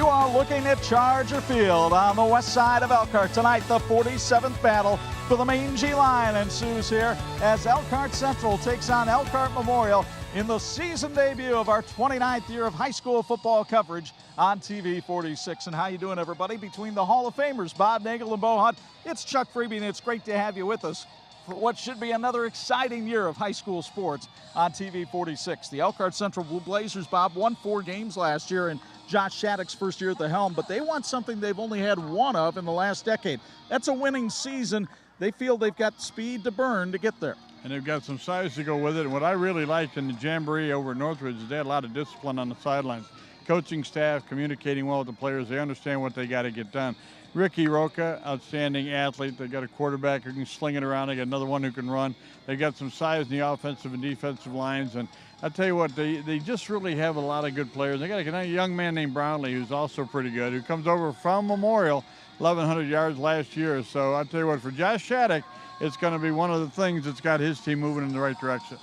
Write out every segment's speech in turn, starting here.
You are looking at Charger Field on the west side of Elkhart. Tonight, the 47th battle for the Mangy Lion ensues here as Elkhart Central takes on Elkhart Memorial in the season debut of our 29th year of high school football coverage on TV 46. And how you doing, everybody? Between the Hall of Famers, Bob Nagel and Bo Hunt, it's Chuck Freeby, and it's great to have you with us for what should be another exciting year of high school sports on TV 46. The Elkhart Central Blue Blazers, Bob, won 4 games last year in Josh Shattuck's first year at the helm, but they want something they've only had one of in the last decade. That's a winning season. They feel they've got speed to burn to get there. And they've got some size to go with it. And what I really liked in the Jamboree over at Northridge is they had a lot of discipline on the sidelines. Coaching staff communicating well with the players. They understand what they got to get done. Ricky Roca, outstanding athlete. They got a quarterback who can sling it around. They got another one who can run. They got some size in the offensive and defensive lines. And I tell you what, they just really have a lot of good players. They got a young man named Brownlee who's also pretty good, who comes over from Memorial, 1,100 yards last year. So I tell you what, for Josh Shattuck, it's going to be one of the things that's got his team moving in the right direction.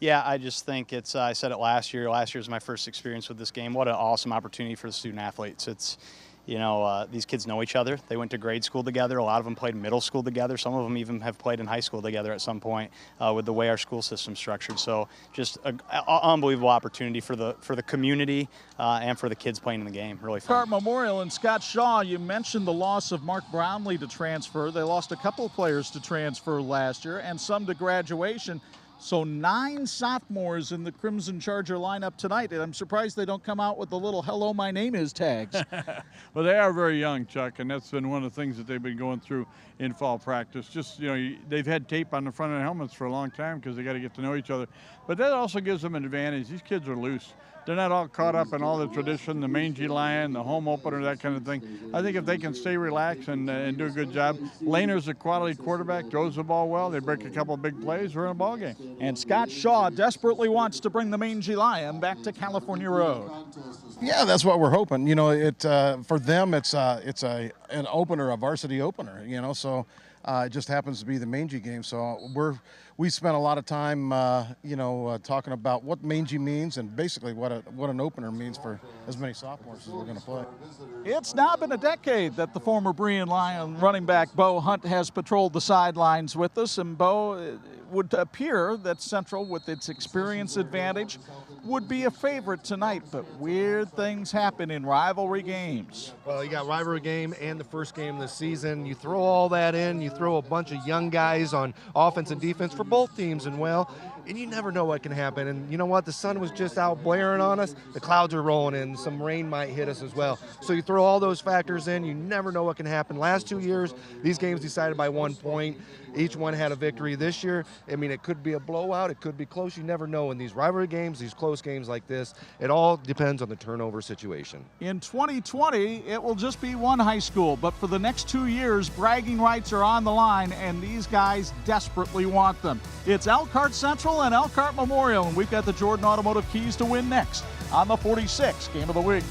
Yeah, I just think it's, I said it last year. Last year was my first experience with this game. What an awesome opportunity for the student athletes. It's, you know, these kids know each other. They went to grade school together. A lot of them played middle school together. Some of them even have played in high school together at some point with the way our school system's structured. So just an unbelievable opportunity for the community and for the kids playing in the game. Really fun. Elkhart Memorial and Scott Shaw, you mentioned the loss of Mark Brownlee to transfer. They lost a couple of players to transfer last year and some to graduation. So 9 sophomores in the Crimson Charger lineup tonight, and I'm surprised they don't come out with the little "hello, my name is" tags. Well, they are very young, Chuck, and that's been one of the things that they've been going through in fall practice. Just, you know, they've had tape on the front of their helmets for a long time because they got to get to know each other. But that also gives them an advantage. These kids are loose. They're not all caught up in all the tradition, the mangy lion, the home opener, that kind of thing. I think if they can stay relaxed and do a good job. Lehner's a quality quarterback, throws the ball well. They break a couple of big plays. We're in a ball game. And Scott Shaw desperately wants to bring the Mangy Lion back to California Road. Yeah, that's what we're hoping. You know, for them, it's an opener, a varsity opener. You know, so it just happens to be the Mangy game. So we spent a lot of time, talking about what Mangy means and basically what an opener means for as many sophomores as we're going to play. It's now been a decade that the former Brean Lion running back Bo Hunt has patrolled the sidelines with us, and Bo, it would appear that Central, with its experience advantage, would be a favorite tonight, but weird things happen in rivalry games. Well, you got rivalry game and the first game of the season. You throw all that in, you throw a bunch of young guys on offense and defense for both teams, and you never know what can happen. And you know what? The sun was just out blaring on us. The clouds are rolling in. Some rain might hit us as well. So you throw all those factors in, you never know what can happen. Last 2 years, these games decided by 1 point. Each one had a victory. This year, I mean, it could be a blowout. It could be close. You never know in these rivalry games, these close games like this. It all depends on the turnover situation. In 2020, it will just be one high school, but for the next 2 years, bragging rights are on the line, and these guys desperately want them. It's Elkhart Central and Elkhart Memorial, and we've got the Jordan Automotive Keys to Win next on the 46 Game of the Week.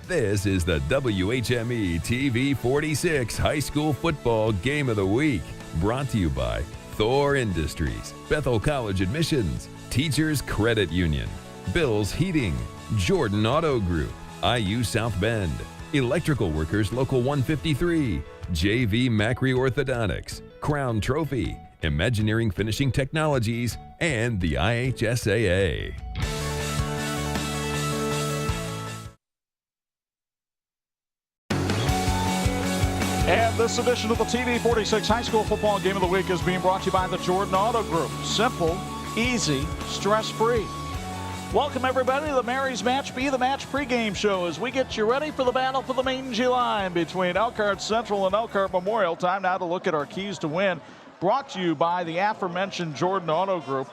This is the WHME TV 46 High School Football Game of the Week, brought to you by Thor Industries, Bethel College Admissions, Teachers Credit Union, Bill's Heating, Jordan Auto Group, IU South Bend, Electrical Workers Local 153, JV Macri Orthodontics, Crown Trophy, Imagineering Finishing Technologies, and the IHSAA. And this edition of the TV 46 High School Football Game of the Week is being brought to you by the Jordan Auto Group. Simple, easy, stress-free. Welcome, everybody, to the Mary's Match Be the Match pregame show as we get you ready for the battle for the Mangy Lion between Elkhart Central and Elkhart Memorial. Time now to look at our keys to win, brought to you by the aforementioned Jordan Auto Group.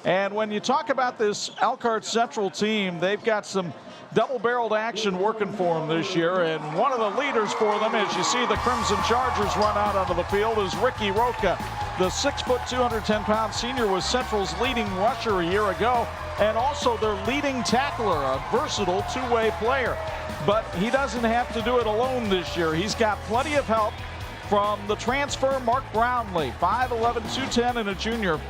And when you talk about this Elkhart Central team, they've got some double-barreled action working for them this year, and one of the leaders for them, as you see the Crimson Chargers run out onto the field, is Ricky Roca. The 6-foot, 210-pound senior was Central's leading rusher a year ago, and also their leading tackler, a versatile two-way player. But he doesn't have to do it alone this year. He's got plenty of help from the transfer Mark Brownlee, 5'11", 210, and a junior.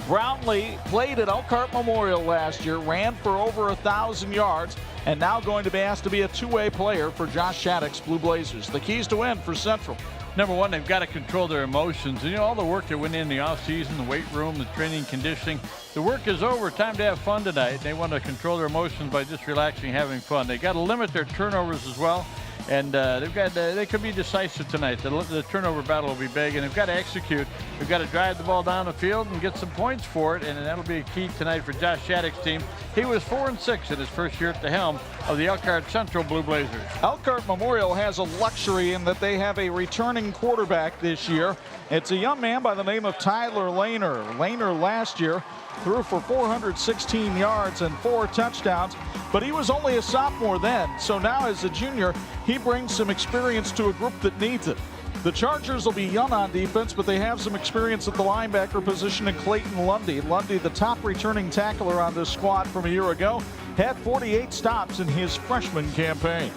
Brownlee played at Elkhart Memorial last year, ran for over 1,000 yards, and now going to be asked to be a two-way player for Josh Shattuck's Blue Blazers. The keys to win for Central. Number one, they've got to control their emotions. And, all the work that went in the offseason, the weight room, the training, conditioning, the work is over. Time to have fun tonight. They want to control their emotions by just relaxing, having fun. They got to limit their turnovers as well. And they could be decisive tonight. The turnover battle will be big, and they've got to execute. They've got to drive the ball down the field and get some points for it, and that'll be a key tonight for Josh Shattuck's team. He was 4-6 in his first year at the helm of the Elkhart Central Blue Blazers. Elkhart Memorial has a luxury in that they have a returning quarterback this year. It's a young man by the name of Tyler Lehner. Lehner last year threw for 416 yards and 4 touchdowns, but he was only a sophomore then. So now as a junior, he brings some experience to a group that needs it. The Chargers will be young on defense, but they have some experience at the linebacker position in Clayton Lundy. Lundy, the top returning tackler on this squad from a year ago, had 48 stops in his freshman campaign.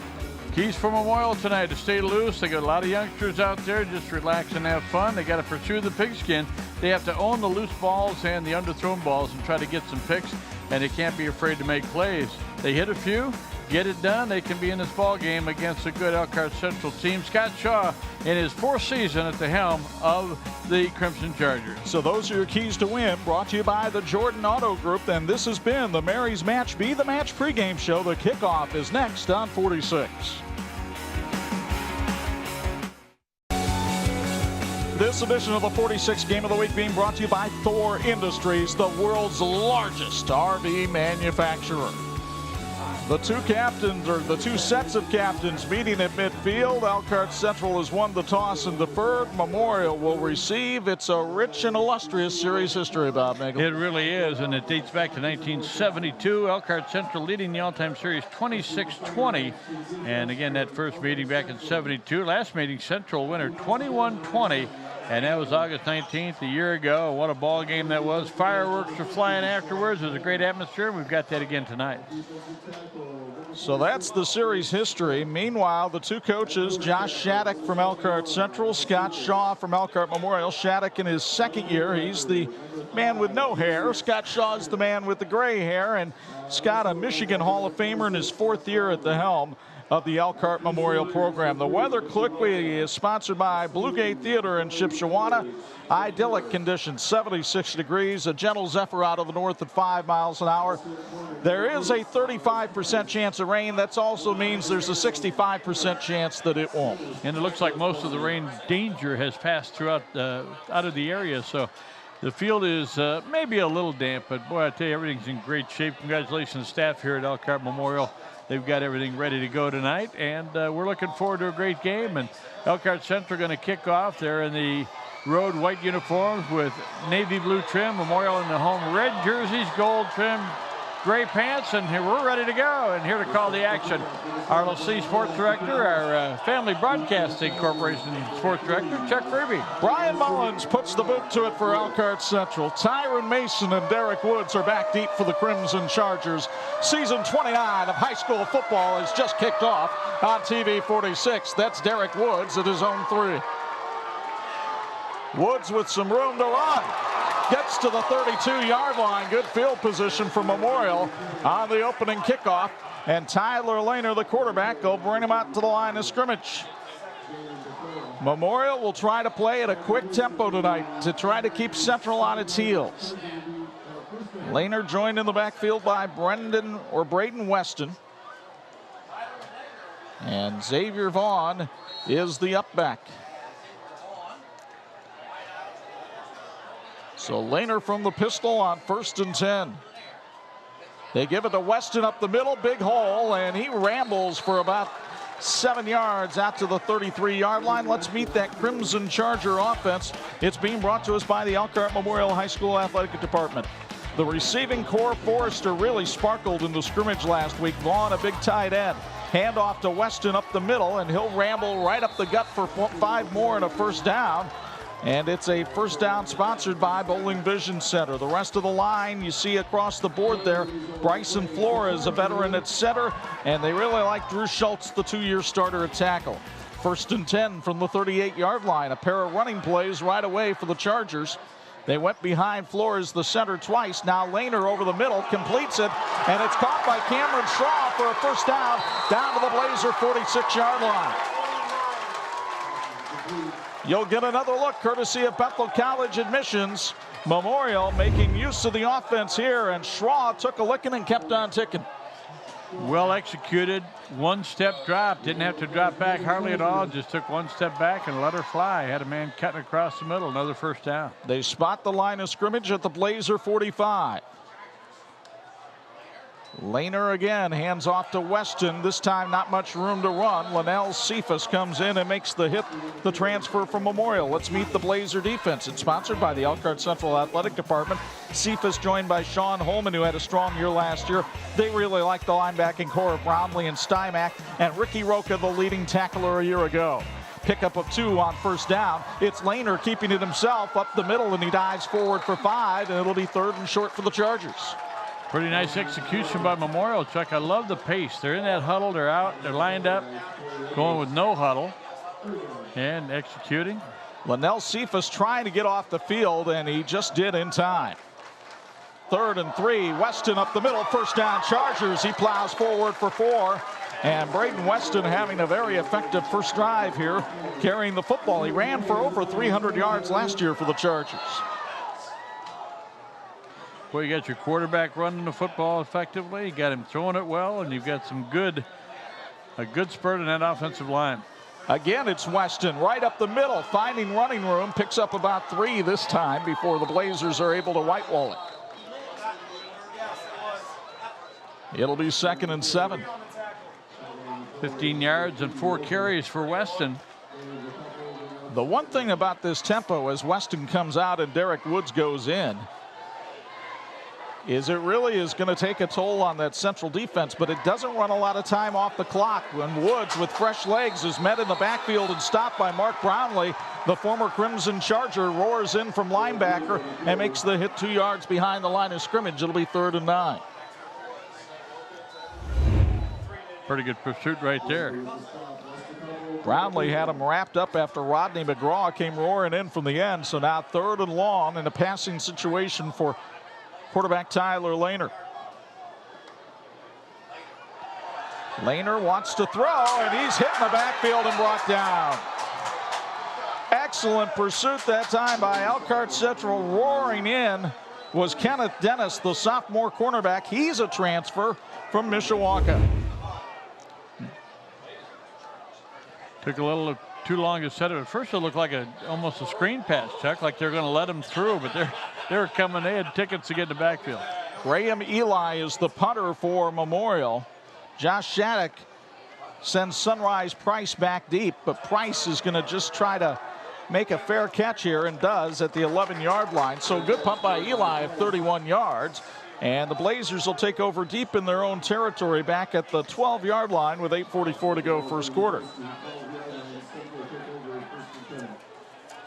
Keys for Memorial tonight to stay loose. They got a lot of youngsters out there. Just relax and have fun. They got to pursue the pigskin. They have to own the loose balls and the underthrown balls and try to get some picks, and they can't be afraid to make plays. They hit a few, get it done. They can be in this ball game against a good Elkhart Central team. Scott Shaw in his 4th season at the helm of the Crimson Chargers. So those are your keys to win, brought to you by the Jordan Auto Group. And this has been the Mary's Match Be the Match pregame show. The kickoff is next on 46. This edition of the 46 Game of the Week being brought to you by Thor Industries, the world's largest RV manufacturer. The two sets of captains meeting at midfield. Elkhart Central has won the toss and deferred. Memorial will receive. It's a rich and illustrious series history, Bob Nagel. It really is, and it dates back to 1972. Elkhart Central leading the all-time series 26-20. And again, that first meeting back in 72. Last meeting, Central winner 21-20. And that was August 19th, a year ago. What a ball game that was. Fireworks were flying afterwards. It was a great atmosphere. We've got that again tonight. So that's the series history. Meanwhile, the two coaches, Josh Shattuck from Elkhart Central, Scott Shaw from Elkhart Memorial. Shattuck in his 2nd year. He's the man with no hair. Scott Shaw is the man with the gray hair. And Scott, a Michigan Hall of Famer in his 4th year at the helm of the Elkhart Memorial program. The weather quickly is sponsored by Bluegate Theater in Shipshewana. Idyllic conditions, 76 degrees, a gentle zephyr out of the north at 5 miles an hour. There is a 35% chance of rain. That also means there's a 65% chance that it won't. And it looks like most of the rain danger has passed throughout out of the area. So the field is maybe a little damp, but boy, I tell you, everything's in great shape. Congratulations to staff here at Elkhart Memorial. They've got everything ready to go tonight, and we're looking forward to a great game. And Elkhart Central going to kick off. They're in the road white uniforms with navy blue trim. Memorial in the home red jerseys, gold trim, gray pants, and here we're ready to go. And here to call the action, our LC Sports Director, our Family Broadcasting Corporation Sports Director, Chuck Furby. Brian Mullins puts the boot to it for Elkhart Central. Tyron Mason and Derek Woods are back deep for the Crimson Chargers. Season 29 of high school football has just kicked off on TV 46. That's Derek Woods at his own 3. Woods with some room to run. Gets to the 32-yard line. Good field position for Memorial on the opening kickoff. And Tyler Lehner, the quarterback, will bring him out to the line of scrimmage. Memorial will try to play at a quick tempo tonight to try to keep Central on its heels. Lehner joined in the backfield by Braden Weston. And Xavier Vaughn is the up back. So Lehner from the pistol on 1st and 10. They give it to Weston up the middle, big hole, and he rambles for about 7 yards out to the 33-yard line. Let's meet that Crimson Charger offense. It's being brought to us by the Elkhart Memorial High School Athletic Department. The receiving core, Forrester, really sparkled in the scrimmage last week. Vaughn, a big tight end. Handoff to Weston up the middle, and he'll ramble right up the gut for 5 more and a first down. And it's a first down sponsored by Bowling Vision Center. The rest of the line you see across the board there. Bryson Flores, a veteran at center, and they really like Drew Schultz, the 2-year starter at tackle. 1st and 10 from the 38-yard line. A pair of running plays right away for the Chargers. They went behind Flores, the center, twice. Now Lehner over the middle, completes it, and it's caught by Cameron Shaw for a first down to the Blazer 46-yard line. You'll get another look courtesy of Bethel College Admissions. Memorial making use of the offense here, and Shaw took a licking and kept on ticking. Well executed, one-step drop. Didn't have to drop back hardly at all. Just took one step back and let her fly. Had a man cutting across the middle. Another first down. They spot the line of scrimmage at the Blazer 45. Lehner again, hands off to Weston. This time not much room to run. Linnell Cephas comes in and makes the hit, the transfer from Memorial. Let's meet the Blazer defense. It's sponsored by the Elkhart Central Athletic Department. Cephas joined by Sean Holman, who had a strong year last year. They really like the linebacking core of Brownlee and Stymack, and Ricky Roca, the leading tackler a year ago. Pickup of 2 on first down. It's Lehner keeping it himself up the middle, and he dives forward for 5, and it'll be 3rd and short for the Chargers. Pretty nice execution by Memorial, Chuck. I love the pace. They're in that huddle. They're out. They're lined up, going with no huddle and executing. Linnell Cephas trying to get off the field, and he just did in time. 3rd and 3. Weston up the middle. First down Chargers. He plows forward for 4. And Braden Weston having a very effective first drive here, carrying the football. He ran for over 300 yards last year for the Chargers. Well, you got your quarterback running the football effectively. You got him throwing it well, and you've got a good spurt in that offensive line. Again, it's Weston right up the middle, finding running room, picks up about 3 this time before the Blazers are able to whitewall it. It'll be 2nd and 7. 15 yards and 4 carries for Weston. The one thing about this tempo as Weston comes out and Derek Woods goes in is it really is going to take a toll on that Central defense, but it doesn't run a lot of time off the clock when Woods, with fresh legs, is met in the backfield and stopped by Mark Brownlee. The former Crimson Charger roars in from linebacker and makes the hit 2 yards behind the line of scrimmage. It'll be 3rd and 9. Pretty good pursuit right there. Brownlee had him wrapped up after Rodney McGraw came roaring in from the end. So now 3rd and long in a passing situation for quarterback Tyler Lehner. Lehner wants to throw, and he's hit in the backfield and brought down. Excellent pursuit that time by Elkhart Central. Roaring in was Kenneth Dennis, the sophomore cornerback. He's a transfer from Mishawaka. Took a little too long to set it. At first it looked like almost a screen pass, Chuck, like they're going to let him through, but they're coming. They had tickets to get in the backfield. Graham Eli is the punter for Memorial. Josh Shattuck sends Sunrise Price back deep, but Price is going to just try to make a fair catch here, and does at the 11-yard line. So good punt by Eli of 31 yards. And the Blazers will take over deep in their own territory back at the 12-yard line with 8:44 to go first quarter.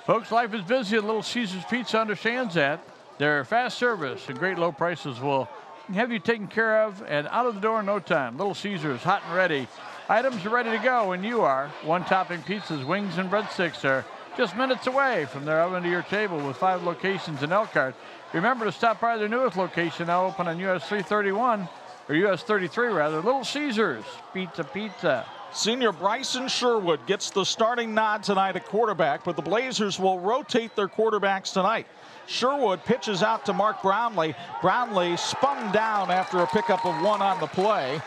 Folks, life is busy, and Little Caesars Pizza understands that. Their fast service and great low prices will have you taken care of and out of the door in no time. Little Caesars, hot and ready. Items are ready to go, and you are. One-topping pizzas, wings, and breadsticks are just minutes away from their oven to your table with 5 locations in Elkhart. Remember to stop by their newest location, now open on US 331, or US 33 rather. Little Caesars, pizza. Senior Bryson Sherwood gets the starting nod tonight at quarterback, but the Blazers will rotate their quarterbacks tonight. Sherwood pitches out to Mark Brownlee. Brownlee spun down after a pickup of 1 on the play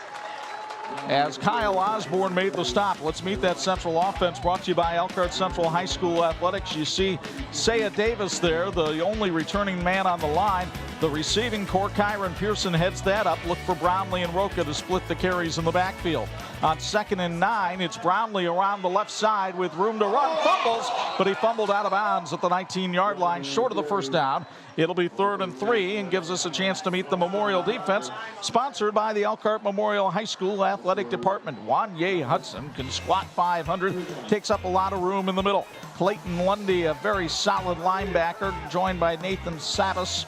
as Kyle Osborne made the stop. Let's meet that Central offense, brought to you by Elkhart Central High School Athletics. You see Saya Davis there, the only returning man on the line. The receiving core, Kyron Pearson heads that up. Look for Brownlee and Roca to split the carries in the backfield. On 2nd and 9, it's Brownlee around the left side with room to run. Fumbles, but he fumbled out of bounds at the 19-yard line, short of the first down. It'll be 3rd and 3 and gives us a chance to meet the Memorial defense, sponsored by the Elkhart Memorial High School Athletic Department. Wanye Hudson can squat 500, takes up a lot of room in the middle. Clayton Lundy, a very solid linebacker, joined by Nathan Savis.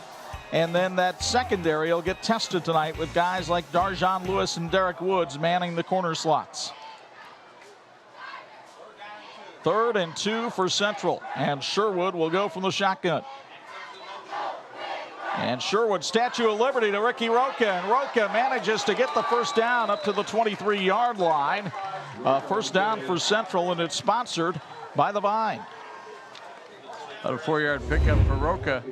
And then that secondary will get tested tonight with guys like Darjon Lewis and Derek Woods manning the corner slots. 3rd and 2 for Central, and Sherwood will go from the shotgun. And Sherwood, Statue of Liberty to Ricky Roca, and Roca manages to get the first down up to the 23-yard line. First down for Central, and it's sponsored by the Vine. About a 4-yard pickup for Roca.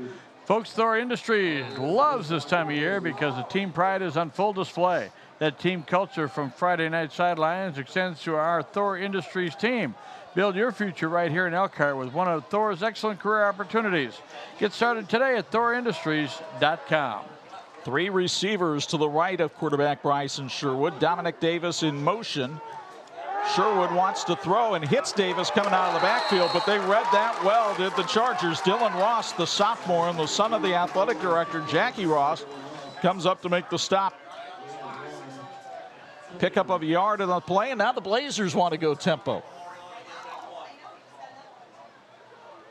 Folks, Thor Industries loves this time of year because the team pride is on full display. That team culture from Friday Night Sidelines extends to our Thor Industries team. Build your future right here in Elkhart with one of Thor's excellent career opportunities. Get started today at thorindustries.com. 3 receivers to the right of quarterback Bryson Sherwood. Dominic Davis in motion. Sherwood wants to throw and hits Davis coming out of the backfield, but they read that well, did the Chargers. Dylan Ross, the sophomore and the son of the athletic director, Jackie Ross, comes up to make the stop. Pickup of a yard in the play, and now the Blazers want to go tempo.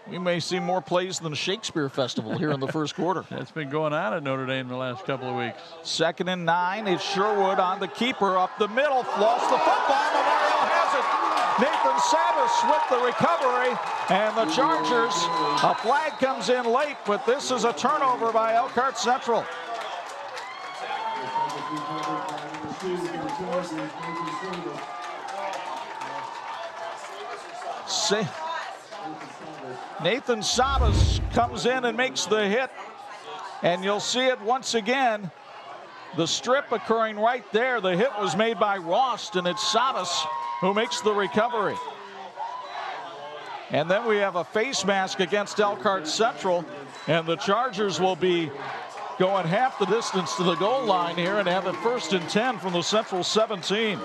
We may see more plays than the Shakespeare Festival here in the first quarter. That's been going on at Notre Dame the last couple of weeks. 2nd and 9. It's Sherwood on the keeper up the middle. Lost the football. Memorial has it. Nathan Savis with the recovery. And the Chargers, a flag comes in late, but this is a turnover by Elkhart Central. Nathan Savis comes in and makes the hit, and you'll see it once again. The strip occurring right there. The hit was made by Rost, and it's Savis who makes the recovery. And then we have a face mask against Elkhart Central, and the Chargers will be going half the distance to the goal line here and have it 1st and 10 from the Central 17.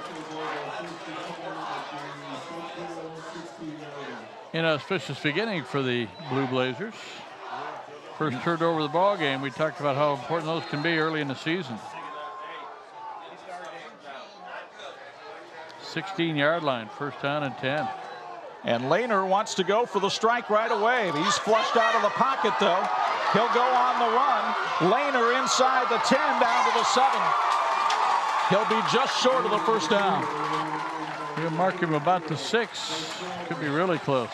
Inauspicious beginning for the Blue Blazers. First turned over the ball game. We talked about how important those can be early in the season. 16-yard line, 1st down and 10. And Lehner wants to go for the strike right away. He's flushed out of the pocket, though. He'll go on the run. Lehner inside the 10, down to the 7. He'll be just short of the first down. You'll mark him about the 6. Could be really close.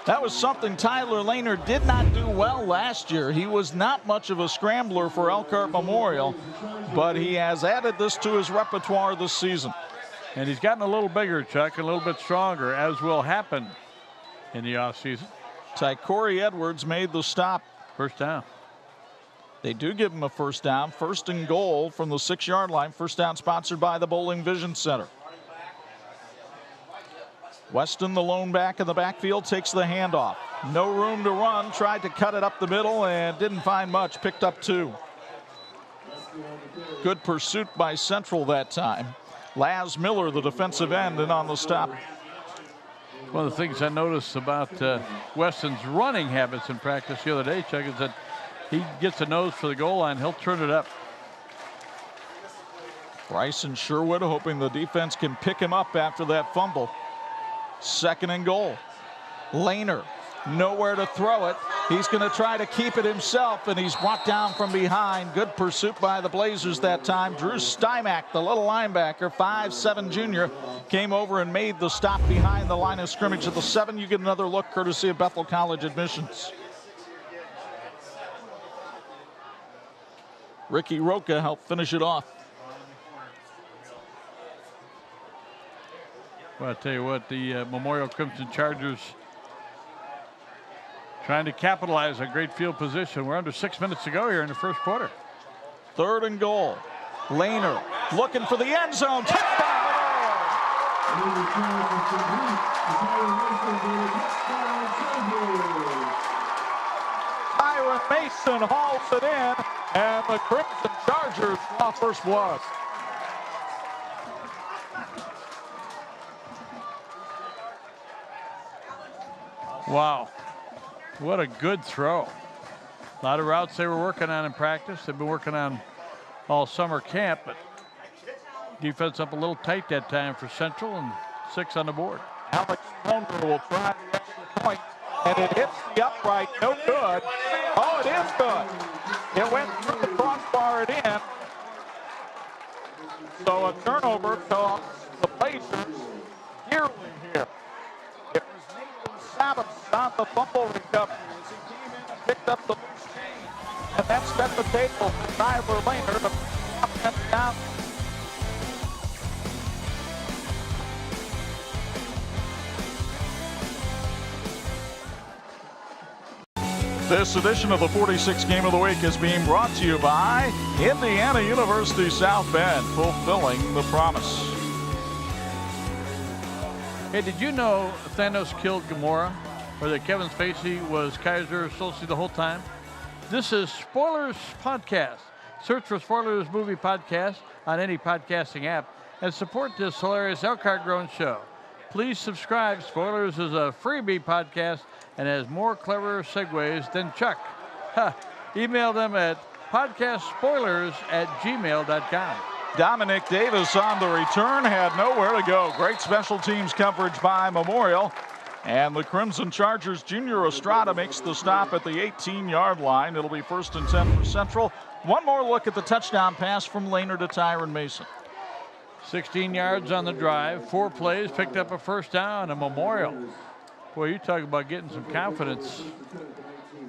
That was something Tyler Lehner did not do well last year. He was not much of a scrambler for Elkhart Memorial, but he has added this to his repertoire this season. And he's gotten a little bigger, Chuck, a little bit stronger, as will happen in the offseason. Corey Edwards made the stop. First down. They do give him a first down. 1st and goal from the 6-yard line. First down sponsored by the Bowling Vision Center. Weston, the lone back in the backfield, takes the handoff. No room to run. Tried to cut it up the middle and didn't find much. Picked up 2. Good pursuit by Central that time. Laz Miller, the defensive end, and on the stop. One of the things I noticed about Weston's running habits in practice the other day, Chuck, is that he gets a nose for the goal line. He'll turn it up. Bryson Sherwood hoping the defense can pick him up after that fumble. 2nd and goal. Lehner, nowhere to throw it. He's going to try to keep it himself, and he's brought down from behind. Good pursuit by the Blazers that time. Drew Stymack, the little linebacker, 5'7" junior, came over and made the stop behind the line of scrimmage at the 7. You get another look courtesy of Bethel College admissions. Ricky Roca helped finish it off. Well, I tell you what, the Memorial Crimson Chargers trying to capitalize on great field position. We're under 6 minutes to go here in the first quarter. 3rd and goal. Lehner looking for the end zone. Touchdown! Tyron Mason hauls it in, and the Crimson Chargers draw first blood. Wow, what a good throw. A lot of routes they were working on in practice. They've been working on all summer camp, but defense up a little tight that time for Central, and 6 on the board. Alex Holmgren will try the extra point, and it hits the upright, no good. Oh, it is good. It went through the crossbar and in. So a turnover to the Blazers nearly here. It was Nathan Savis on the fumble recovery as he came in and picked up the loose chain. And that's set the table for Tyler Laner to up and down. This edition of the 46 Game of the Week is being brought to you by Indiana University South Bend, fulfilling the promise. Hey, did you know Thanos killed Gamora? Or that Kevin Spacey was Kaiser Soze the whole time? This is Spoilers Podcast. Search for Spoilers Movie Podcast on any podcasting app and support this hilarious Elkhart-grown show. Please subscribe. Spoilers is a freebie podcast and has more clever segues than Chuck. Email them at podcastspoilers@gmail.com. Dominic Davis on the return, had nowhere to go. Great special teams coverage by Memorial. And the Crimson Chargers' Junior Estrada makes the stop at the 18-yard line. It'll be 1st and 10 for Central. One more look at the touchdown pass from Laner to Tyron Mason. 16 yards on the drive, 4 plays, picked up a first down, a Memorial. Boy, you talk about getting some confidence.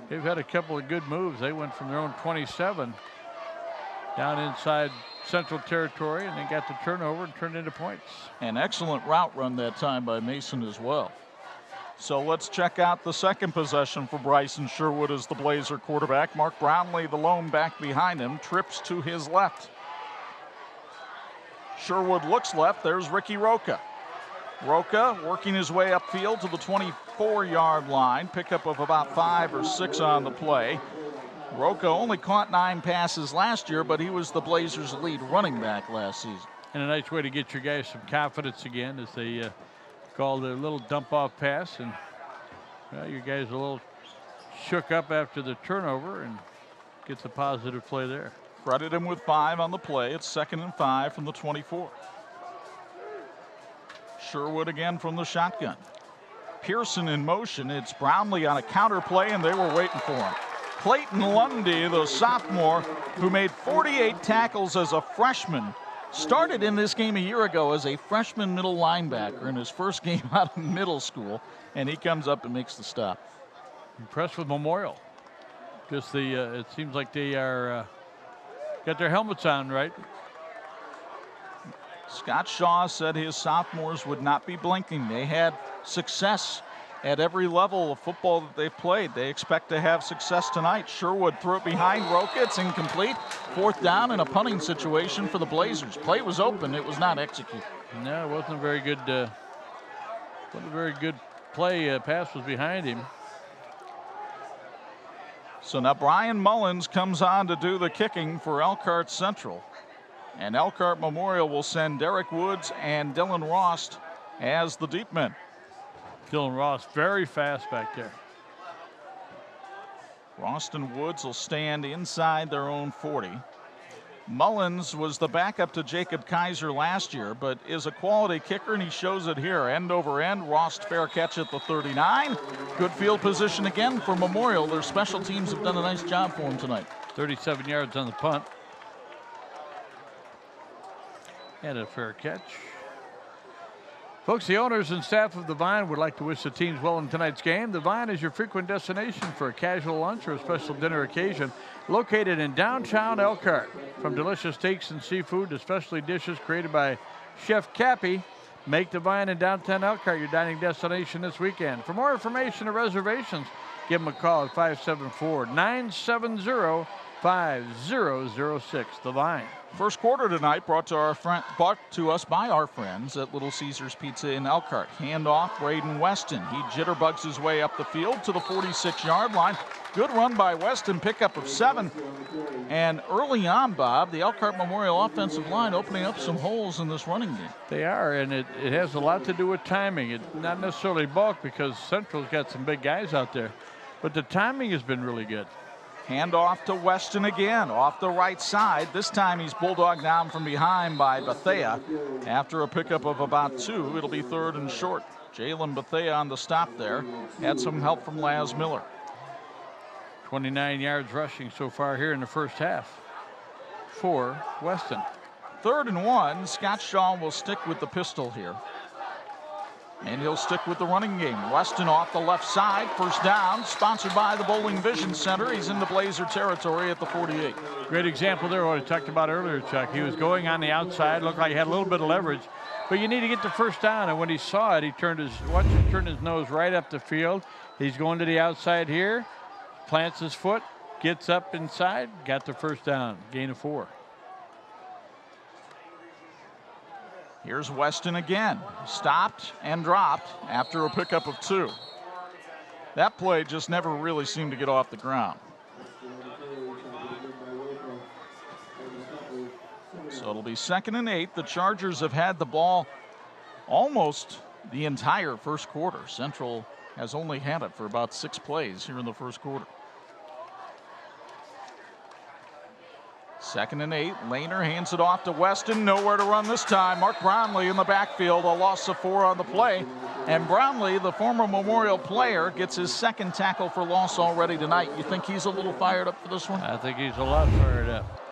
They've had a couple of good moves. They went from their own 27 down inside Central territory, and they got the turnover and turned into points. An excellent route run that time by Mason as well. So let's check out the second possession for Bryson Sherwood as the Blazer quarterback. Mark Brownlee, the lone back behind him, trips to his left. Sherwood looks left. There's Ricky Roca. Roca working his way upfield to the 24-yard line. Pickup of about 5 or 6 on the play. Roca only caught 9 passes last year, but he was the Blazers' lead running back last season. And a nice way to get your guys some confidence again as they called a little dump-off pass. And well, your guys are a little shook up after the turnover and gets a positive play there. Credit him with 5 on the play. It's 2nd and 5 from the 24. Sherwood again from the shotgun. Pearson in motion. It's Brownlee on a counter play, and they were waiting for him. Clayton Lundy, the sophomore, who made 48 tackles as a freshman, started in this game a year ago as a freshman middle linebacker in his first game out of middle school, and he comes up and makes the stop. Impressed with Memorial. Just it seems like they are got their helmets on right. Scott Shaw said his sophomores would not be blinking. They had success at every level of football that they've played. They expect to have success tonight. Sherwood threw it behind Roca. It's incomplete. 4th down in a punting situation for the Blazers. Play was open. It was not executed. No, it wasn't a very good. Wasn't a very good play. Pass was behind him. So now Brian Mullins comes on to do the kicking for Elkhart Central. And Elkhart Memorial will send Derek Woods and Dylan Rost as the deep men. Dylan Ross very fast back there. Rost and Woods will stand inside their own 40. Mullins was the backup to Jacob Kaiser last year, but is a quality kicker, and he shows it here. End over end. Rost fair catch at the 39. Good field position again for Memorial. Their special teams have done a nice job for him tonight. 37 yards on the punt. And a fair catch. Folks, the owners and staff of the Vine would like to wish the teams well in tonight's game. The Vine is your frequent destination for a casual lunch or a special dinner occasion, located in downtown Elkhart. From delicious steaks and seafood to specialty dishes created by Chef Cappy, make the Vine in downtown Elkhart your dining destination this weekend. For more information or reservations, give them a call at 574-970-5006. The Vine. First quarter tonight brought to us by our friends at Little Caesars Pizza in Elkhart. Handoff, Braden Weston. He jitterbugs his way up the field to the 46-yard line. Good run by Weston, pickup of 7. And early on, Bob, the Elkhart Memorial offensive line opening up some holes in this running game. They are, and it has a lot to do with timing. It's not necessarily bulk because Central's got some big guys out there, but the timing has been really good. Handoff to Weston again, off the right side. This time he's bulldogged down from behind by Bethea. After a pickup of about 2, it'll be 3rd and short. Jalen Bethea on the stop there. Had some help from Laz Miller. 29 yards rushing so far here in the first half for Weston. 3rd and 1. Scott Shaw will stick with the pistol here. And he'll stick with the running game. Weston off the left side, first down, sponsored by the Bowling Vision Center. He's into Blazer territory at the 48. Great example there, what I talked about earlier, Chuck. He was going on the outside, looked like he had a little bit of leverage, but you need to get the first down. And when he saw it, he turned his nose right up the field. He's going to the outside here, plants his foot, gets up inside, got the first down, gain of 4. Here's Weston again. Stopped and dropped after a pickup of 2. That play just never really seemed to get off the ground. So it'll be 2nd and 8. The Chargers have had the ball almost the entire first quarter. Central has only had it for about 6 plays here in the first quarter. 2nd and 8. Lehner hands it off to Weston. Nowhere to run this time. Mark Brownlee in the backfield. A loss of 4 on the play. And Brownlee, the former Memorial player, gets his 2nd tackle for loss already tonight. You think he's a little fired up for this one? I think he's a lot fired up.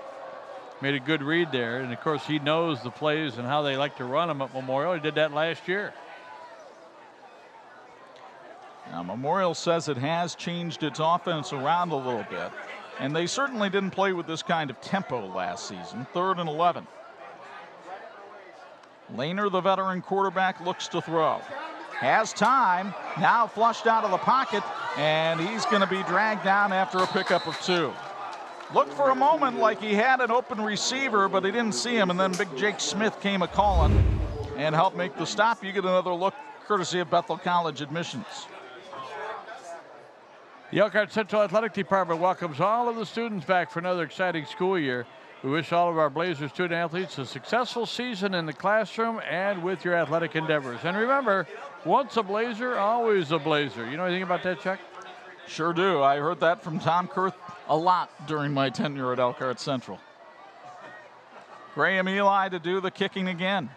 Made a good read there. And, of course, he knows the plays and how they like to run them at Memorial. He did that last year. Now, Memorial says it has changed its offense around a little bit. And they certainly didn't play with this kind of tempo last season. 3rd and 11. Lehner, the veteran quarterback, looks to throw. Has time. Now flushed out of the pocket. And he's going to be dragged down after a pickup of 2. Looked for a moment like he had an open receiver, but he didn't see him. And then Big Jake Smith came a-calling and helped make the stop. You get another look courtesy of Bethel College admissions. The Elkhart Central Athletic Department welcomes all of the students back for another exciting school year. We wish all of our Blazer student athletes a successful season in the classroom and with your athletic endeavors. And remember, once a Blazer, always a Blazer. You know anything about that, Chuck? Sure do. I heard that from Tom Kurth a lot during my tenure at Elkhart Central. Graham Eli to do the kicking again.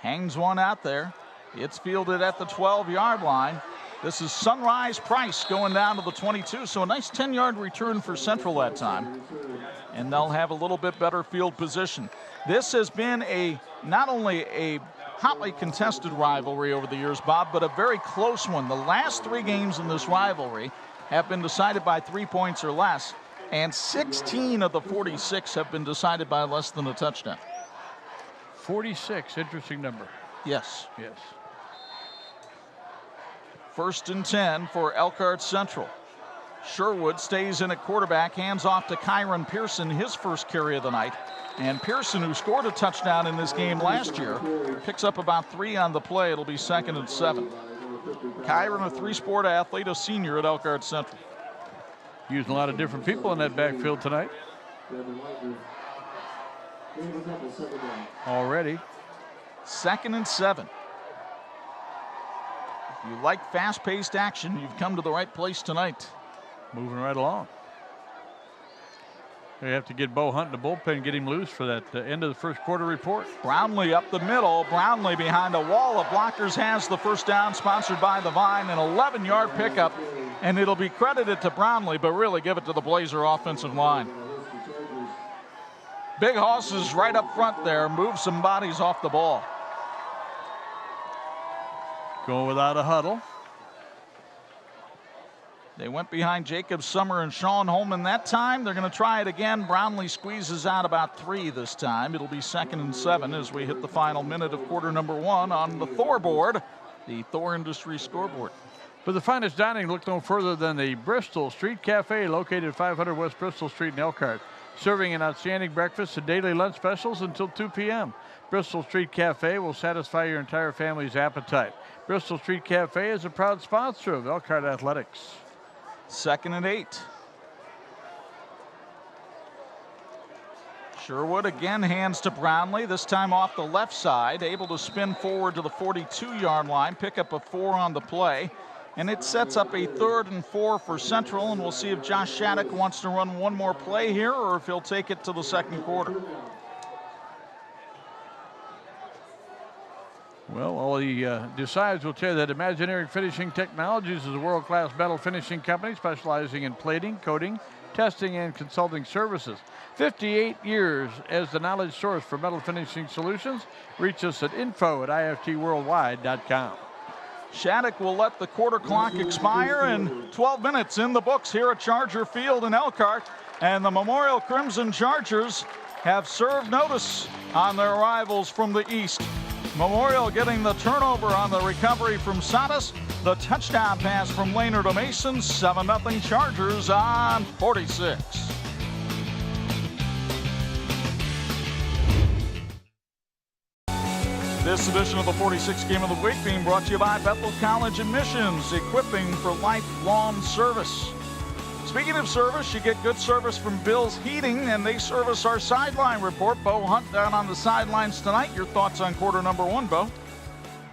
Hangs one out there. It's fielded at the 12-yard line. This is Sunrise Price going down to the 22, so a nice 10-yard return for Central that time. And they'll have a little bit better field position. This has been not only a hotly contested rivalry over the years, Bob, but a very close one. The last 3 games in this rivalry have been decided by 3 points or less, and 16 of the 46 have been decided by less than a touchdown. 46, interesting number. Yes. Yes. 1st and 10 for Elkhart Central. Sherwood stays in at quarterback, hands off to Kyron Pearson, his first carry of the night. And Pearson, who scored a touchdown in this game last year, picks up about 3 on the play. It'll be 2nd and 7. Kyron, a 3-sport athlete, a senior at Elkhart Central. Using a lot of different people in that backfield tonight. Already. 2nd and 7. If you like fast-paced action, you've come to the right place tonight. Moving right along. They have to get Bo Hunt in the bullpen and get him loose for that end of the first quarter report. Brownlee up the middle. Brownlee behind a wall of blockers has the first down, sponsored by the Vine, an 11-yard pickup. And it'll be credited to Brownlee, but really give it to the Blazer offensive line. Big Hoss is right up front there, moves some bodies off the ball. Going without a huddle. They went behind Jacob Summer and Sean Holman that time. They're going to try it again. Brownlee squeezes out about 3 this time. It'll be 2nd and 7 as we hit the final minute of quarter number 1 on the Thor board, the Thor Industries scoreboard. For the finest dining, look no further than the Bristol Street Cafe, located at 500 West Bristol Street in Elkhart, serving an outstanding breakfast and daily lunch specials until 2 p.m. Bristol Street Cafe will satisfy your entire family's appetite. Bristol Street Cafe is a proud sponsor of Elkhart Athletics. 2nd and 8. Sherwood again hands to Brownlee, this time off the left side, able to spin forward to the 42-yard line, pick up a 4 on the play. And it sets up a 3rd and 4 for Central, and we'll see if Josh Shattuck wants to run one more play here or if he'll take it to the second quarter. Well, all he decides will tell you that Imagineering Finishing Technologies is a world-class metal finishing company specializing in plating, coating, testing, and consulting services. 58 years as the knowledge source for metal finishing solutions. Reach us at info@iftworldwide.com. Shattuck will let the quarter clock expire, and 12 minutes in the books here at Charger Field in Elkhart. And the Memorial Crimson Chargers have served notice on their rivals from the east. Memorial getting the turnover on the recovery from Sadas. The touchdown pass from Laner to Mason. 7-0 Chargers on 46. This edition of the 46 Game of the Week being brought to you by Bethel College Admissions, equipping for lifelong service. Speaking of service, you get good service from Bill's Heating, and they service our sideline report. Bo Hunt down on the sidelines tonight. Your thoughts on quarter number one, Bo?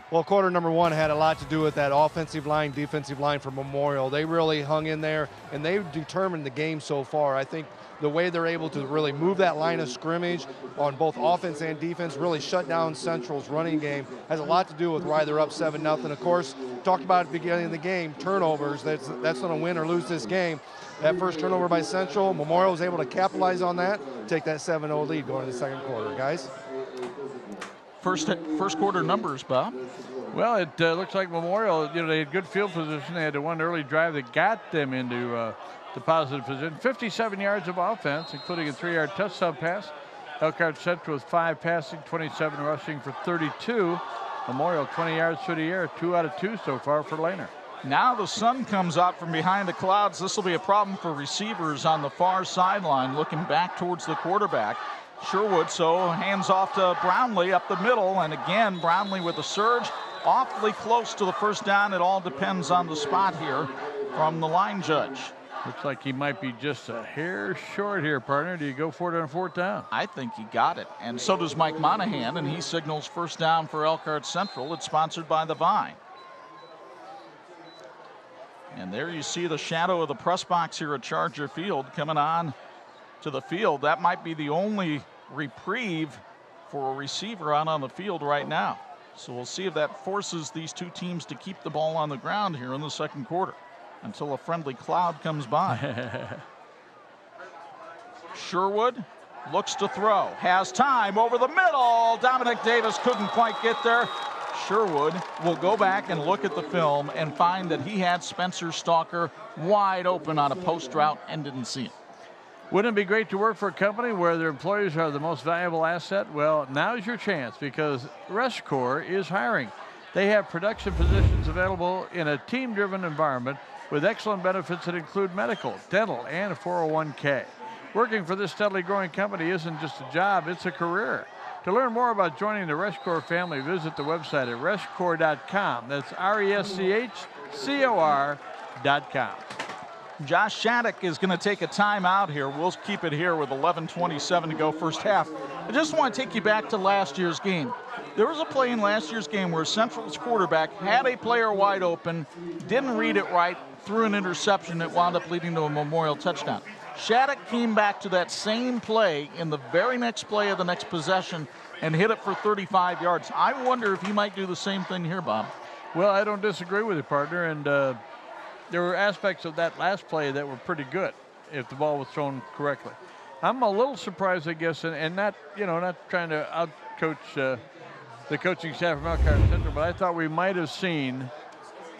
Well, quarter number one had a lot to do with that offensive line, defensive line for Memorial. They really hung in there, and they determined the game so far. I think the way they're able to really move that line of scrimmage on both offense and defense, really shut down Central's running game, has a lot to do with why they're up 7-0. Of course, talked about at the beginning of the game, turnovers. That's going to win or lose this game. That first turnover by Central, Memorial was able to capitalize on that, take that 7-0 lead going into the second quarter, guys. First quarter numbers, Bob. Well, it looks like Memorial, they had good field position. They had the one early drive that got them into the positive position. 57 yards of offense, including a 3-yard touchdown pass. Elkhart Central with 5 passing, 27 rushing for 32. Memorial 20 yards through the air, 2 out of 2 so far for Laner. Now the sun comes out from behind the clouds. This will be a problem for receivers on the far sideline looking back towards the quarterback. Sherwood, so hands off to Brownlee up the middle, and again Brownlee with a surge, awfully close to the first down. It all depends on the spot here from the line judge. Looks like he might be just a hair short here, partner. Do you go for it on 4th down? I think he got it, and so does Mike Monahan, and he signals first down for Elkhart Central. It's sponsored by the Vine. And there you see the shadow of the press box here at Charger Field coming on to the field. That might be the only reprieve for a receiver out on the field right now. So we'll see if that forces these two teams to keep the ball on the ground here in the second quarter until a friendly cloud comes by. Sherwood looks to throw, has time over the middle. Dominic Davis couldn't quite get there. Sherwood will go back and look at the film and find that he had Spencer Stalker wide open on a post route and didn't see it. Wouldn't it be great to work for a company where their employees are the most valuable asset? Well, now's your chance because Rescor is hiring. They have production positions available in a team-driven environment with excellent benefits that include medical, dental, and a 401k. Working for this steadily growing company isn't just a job, it's a career. To learn more about joining the Rescor family, visit the website at rescor.com. That's RESCHCOR.com. Josh Shattuck is going to take a timeout here. We'll keep it here with 11:27 to go first half. I just want to take you back to last year's game. There was a play in last year's game where Central's quarterback had a player wide open, didn't read it right, threw an interception that wound up leading to a Memorial touchdown. Shattuck came back to that same play in the very next play of the next possession and hit it for 35 yards. I wonder if he might do the same thing here, Bob. Well, I don't disagree with you, partner, and there were aspects of that last play that were pretty good if the ball was thrown correctly. I'm a little surprised, I guess, and not trying to outcoach the coaching staff from Elkhart Central, but I thought we might have seen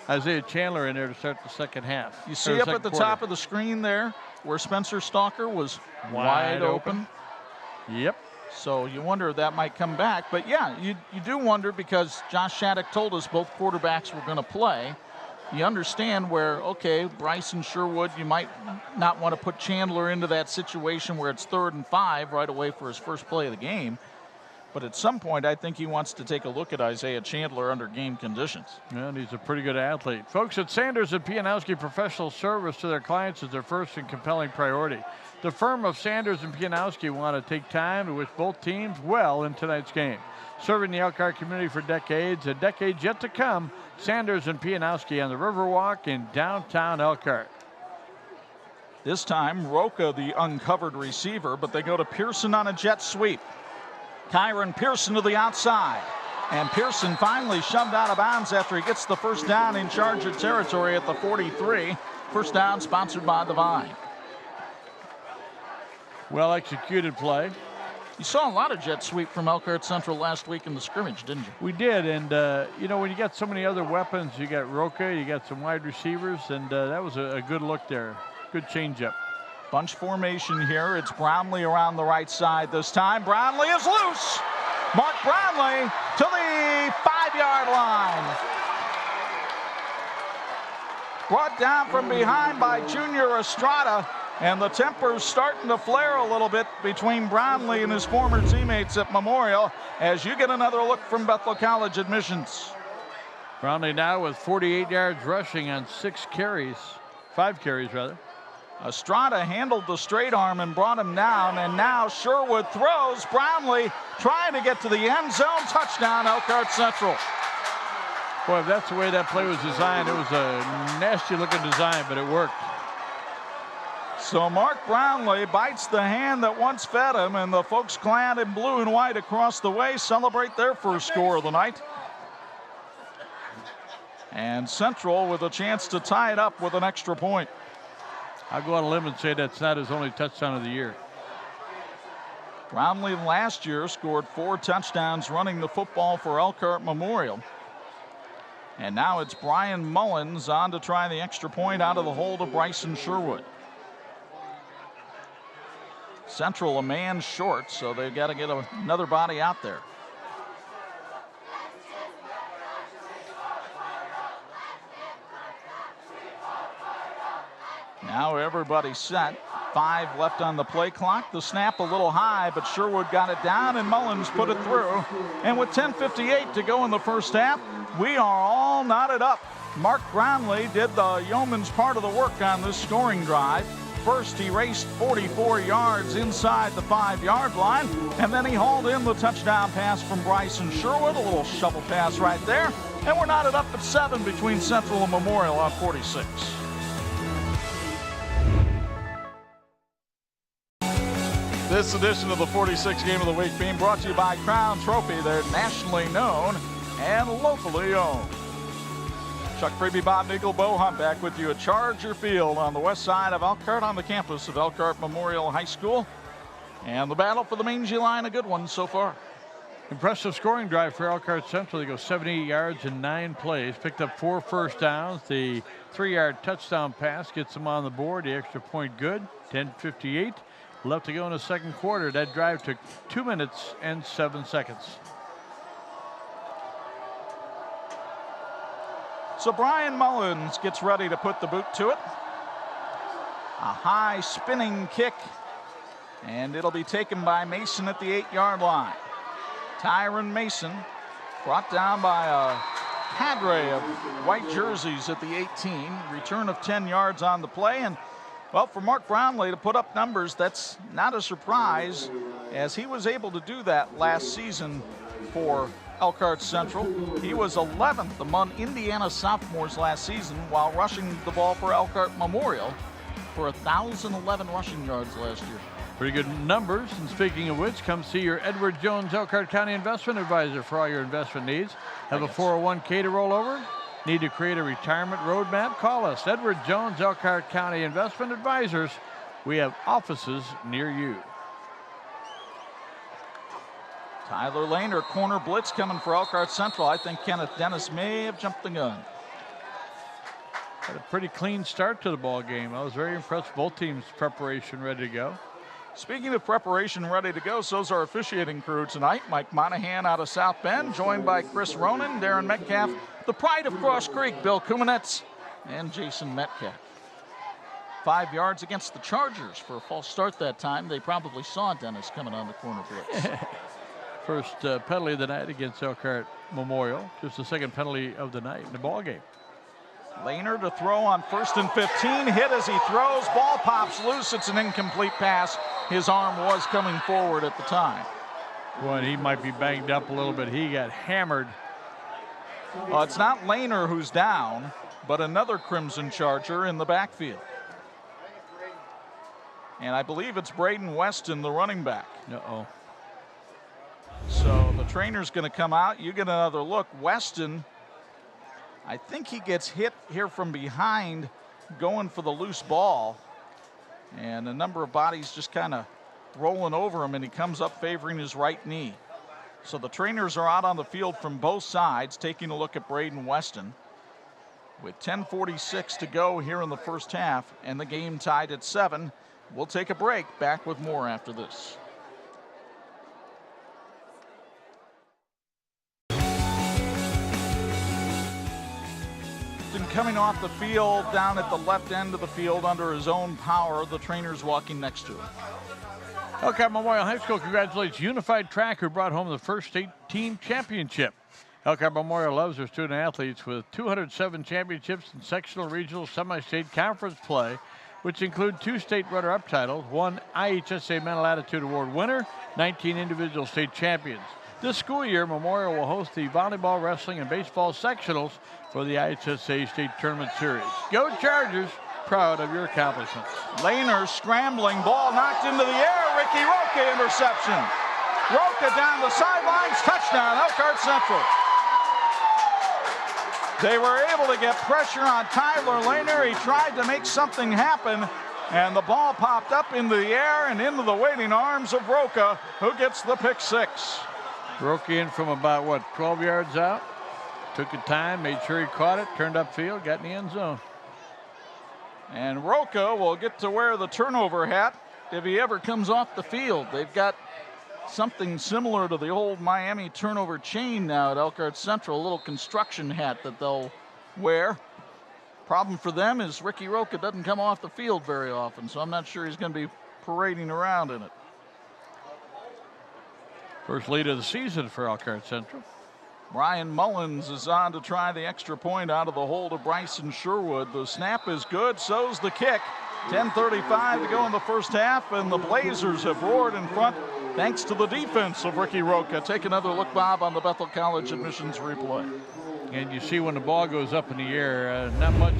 Isaiah Chandler in there to start the second half. You see up at the top of the screen there where Spencer Stalker was wide open. Yep. So you wonder if that might come back. But, yeah, you do wonder because Josh Shattuck told us both quarterbacks were going to play. You understand where, okay, Bryce and Sherwood, you might not want to put Chandler into that situation where it's 3rd and 5 right away for his first play of the game. But at some point, I think he wants to take a look at Isaiah Chandler under game conditions. And he's a pretty good athlete. Folks, at Sanders and Pianowski, professional service to their clients is their first and compelling priority. The firm of Sanders and Pianowski want to take time to wish both teams well in tonight's game. Serving the Elkhart community for decades and decades yet to come, Sanders and Pianowski on the Riverwalk in downtown Elkhart. This time, Roca, the uncovered receiver, but they go to Pearson on a jet sweep. Kyron Pearson to the outside. And Pearson finally shoved out of bounds after he gets the first down in Charger territory at the 43. First down sponsored by the Vine. Well executed play. You saw a lot of jet sweep from Elkhart Central last week in the scrimmage, didn't you? We did, and you know, when you got so many other weapons, you got Roca, you got some wide receivers, and that was a good look there. Good changeup. Bunch formation here. It's Brownlee around the right side this time. Brownlee is loose. Mark Brownlee to the 5-yard line. Brought down from behind by Junior Estrada. And the temper's starting to flare a little bit between Brownlee and his former teammates at Memorial as you get another look from Bethel College admissions. Brownlee now with 48 yards rushing on 5 carries rather. Estrada handled the straight arm and brought him down, and now Sherwood throws. Brownlee trying to get to the end zone. Touchdown, Elkhart Central. Boy, if that's the way that play was designed, it was a nasty looking design, but it worked. So Mark Brownlee bites the hand that once fed him, and the folks clad in blue and white across the way celebrate their first score of the night. And Central with a chance to tie it up with an extra point. I'll go on a limb and say that's not his only touchdown of the year. Brownlee last year scored 4 touchdowns running the football for Elkhart Memorial. And now it's Brian Mullins on to try the extra point out of the hold of Bryson Sherwood. Central a man short, so they've got to get another body out there. Now everybody's set. 5 left on the play clock. The snap a little high, but Sherwood got it down and Mullins put it through. And with 10:58 to go in the first half, we are all knotted up. Mark Brownlee did the yeoman's part of the work on this scoring drive. First, he raced 44 yards inside the 5-yard line, and then he hauled in the touchdown pass from Bryson Sherwood, a little shovel pass right there, and we're knotted up at 7 between Central and Memorial on 46. This edition of the 46 Game of the Week being brought to you by Crown Trophy. They're nationally known and locally owned. Chuck Freeby, Bob Nickel, Bo Hunt back with you at Charger Field on the west side of Elkhart on the campus of Elkhart Memorial High School. And the battle for the mangy line, a good one so far. Impressive scoring drive for Elkhart Central. They go 78 yards in 9 plays, picked up 4 first downs. The 3-yard touchdown pass gets them on the board. The extra point good. 10:58 left to go in the second quarter. That drive took 2 minutes and 7 seconds. So Brian Mullins gets ready to put the boot to it. A high spinning kick, and it'll be taken by Mason at the 8-yard line. Tyron Mason brought down by a cadre of white jerseys at the 18. Return of 10 yards on the play, and well, for Mark Brownlee to put up numbers, that's not a surprise, as he was able to do that last season for Elkhart Central. He was 11th among Indiana sophomores last season while rushing the ball for Elkhart Memorial for 1,011 rushing yards last year. Pretty good numbers. And speaking of which, come see your Edward Jones Elkhart County Investment Advisor for all your investment needs. Have a 401k to roll over? Need to create a retirement roadmap? Call us, Edward Jones Elkhart County Investment Advisors. We have offices near you. Tyler Lehner, corner blitz coming for Elkhart Central. I think Kenneth Dennis may have jumped the gun. Had a pretty clean start to the ball game. I was very impressed with both teams' preparation ready to go. Speaking of preparation ready to go, so's our officiating crew tonight. Mike Monahan out of South Bend, joined by Chris Ronan, Darren Metcalf, the pride of Cross Creek, Bill Kumanetz, and Jason Metcalf. 5 yards against the Chargers for a false start that time. They probably saw Dennis coming on the corner blitz. First penalty of the night against Elkhart Memorial. Just the second penalty of the night in the ball game. Lehner to throw on 1st and 15. Hit as he throws. Ball pops loose. It's an incomplete pass. His arm was coming forward at the time. Well, he might be banged up a little bit. He got hammered. It's not Lehner who's down, but another Crimson Charger in the backfield. And I believe it's Braden Weston, the running back. Uh-oh. So the trainer's going to come out. You get another look. Weston, I think he gets hit here from behind going for the loose ball. And a number of bodies just kind of rolling over him, and he comes up favoring his right knee. So the trainers are out on the field from both sides, taking a look at Braden Weston. With 10:46 to go here in the first half, and the game tied at 7. We'll take a break. Back with more after this. Coming off the field down at the left end of the field under his own power, the trainers walking next to him. Elkhart Memorial High School congratulates Unified Track, who brought home the first state team championship. Elkhart Memorial loves their student athletes with 207 championships in sectional, regional, semi-state conference play, which include 2 state runner-up titles, 1 IHSA Mental Attitude Award winner, 19 individual state champions. This school year, Memorial will host the volleyball, wrestling, and baseball sectionals for the IHSA State Tournament Series. Go Chargers, proud of your accomplishments. Lehner scrambling, ball knocked into the air, Ricky Roca interception. Roca down the sidelines, touchdown, Elkhart Central. They were able to get pressure on Tyler Lehner. He tried to make something happen, and the ball popped up into the air and into the waiting arms of Roca, who gets the pick 6. Roca in from about, 12 yards out? Took the time, made sure he caught it, turned upfield, got in the end zone. And Roca will get to wear the turnover hat if he ever comes off the field. They've got something similar to the old Miami turnover chain now at Elkhart Central, a little construction hat that they'll wear. Problem for them is Ricky Roca doesn't come off the field very often, so I'm not sure he's going to be parading around in it. First lead of the season for Elkhart Central. Brian Mullins is on to try the extra point out of the hold of Bryson Sherwood. The snap is good, so's the kick. 10:35 to go in the first half, and the Blazers have roared in front thanks to the defense of Ricky Roca. Take another look, Bob, on the Bethel College admissions replay. And you see when the ball goes up in the air, not much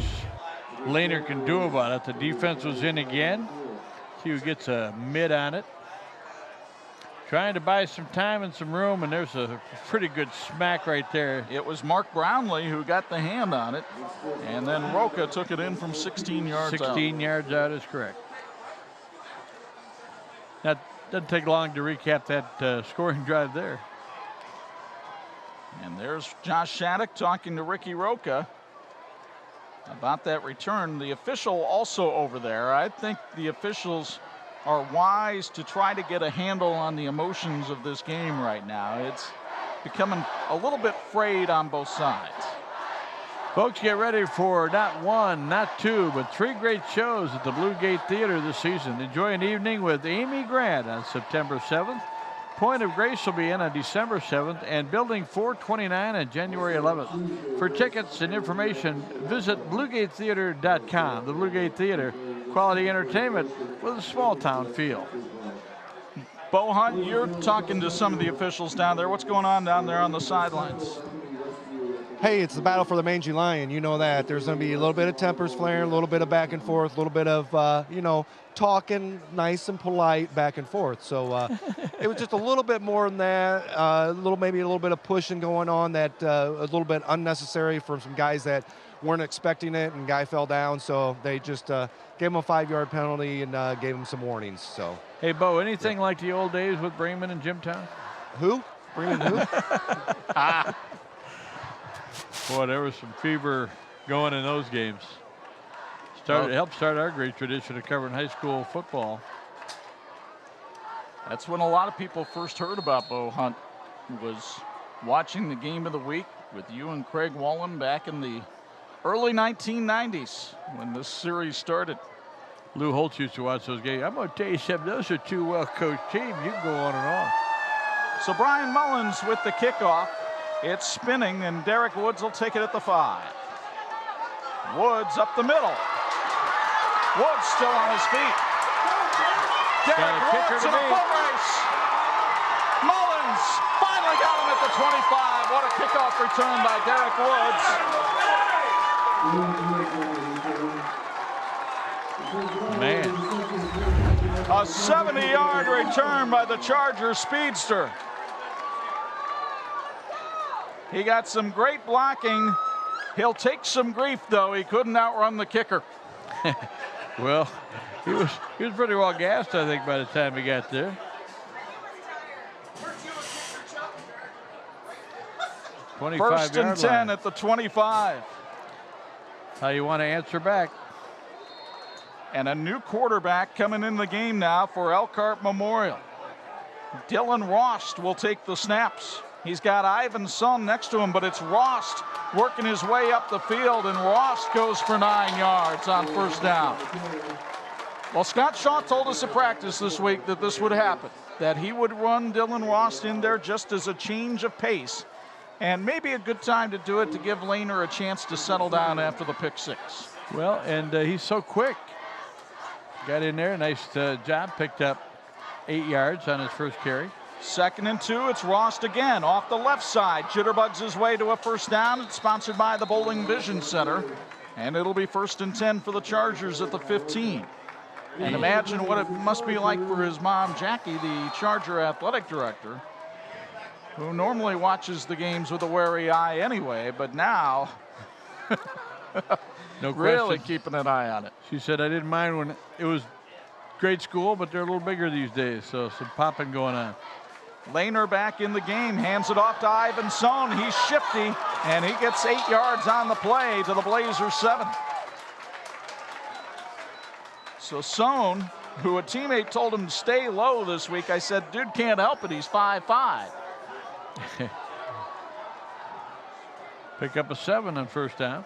Lehner can do about it. The defense was in again. See who gets a mid on it. Trying to buy some time and some room, and there's a pretty good smack right there. It was Mark Brownlee who got the hand on it, and then Roca took it in from 16 yards out. 16 yards out is correct. That doesn't take long to recap that scoring drive there. And there's Josh Shattuck talking to Ricky Roca about that return. The official also over there. I think the officials are wise to try to get a handle on the emotions of this game right now. It's becoming a little bit frayed on both sides. Folks, get ready for not 1, not 2, but 3 great shows at the Blue Gate Theater this season. Enjoy an evening with Amy Grant on September 7th. Point of Grace will be in on December 7th, and Building 429 on January 11th. For tickets and information, visit BlueGateTheater.com. The Blue Gate Theater, quality entertainment with a small town feel. Bo Hunt, you're talking to some of the officials down there. What's going on down there on the sidelines? Hey, it's the battle for the mangy lion. You know that. There's going to be a little bit of tempers flaring, a little bit of back and forth, a little bit of, talking nice and polite back and forth. So it was just a little bit more than that, maybe a little bit of pushing going on that a little bit unnecessary from some guys that weren't expecting it, and guy fell down. So they just gave him a 5-yard penalty and gave him some warnings. So. Hey, Bo, anything like the old days with Bremen and Jimtown? Who? Bremen who? Boy, there was some fever going in those games. Helped start our great tradition of covering high school football. That's when a lot of people first heard about Bo Hunt, was watching the game of the week with you and Craig Wallen back in the early 1990s when this series started. Lou Holtz used to watch those games. I'm going to tell you something, those are 2 well-coached teams. You can go on and on. So Brian Mullins with the kickoff. It's spinning, and Derek Woods will take it at the 5. Woods up the middle. Woods still on his feet. Derek Woods in a foot race. Mullins finally got him at the 25. What a kickoff return by Derek Woods. Man. A 70-yard return by the Charger speedster. He got some great blocking. He'll take some grief, though. He couldn't outrun the kicker. Well, He was pretty well gassed, I think, by the time he got there. 25 First and yard 10 line. at the 25. How you want to answer back. And a new quarterback coming in the game now for Elkhart Memorial. Dylan Rost will take the snaps. He's got Ivan Sun next to him, but it's Rost working his way up the field, and Rost goes for 9 yards on first down. Well, Scott Shaw told us at practice this week that this would happen, that he would run Dylan Rost in there just as a change of pace, and maybe a good time to do it to give Lehner a chance to settle down after the pick six. Well, and he's so quick. Got in there, nice job, picked up 8 yards on his first carry. 2nd and 2, it's Rost again off the left side. Jitterbugs his way to a first down. It's sponsored by the Bowling Vision Center. And it'll be 1st and 10 for the Chargers at the 15. And imagine what it must be like for his mom, Jackie, the Charger athletic director, who normally watches the games with a wary eye anyway, but now No really question. keeping an eye on it. She said, I didn't mind when it was grade school, but they're a little bigger these days, so some popping going on. Lehner back in the game, hands it off to Ivan Sohn. He's shifty, and he gets 8 yards on the play to the Blazers 7. So Sohn, who a teammate told him to stay low this week, I said, dude can't help it, he's 5'5". Pick up a 7 on first down.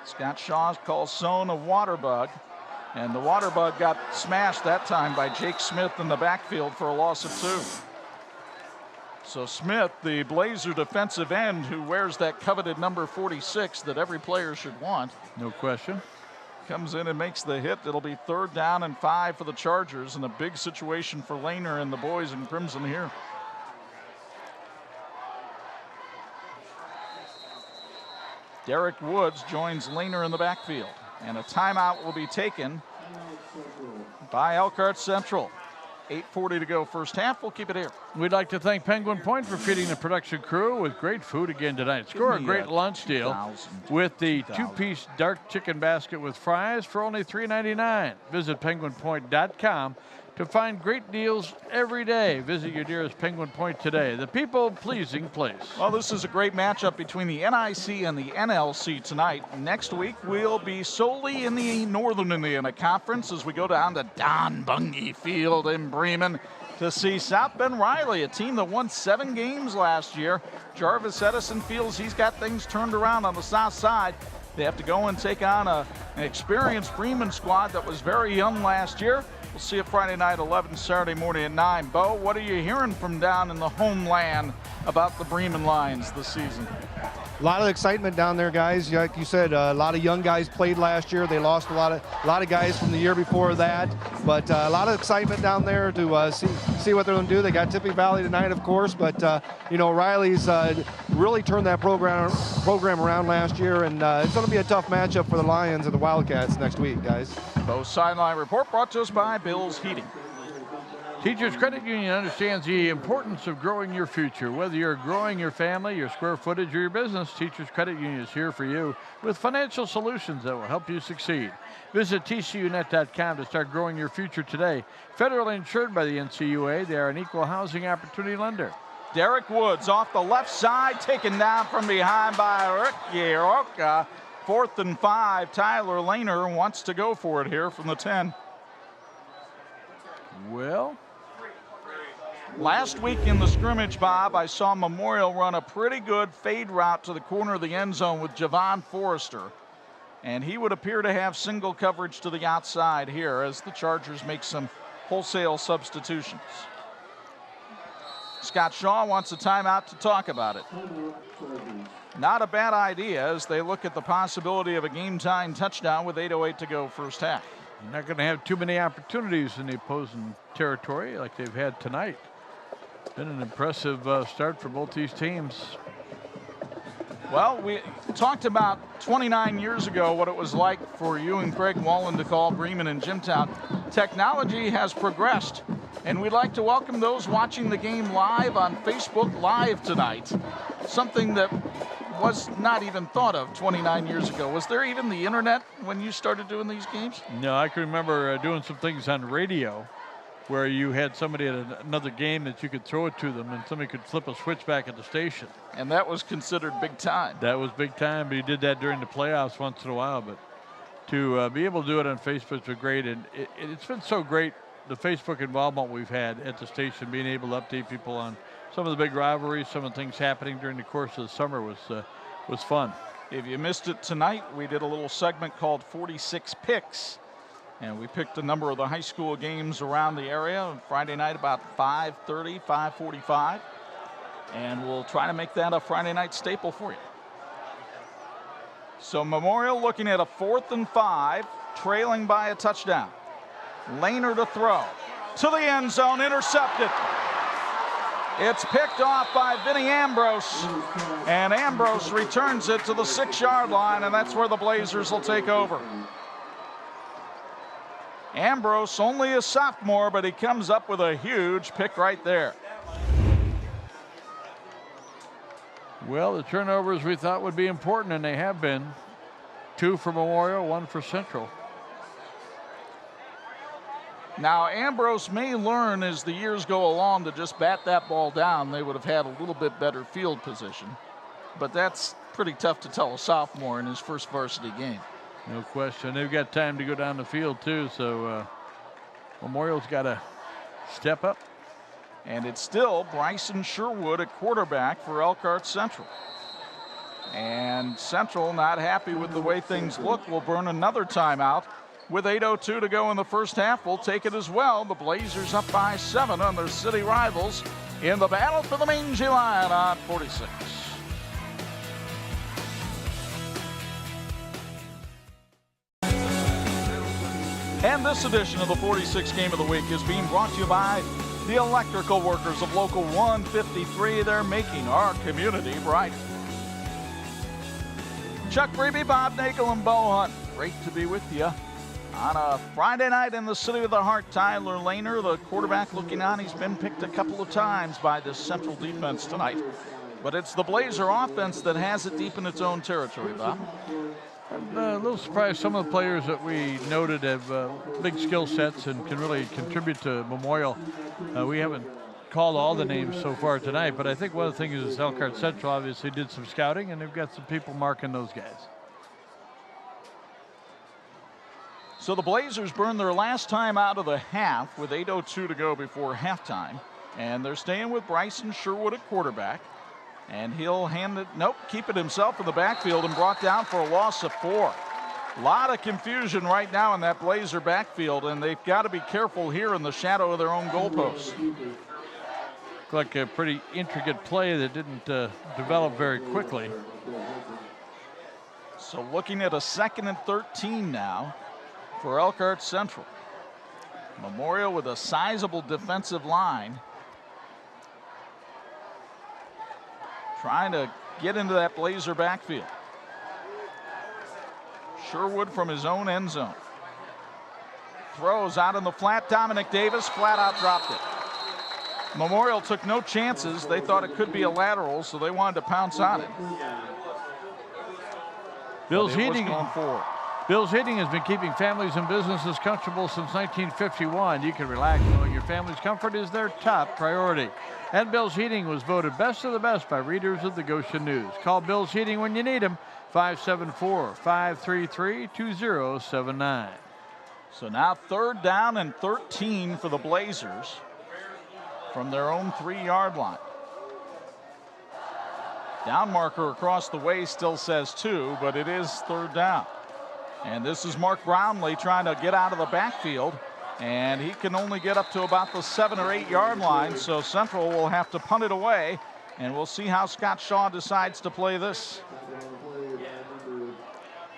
Scott Shaw calls Sohn a water bug, and the water bug got smashed that time by Jake Smith in the backfield for a loss of 2. So Smith, the Blazer defensive end who wears that coveted number 46 that every player should want, No question. comes in and makes the hit. It'll be 3rd down and 5 for the Chargers, and a big situation for Lehner and the boys in crimson here. Derek Woods joins Lehner in the backfield, and a timeout will be taken by Elkhart Central. 8:40 to go first half. We'll keep it here. We'd like to thank Penguin Point for feeding the production crew with great food again tonight. Score a me great a lunch deal 2,000. with the 2-piece dark chicken basket with fries for only $3.99. Visit penguinpoint.com to find great deals every day. Visit your nearest Penguin Point today. The people-pleasing place. Well, this is a great matchup between the NIC and the NLC tonight. Next week, we'll be solely in the Northern Indiana Conference as we go down to Don Bungie Field in Bremen to see South Bend Riley, a team that won 7 games last year. Jarvis Edison feels he's got things turned around on the south side. They have to go and take on an experienced Bremen squad that was very young last year. We'll see you Friday night, 11, Saturday morning at 9. Bo, what are you hearing from down in the homeland about the Bremen Lions this season? A lot of excitement down there, guys. Like you said, a lot of young guys played last year. They lost a lot of guys from the year before that, but a lot of excitement down there to see what they're going to do. They got Tippy Valley tonight, of course, but you know, Riley's really turned that program around last year, and it's going to be a tough matchup for the Lions and the Wildcats next week, guys. Bo Sideline Report brought to us by Bill's Heating. Teachers Credit Union understands the importance of growing your future. Whether you're growing your family, your square footage, or your business, Teachers Credit Union is here for you with financial solutions that will help you succeed. Visit tcunet.com to start growing your future today. Federally insured by the NCUA, they are an equal housing opportunity lender. Derek Woods off the left side, taken down from behind by Ricky Roca. 4th and 5. Tyler Lehner wants to go for it here from the 10. Well, last week in the scrimmage, Bob, I saw Memorial run a pretty good fade route to the corner of the end zone with Javon Forrester. And he would appear to have single coverage to the outside here as the Chargers make some wholesale substitutions. Scott Shaw wants a timeout to talk about it. Not a bad idea as they look at the possibility of a game-tying touchdown with 8:08 to go first half. you're not going to have too many opportunities in the opposing territory like they've had tonight. Been an impressive start for both these teams. Well, we talked about 29 years ago what it was like for you and Craig Wallen to call Bremen and Jimtown. Technology has progressed, and we'd like to welcome those watching the game live on Facebook Live tonight. Something that was not even thought of 29 years ago. Was there even the internet when you started doing these games? No, I can remember doing some things on radio where you had somebody at another game that you could throw it to them and somebody could flip a switch back at the station. And that was considered big time. That was big time, but you did that during the playoffs once in a while. But to be able to do it on Facebook was great, and it's been so great, the Facebook involvement we've had at the station, being able to update people on some of the big rivalries, some of the things happening during the course of the summer was fun. If you missed it tonight, we did a little segment called 46 Picks, and we picked a number of the high school games around the area on Friday night about 5:30, 5:45, and we'll try to make that a Friday night staple for you. So Memorial looking at a 4th and 5, trailing by a touchdown. Lehner to throw to the end zone, intercepted. It's picked off by Vinny Ambrose, and Ambrose returns it to the 6-yard line, and that's where the Blazers will take over. Ambrose, only a sophomore, but he comes up with a huge pick right there. Well, the turnovers we thought would be important, and they have been. 2 for Memorial, 1 for Central. Now, Ambrose may learn as the years go along to just bat that ball down. They would have had a little bit better field position. But that's pretty tough to tell a sophomore in his first varsity game. No question. They've got time to go down the field, too, so Memorial's got to step up. And it's still Bryson Sherwood at quarterback for Elkhart Central. And Central, not happy with the way things look, will burn another timeout. With 8:02 to go in the first half, we'll take it as well. The Blazers up by 7 on their city rivals in the battle for the Mangy Lion on 46. And this edition of the 46 Game of the Week is being brought to you by the electrical workers of Local 153. They're making our community bright. Chuck Freeby, Bob Nagel, and Bo Hunt, great to be with you on a Friday night in the city of the heart. Tyler Lehner, the quarterback, looking on. He's been picked a couple of times by this Central defense tonight. But it's the Blazer offense that has it deep in its own territory, Bob. I'm a little surprised some of the players that we noted have big skill sets and can really contribute to Memorial. We haven't called all the names so far tonight, but I think one of the things is Elkhart Central obviously did some scouting, and they've got some people marking those guys. So the Blazers burned their last time out of the half with 8:02 to go before halftime. And they're staying with Bryson Sherwood at quarterback. And he'll hand it, keep it himself in the backfield and brought down for a loss of 4. A lot of confusion right now in that Blazer backfield, and they've got to be careful here in the shadow of their own goalposts. Looked like a pretty intricate play that didn't develop very quickly. So looking at a 2nd and 13 now for Elkhart Central. Memorial with a sizable defensive line, trying to get into that Blazer backfield. Sherwood from his own end zone. Throws out in the flat. Dominic Davis flat out dropped it. Memorial took no chances. They thought it could be a lateral, so they wanted to pounce on it. Bill's Heating has been keeping families and businesses comfortable since 1951. You can relax knowing your family's comfort is their top priority. And Bill's Heating was voted best of the best by readers of the Goshen News. Call Bill's Heating when you need them, 574-533-2079. So now 3rd down and 13 for the Blazers from their own 3-yard line. Down marker across the way still says 2, but it is 3rd down. And this is Mark Brownlee trying to get out of the backfield, and he can only get up to about the 7 or 8 yard line, so Central will have to punt it away, and we'll see how Scott Shaw decides to play this.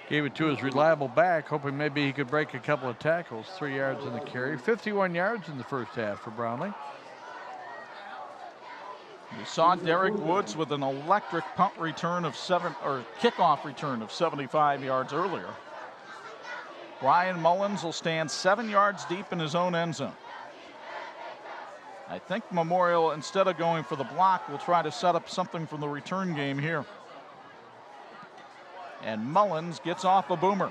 Gave it to his reliable back, hoping maybe he could break a couple of tackles. 3 yards in the carry, 51 yards in the first half for Brownlee. We saw Derek Woods with an electric punt return of kickoff return of 75 yards earlier. Brian Mullins will stand 7 yards deep in his own end zone. I think Memorial, instead of going for the block, will try to set up something from the return game here. And Mullins gets off a boomer.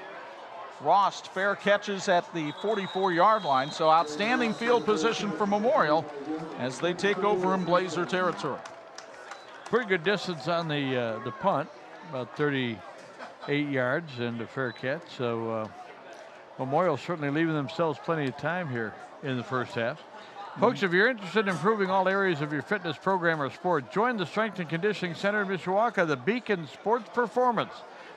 Frost fair catches at the 44-yard line, so outstanding field position for Memorial as they take over in Blazer territory. Pretty good distance on the punt, about 38 yards and a fair catch. So Memorial certainly leaving themselves plenty of time here in the first half. Folks, if you're interested in improving all areas of your fitness program or sport, join the Strength and Conditioning Center in Mishawaka, the Beacon Sports Performance.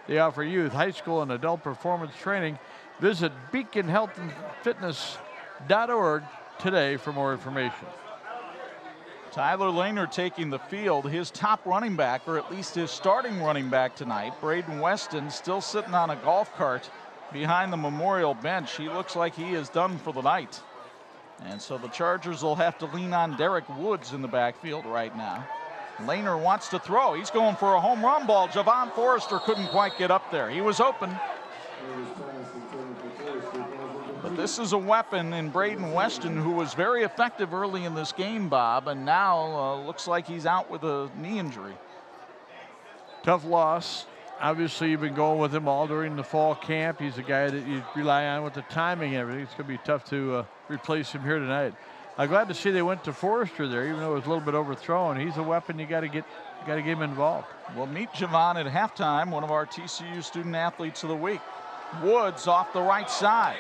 They offer youth, high school, and adult performance training. Visit beaconhealthandfitness.org today for more information. Tyler Lehner taking the field, his top running back, or at least his starting running back tonight. Braden Weston still sitting on a golf cart behind the Memorial bench. He looks like he is done for the night. And so the Chargers will have to lean on Derek Woods in the backfield right now. Lehner wants to throw. He's going for a home run ball. Javon Forrester couldn't quite get up there. He was open. But this is a weapon in Braden Weston, who was very effective early in this game, Bob, and now looks like he's out with a knee injury. Tough loss. Obviously, you've been going with him all during the fall camp. He's a guy that you rely on with the timing and everything. It's going to be tough to replace him here tonight. I'm glad to see they went to Forrester there, even though it was a little bit overthrown. He's a weapon you got to get him involved. We'll meet Javon at halftime, one of our TCU student athletes of the week. Woods off the right side.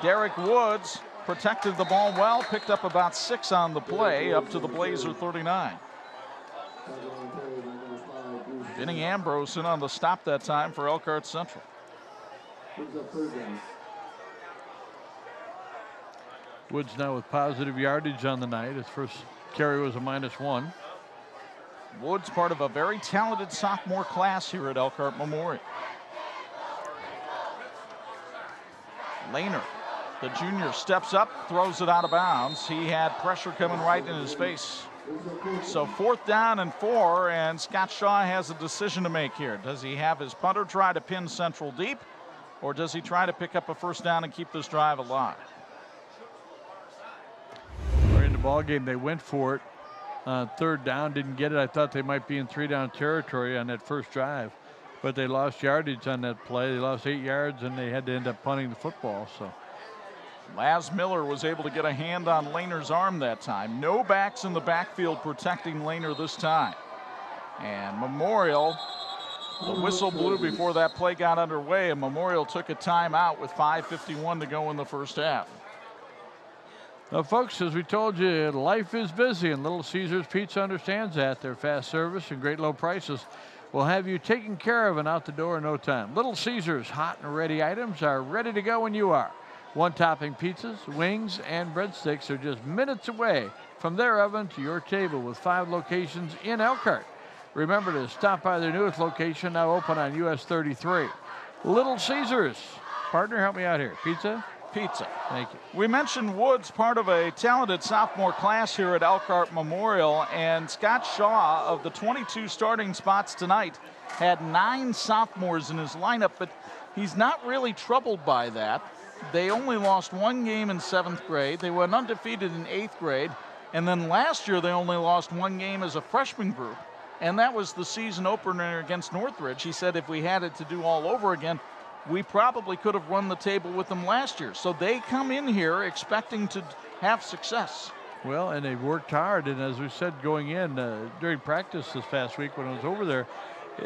Derek Woods protected the ball well, picked up about 6 on the play, up to the Blazer 39. Vinny Ambrose in on the stop that time for Elkhart Central. Woods now with positive yardage on the night. His first carry was a -1. Woods part of a very talented sophomore class here at Elkhart Memorial. Lehner, the junior, steps up, throws it out of bounds. He had pressure coming right in his face. So 4th down and 4, and Scott Shaw has a decision to make here. Does he have his punter try to pin Central deep, or does he try to pick up a first down and keep this drive alive? During the ball game, they went for it. 3rd down, didn't get it. I thought they might be in 3-down territory on that first drive, but they lost yardage on that play. They lost 8 yards, and they had to end up punting the football. So Laz Miller was able to get a hand on Lehner's arm that time. No backs in the backfield protecting Lehner this time. And Memorial, the whistle blew before that play got underway, and Memorial took a timeout with 5:51 to go in the first half. Now, folks, as we told you, life is busy, and Little Caesars Pizza understands that. Their fast service and great low prices will have you taken care of and out the door in no time. Little Caesars hot and ready items are ready to go when you are. One-topping pizzas, wings, and breadsticks are just minutes away from their oven to your table with 5 locations in Elkhart. Remember to stop by their newest location, now open on US 33. Little Caesars. Partner, help me out here. Pizza? Pizza. Thank you. We mentioned Woods, part of a talented sophomore class here at Elkhart Memorial, and Scott Shaw, of the 22 starting spots tonight, had 9 sophomores in his lineup, but he's not really troubled by that. They only lost 1 game in 7th grade. They went undefeated in 8th grade. And then last year, they only lost 1 game as a freshman group. And that was the season opener against Northridge. He said if we had it to do all over again, we probably could have run the table with them last year. So they come in here expecting to have success. Well, and they've worked hard. And as we said going in during practice this past week when I was over there,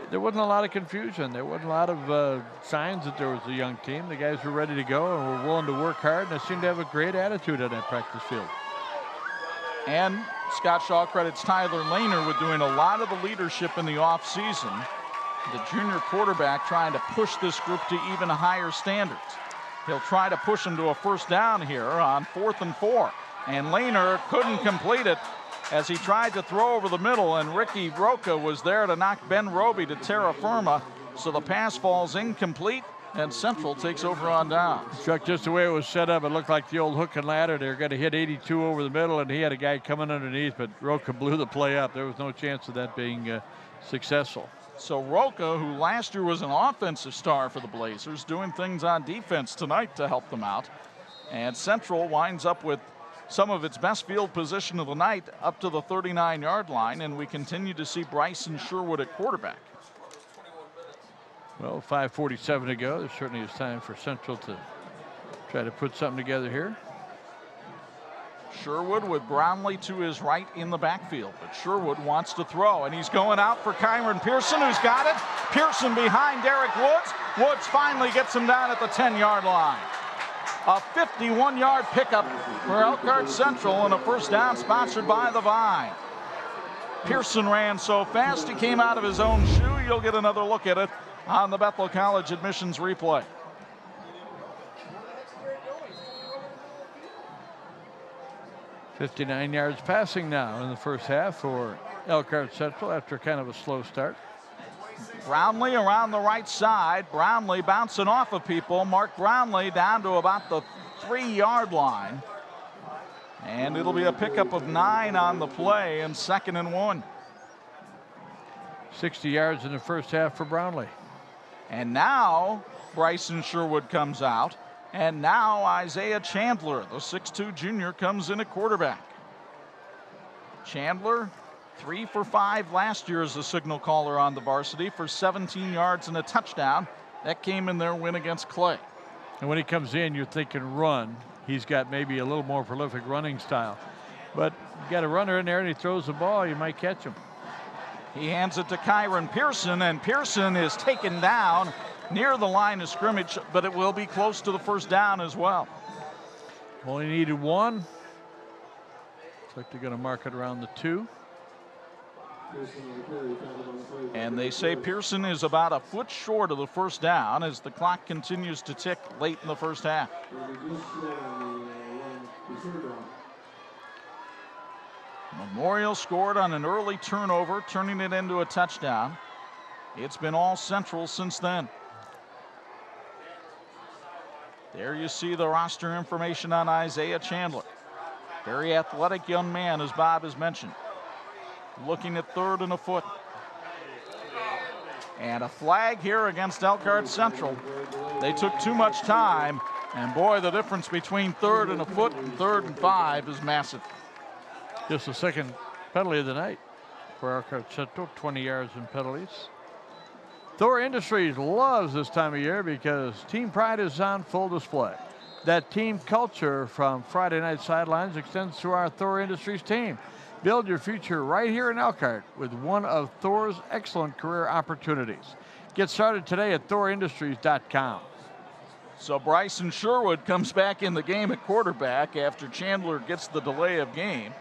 there wasn't a lot of confusion. There wasn't a lot of signs that there was a young team. The guys were ready to go and were willing to work hard, and they seemed to have a great attitude on that practice field. And Scott Shaw credits Tyler Lehner with doing a lot of the leadership in the offseason. The junior quarterback trying to push this group to even higher standards. He'll try to push them to a first down here on 4th and 4. And Lehner couldn't complete it as he tried to throw over the middle, and Ricky Roca was there to knock Ben Roby to terra firma. So the pass falls incomplete, and Central takes over on downs. Chuck, just the way it was set up, it looked like the old hook and ladder. They were going to hit 82 over the middle, and he had a guy coming underneath, but Roca blew the play up. There was no chance of that being successful. So Roca, who last year was an offensive star for the Blazers, doing things on defense tonight to help them out. And Central winds up with some of its best field position of the night up to the 39-yard line, and we continue to see Bryson Sherwood at quarterback. Well, 5:47 to go. There certainly is time for Central to try to put something together here. Sherwood with Brownlee to his right in the backfield, but Sherwood wants to throw, and he's going out for Kyron Pearson, who's got it. Pearson behind Derek Woods. Woods finally gets him down at the 10-yard line. A 51-yard pickup for Elkhart Central and a first down sponsored by the Vine. Pearson ran so fast he came out of his own shoe. You'll get another look at it on the Bethel College admissions replay. .59 yards passing now in the first half for Elkhart Central after kind of a slow start. Brownlee around the right side. Brownlee bouncing off of people. Mark Brownlee down to about the 3-yard line. And it'll be a pickup of 9 on the play and 2nd and 1. 60 yards in the first half for Brownlee. And now Bryson Sherwood comes out. And now Isaiah Chandler, the 6'2 junior, comes in at quarterback. Chandler, 3 for 5 last year as a signal caller on the varsity for 17 yards and a touchdown. That came in their win against Clay. And when he comes in, you're thinking run. He's got maybe a little more prolific running style. But you got a runner in there and he throws the ball, you might catch him. He hands it to Kyron Pearson, and Pearson is taken down near the line of scrimmage, but it will be close to the first down as well. Only needed 1. Looks like they're going to mark it around the 2. And they say Pearson is about a foot short of the first down as the clock continues to tick late in the first half. Memorial scored on an early turnover, turning it into a touchdown. It's been all Central since then. There you see the roster information on Isaiah Chandler. Very athletic young man, as Bob has mentioned. Looking at 3rd and a foot. And a flag here against Elkhart Central. They took too much time, and boy, the difference between 3rd and a foot and 3rd and 5 is massive. Just the second penalty of the night for Elkhart Central, 20 yards in penalties. Thor Industries loves this time of year because team pride is on full display. That team culture from Friday Night Sidelines extends to our Thor Industries team. Build your future right here in Elkhart with one of Thor's excellent career opportunities. Get started today at thorindustries.com. So Bryson Sherwood comes back in the game at quarterback after Chandler gets the delay of game.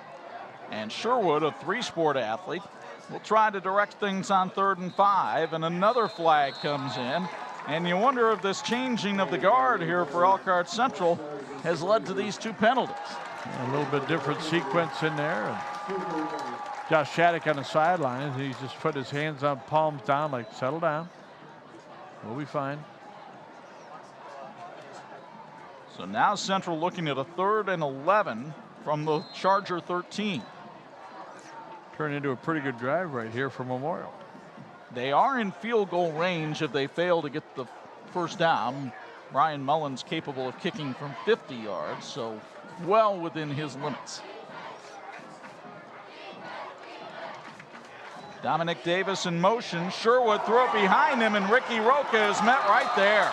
And Sherwood, a 3-sport athlete, will try to direct things on 3rd and 5, and another flag comes in. And you wonder if this changing of the guard here for Elkhart Central has led to these 2 penalties. A little bit different sequence in there. And Josh Shattuck on the sidelines, he's just put his hands on palms down like, settle down. We'll be fine. So now Central looking at a 3rd and 11 from the Charger 13. Turned into a pretty good drive right here for Memorial. They are in field goal range if they fail to get the first down. Brian Mullins capable of kicking from 50 yards, so well within his limits. Dominic Davis in motion. Sherwood throw it behind him, and Ricky Roca is met right there.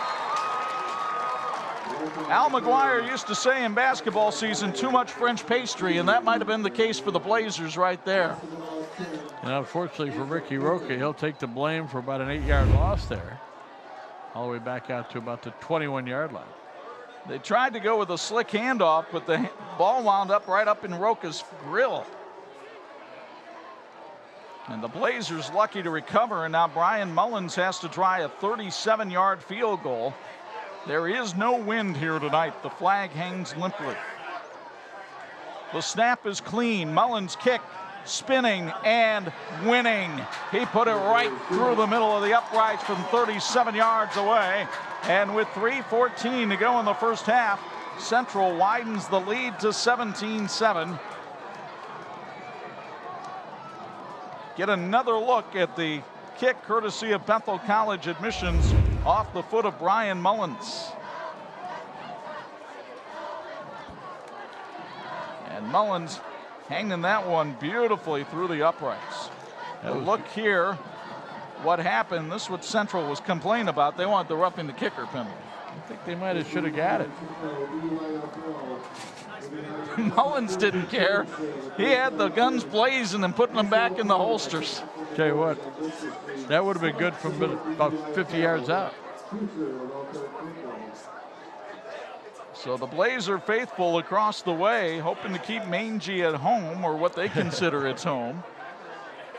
Al McGuire used to say in basketball season, too much French pastry, and that might have been the case for the Blazers right there. And unfortunately for Ricky Roca, he'll take the blame for about an 8-yard loss there, all the way back out to about the 21-yard line. They tried to go with a slick handoff, but the ball wound up right up in Roca's grill. And the Blazers lucky to recover, and now Brian Mullins has to try a 37-yard field goal. There is no wind here tonight. The flag hangs limply. The snap is clean. Mullins kick, spinning and winning. He put it right through the middle of the uprights from 37 yards away. And with 3:14 to go in the first half, Central widens the lead to 17-7. Get another look at the kick courtesy of Bethel College admissions off the foot of Brian Mullins. And Mullins hanging that one beautifully through the uprights. A look here what happened. This is what Central was complaining about. They wanted the roughing the kicker penalty. I think they might have should have got it. Mullins didn't care. He had the guns blazing and putting them back in the holsters. Tell you what, that would have been good from about 50 yards out. So the Blazer faithful across the way, hoping to keep Mangy at home, or what they consider its home.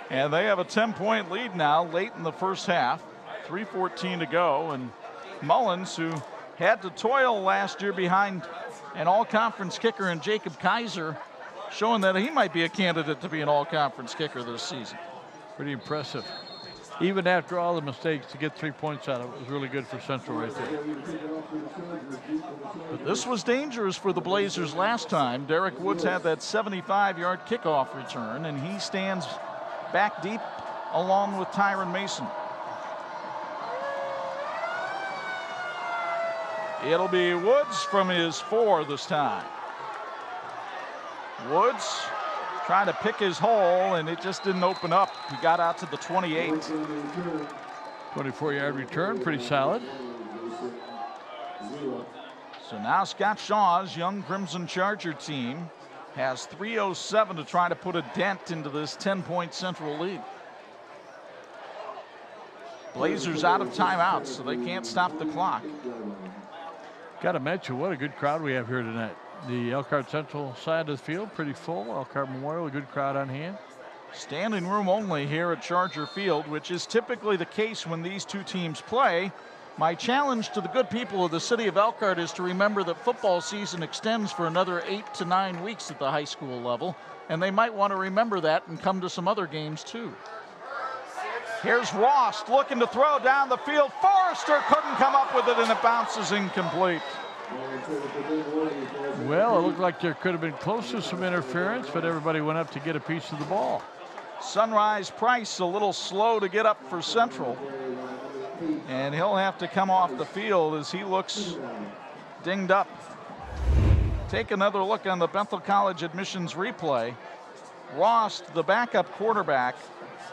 And they have a 10-point lead now late in the first half. 3:14 to go. And Mullins, who had to toil last year behind an all-conference kicker in Jacob Kaiser, showing that he might be a candidate to be an all-conference kicker this season. Pretty impressive. Even after all the mistakes, to get 3 points out of it was really good for Central right there. But this was dangerous for the Blazers last time. Derek Woods had that 75-yard kickoff return, and he stands back deep along with Tyron Mason. It'll be Woods from his 4 this time. Woods trying to pick his hole, and it just didn't open up. He got out to the 28. 24-yard return, pretty solid. So now Scott Shaw's young Crimson Charger team has 3:07 to try to put a dent into this 10-point Central lead. Blazers out of timeouts, so they can't stop the clock. Got to mention what a good crowd we have here tonight. The Elkhart Central side of the field, pretty full. Elkhart Memorial, a good crowd on hand. Standing room only here at Charger Field, which is typically the case when these two teams play. My challenge to the good people of the city of Elkhart is to remember that football season extends for another 8 to 9 weeks at the high school level, and they might want to remember that and come to some other games too. Here's Ross looking to throw down the field. Forrester couldn't come up with it, and it bounces incomplete. Well, it looked like there could have been close to some interference, but everybody went up to get a piece of the ball. Sunrise Price a little slow to get up for Central, and he'll have to come off the field as he looks dinged up. Take another look on the Bethel College admissions replay. Ross, the backup quarterback,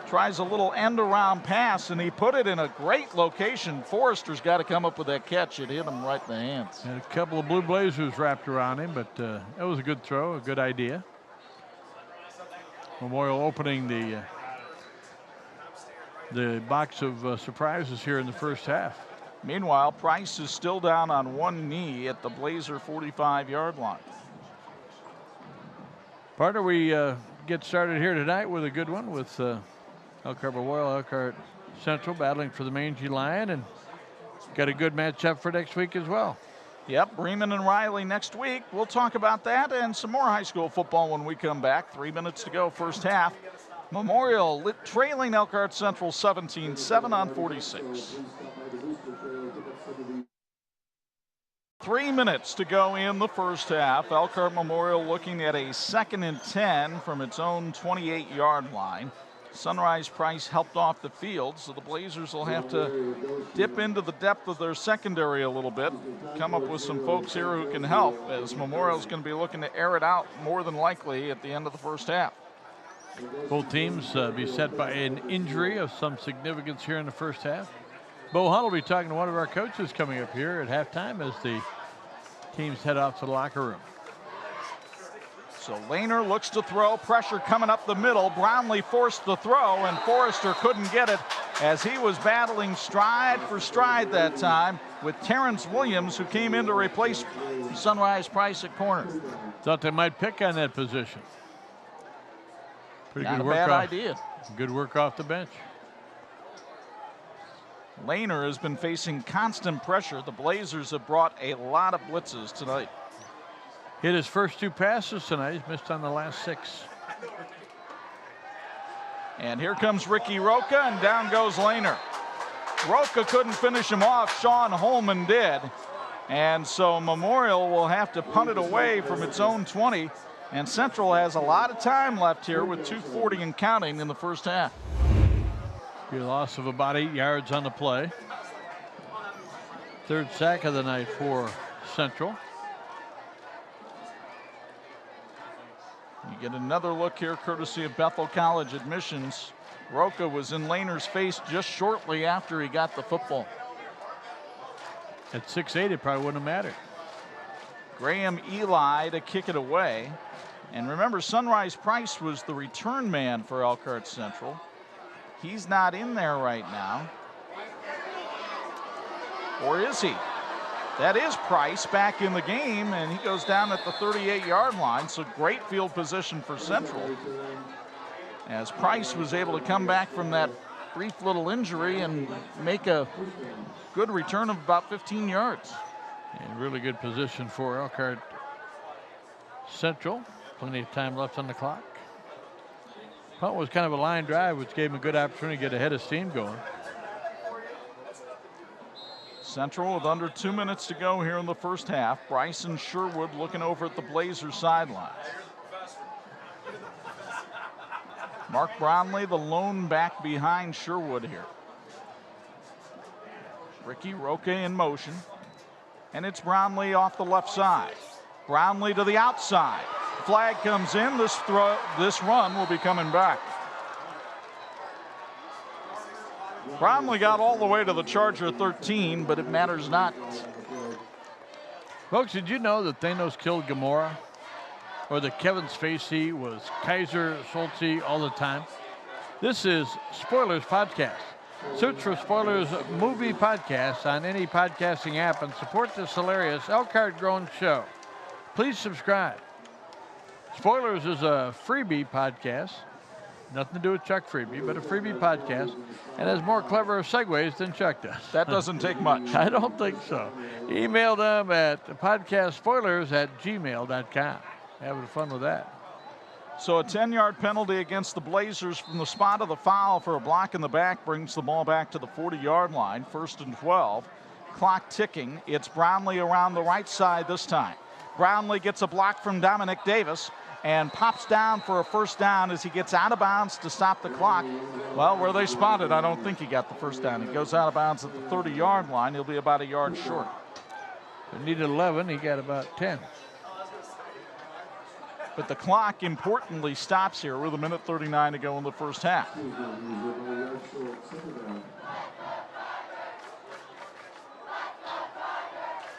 tries a little end-around pass, and he put it in a great location. Forrester's got to come up with that catch. It hit him right in the hands. And a couple of Blue Blazers wrapped around him, but that was a good throw, a good idea. Memorial opening the box of surprises here in the first half. Meanwhile, Price is still down on one knee at the Blazer 45-yard line. Partner, we get started here tonight with a good one with Elkhart Memorial, Elkhart Central battling for the Mangy Lion, and got a good matchup for next week as well. Yep, Bremen and Riley next week. We'll talk about that and some more high school football when we come back. 3 minutes to go, first half. Memorial trailing Elkhart Central 17-7 on 46. 3 minutes to go in the first half. Elkhart Memorial looking at a 2nd and 10 from its own 28-yard line. Sunrise Price helped off the field, so the Blazers will have to dip into the depth of their secondary a little bit, come up with some folks here who can help, as Memorial's going to be looking to air it out more than likely at the end of the first half. Both teams beset by an injury of some significance here in the first half. Bo Hunt will be talking to one of our coaches coming up here at halftime as the teams head off to the locker room. So Lehner looks to throw, pressure coming up the middle. Brownlee forced the throw, and Forrester couldn't get it as he was battling stride for stride that time with Terrence Williams, who came in to replace Sunrise Price at corner. Thought they might pick on that position. Pretty Not good a work bad off. idea. Good work off the bench. Lehner has been facing constant pressure. The Blazers have brought a lot of blitzes tonight. Hit his first 2 passes tonight. He's missed on the last 6. And here comes Ricky Roca, and down goes Lehner. Roca couldn't finish him off. Sean Holman did. And so Memorial will have to punt it away from its own 20. And Central has a lot of time left here with 2:40 and counting in the first half. Be a loss of about 8 yards on the play. 3rd sack of the night for Central. You get another look here courtesy of Bethel College admissions. Roca was in Lehner's face just shortly after he got the football. At 6'8", it probably wouldn't have mattered. Graham Eli to kick it away. And remember, Sunrise Price was the return man for Elkhart Central. He's not in there right now. Or is he? That is Price back in the game, and he goes down at the 38-yard line, so great field position for Central. As Price was able to come back from that brief little injury and make a good return of about 15 yards. And really good position for Elkhart Central. Plenty of time left on the clock. Punt was kind of a line drive, which gave him a good opportunity to get ahead of steam going. Central with under 2 minutes to go here in the first half. Bryson Sherwood looking over at the Blazers sidelines. Mark Brownlee, the lone back behind Sherwood here. Ricky Roque in motion. And it's Brownlee off the left side. Brownlee to the outside. Flag comes in. This run will be coming back. Brownlee got all the way to the Charger 13, but it matters not. Folks, did you know that Thanos killed Gamora? Or that Kevin Spacey was Kaiser Soze all the time? This is Spoilers Podcast. Search for Spoilers Movie Podcast on any podcasting app and support this hilarious Elkhart-grown show. Please subscribe. Spoilers is a freebie podcast. Nothing to do with Chuck Freebie, but a freebie podcast, and has more clever segues than Chuck does. That doesn't take much. I don't think so. Email them at podcastspoilers@gmail.com. Having fun with that. So a 10-yard penalty against the Blazers from the spot of the foul for a block in the back brings the ball back to the 40-yard line, 1st and 12. Clock ticking. It's Brownlee around the right side this time. Brownlee gets a block from Dominic Davis and pops down for a first down as he gets out of bounds to stop the clock. Well, where they spotted, I don't think he got the first down. He goes out of bounds at the 30-yard line. He'll be about a yard short. He needed 11. He got about 10. But the clock importantly stops here with 1:39 to go in the first half.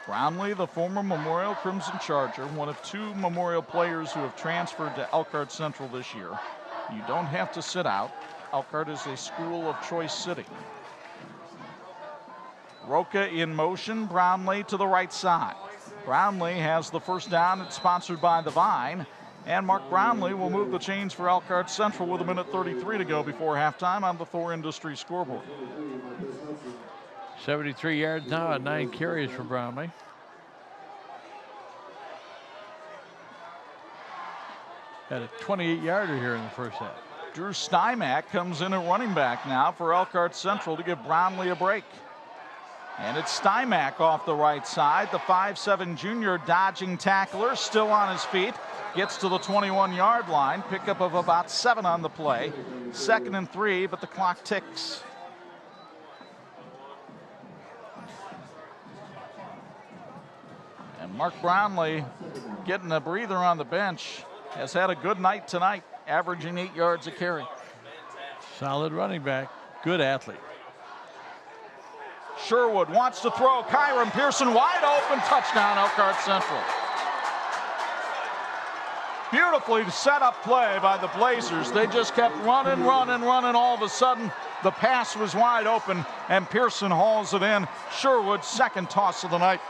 Brownlee, the former Memorial Crimson Charger, one of 2 Memorial players who have transferred to Elkhart Central this year. You don't have to sit out. Elkhart is a school of choice city. Roca in motion, Brownlee to the right side. Brownlee has the first down. It's sponsored by the Vine. And Mark Brownlee will move the chains for Elkhart Central with 1:33 to go before halftime on the Thor Industries scoreboard. 73 yards now and 9 carries for Brownlee. Had a 28-yarder here in the first half. Drew Stymack comes in at running back now for Elkhart Central to give Brownlee a break. And it's Stymack off the right side. The 5'7" junior dodging tackler still on his feet. Gets to the 21-yard line. Pickup of about 7 on the play. 2nd and 3, but the clock ticks. And Mark Brownlee getting a breather on the bench. Has had a good night tonight, averaging 8 yards a carry. Solid running back. Good athlete. Sherwood wants to throw. Kyron Pearson wide open. Touchdown, Elkhart Central. Beautifully set up play by the Blazers. They just kept running. All of a sudden, the pass was wide open, and Pearson hauls it in. Sherwood's 2nd toss of the night.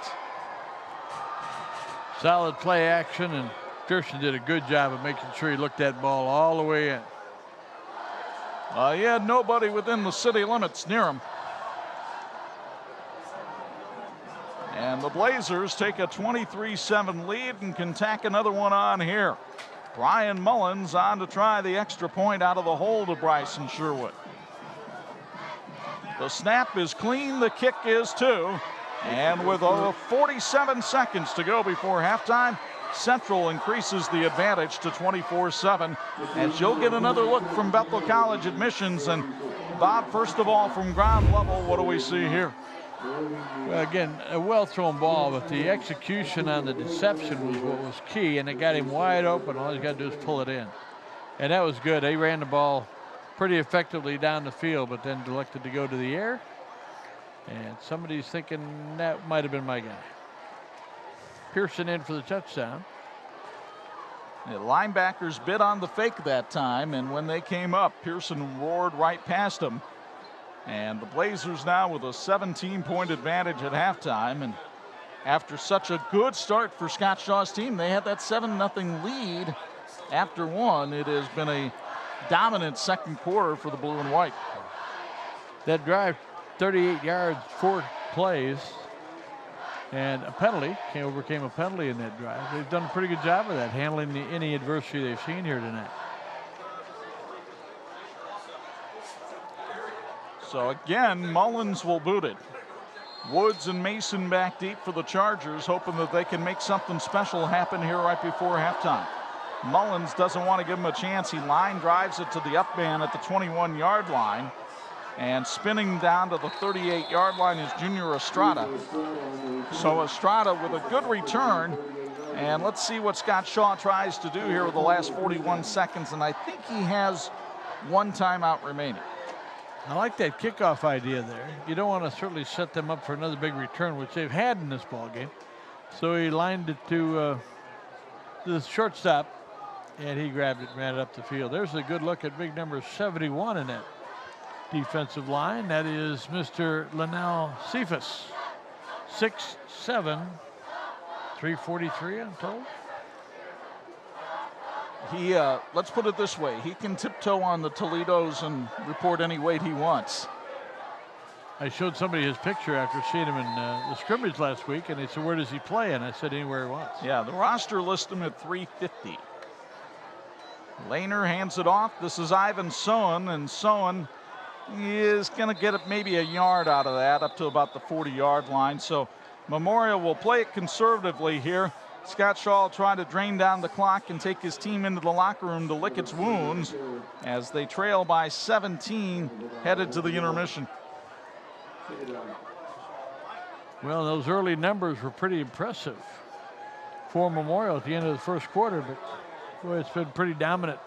Solid play action, and Pearson did a good job of making sure he looked that ball all the way in. He had nobody within the city limits near him. And the Blazers take a 23-7 lead and can tack another one on here. Brian Mullins on to try the extra point out of the hole to Bryson Sherwood. The snap is clean, the kick is too. And with 47 seconds to go before halftime, Central increases the advantage to 24-7. As you'll get another look from Bethel College admissions. And Bob, first of all, from ground level, what do we see here? Well, again, a well-thrown ball, but the execution on the deception was what was key, and it got him wide open. All he's got to do is pull it in. And that was good. They ran the ball pretty effectively down the field, but then elected to go to the air. And somebody's thinking that might have been my guy. Pearson in for the touchdown. The linebackers bit on the fake that time, and when they came up, Pearson roared right past them. And the Blazers now with a 17-point advantage at halftime. And after such a good start for Scott Shaw's team, they had that 7-0 lead after one. It has been a dominant second quarter for the blue and white. That drive, 38 yards, 4 plays, and a penalty. Overcame a penalty in that drive. They've done a pretty good job of that, handling any adversity they've seen here tonight. So again, Mullins will boot it. Woods and Mason back deep for the Chargers, hoping that they can make something special happen here right before halftime. Mullins doesn't want to give him a chance. He line drives it to the up man at the 21-yard line. And spinning down to the 38-yard line is Junior Estrada. So Estrada with a good return. And let's see what Scott Shaw tries to do here with the last 41 seconds. And I think he has one timeout remaining. I like that kickoff idea there. You don't want to certainly set them up for another big return, which they've had in this ball game. So he lined it to the shortstop, and he grabbed it and ran it up the field. There's a good look at big number 71 in that defensive line. That is Mr. Linnell Cephas. 6'7", 343, I'm told. He, let's put it this way, he can tiptoe on the Toledos and report any weight he wants. I showed somebody his picture after seeing him in the scrimmage last week, and they said, where does he play? And I said, anywhere he wants. Yeah, the roster lists him at 350. Lehner hands it off. This is Ivan Sohn, and Sohn is going to get it maybe a yard out of that, up to about the 40-yard line. So Memorial will play it conservatively here. Scott Shaw trying to drain down the clock and take his team into the locker room to lick its wounds as they trail by 17, headed to the intermission. Well, those early numbers were pretty impressive for Memorial at the end of the first quarter, but boy, it's been pretty dominant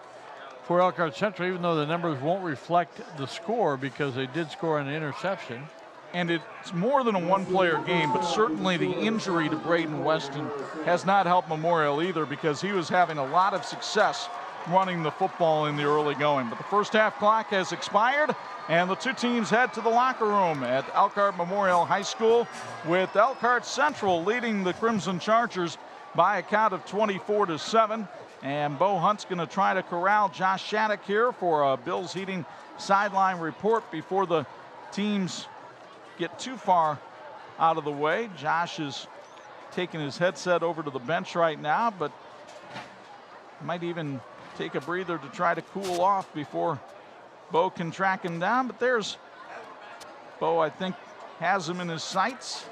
for Elkhart Central, even though the numbers won't reflect the score because they did score an interception. And it's more than a one-player game, but certainly the injury to Braden Weston has not helped Memorial either, because he was having a lot of success running the football in the early going. But the first half clock has expired, and the two teams head to the locker room at Elkhart Memorial High School, with Elkhart Central leading the Crimson Chargers by a count of 24-7. And Bo Hunt's going to try to corral Josh Shattuck here for a Bills Heating sideline report before the teams get too far out of the way. Josh is taking his headset over to the bench right now, but might even take a breather to try to cool off before Bo can track him down. But there's Bo, I think, has him in his sights.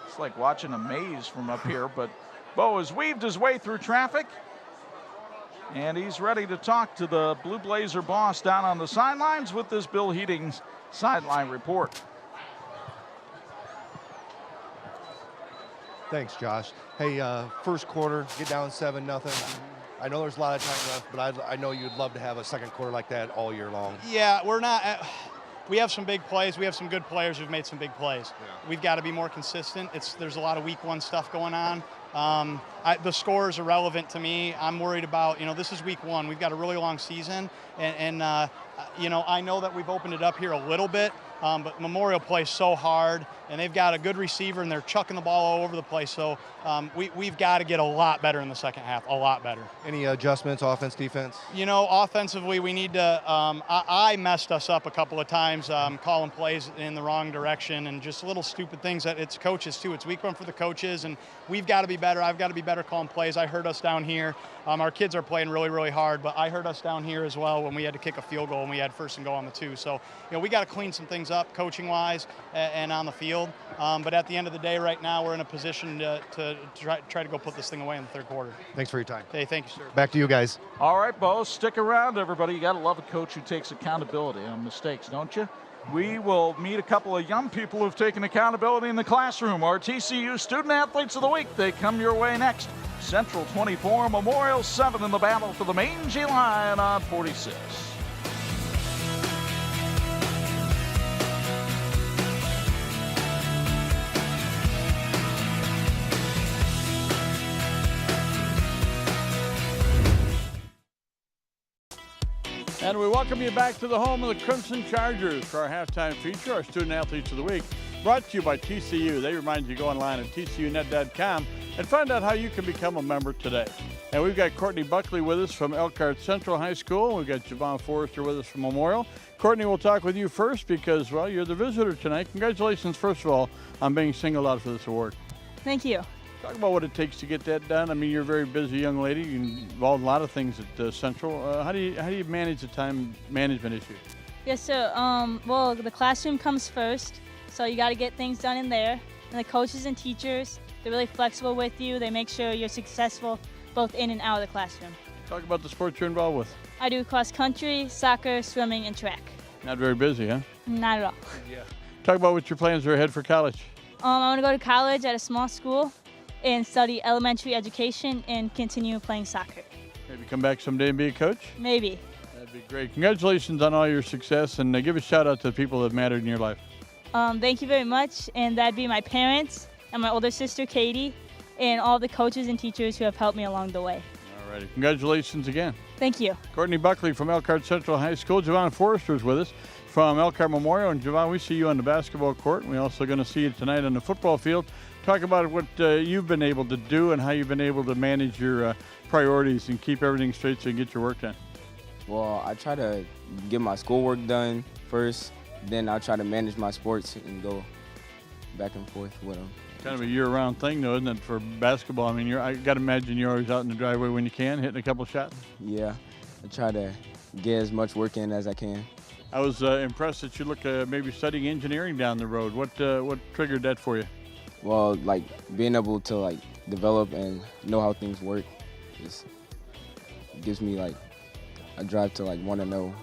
It's like watching a maze from up here, but Bo has weaved his way through traffic, and he's ready to talk to the Blue Blazer boss down on the sidelines with this Bill Heating's sideline report. Thanks, Josh. Hey, first quarter, get down 7-0. I know there's a lot of time left, but I know you'd love to have a second quarter like that all year long. Yeah, we're not. We have some big plays. We have some good players who've made some big plays. Yeah. We've got to be more consistent. There's a lot of week one stuff going on. The score is irrelevant to me. I'm worried about, this is week one. We've got a really long season, and I know that we've opened it up here a little bit, but Memorial plays so hard, and they've got a good receiver, and they're chucking the ball all over the place. So we've got to get a lot better in the second half, a lot better. Any adjustments, offense, defense? Offensively, we need to. I messed us up a couple of times, calling plays in the wrong direction, and just little stupid things. That it's coaches too. It's week one for the coaches, and we've got to be better. I've got to be better calling plays. I heard us down here. Our kids are playing really, really hard, but I heard us down here as well when we had to kick a field goal and we had first and goal on the 2. So, we got to clean some things up coaching-wise and on the field. But at the end of the day, right now, we're in a position to try to go put this thing away in the third quarter. Thanks for your time. Hey, thank you, sir. Back to you guys. All right, Bo, stick around, everybody. You got to love a coach who takes accountability on mistakes, don't you? We will meet a couple of young people who've taken accountability in the classroom. Our TCU Student Athletes of the Week. They come your way next Central 24, Memorial 7 in the battle for the Mangy Lion on 46. And we welcome you back to the home of the Crimson Chargers for our halftime feature, our Student Athletes of the Week, brought to you by TCU. They remind you to go online at tcunet.com and find out how you can become a member today. And we've got Courtney Buckley with us from Elkhart Central High School. We've got Javon Forrester with us from Memorial. Courtney, we'll talk with you first because, well, you're the visitor tonight. Congratulations, first of all, on being singled out for this award. Thank you. Talk about what it takes to get that done. I mean, you're a very busy young lady. You're involved in a lot of things at Central. How do you manage the time management issue? Yes, sir. Well, the classroom comes first, so you got to get things done in there. And the coaches and teachers, they're really flexible with you. They make sure you're successful both in and out of the classroom. Talk about the sports you're involved with. I do cross country, soccer, swimming, and track. Not very busy, huh? Not at all. Yeah. Talk about what your plans are ahead for college. I want to go to college at a small school and study elementary education and continue playing soccer. Maybe come back someday and be a coach? Maybe. That'd be great. Congratulations on all your success, and give a shout out to the people that mattered in your life. Thank you very much, and that'd be my parents and my older sister Katie and all the coaches and teachers who have helped me along the way. All righty. Congratulations again. Thank you. Courtney Buckley from Elkhart Central High School. Javon Forrester is with us from Elkhart Memorial. And Javon, we see you on the basketball court. We're also going to see you tonight on the football field. Talk about what you've been able to do and how you've been able to manage your priorities and keep everything straight so you can get your work done. Well, I try to get my schoolwork done first, then I'll try to manage my sports and go back and forth with them. Kind of a year-round thing, though, isn't it, for basketball? I mean, I got to imagine you're always out in the driveway when you can, hitting a couple shots. Yeah, I try to get as much work in as I can. I was impressed that you look maybe studying engineering down the road. What triggered that for you? Well, like being able to like develop and know how things work just gives me like a drive to like want to know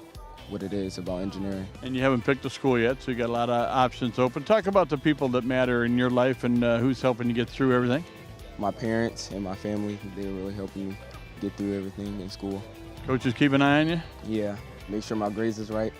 what it is about engineering. And you haven't picked a school yet, so you got a lot of options open. Talk about the people that matter in your life and who's helping you get through everything. My parents and my family, they're really helping me get through everything in school. Coaches keep an eye on you? Yeah, make sure my grades is right.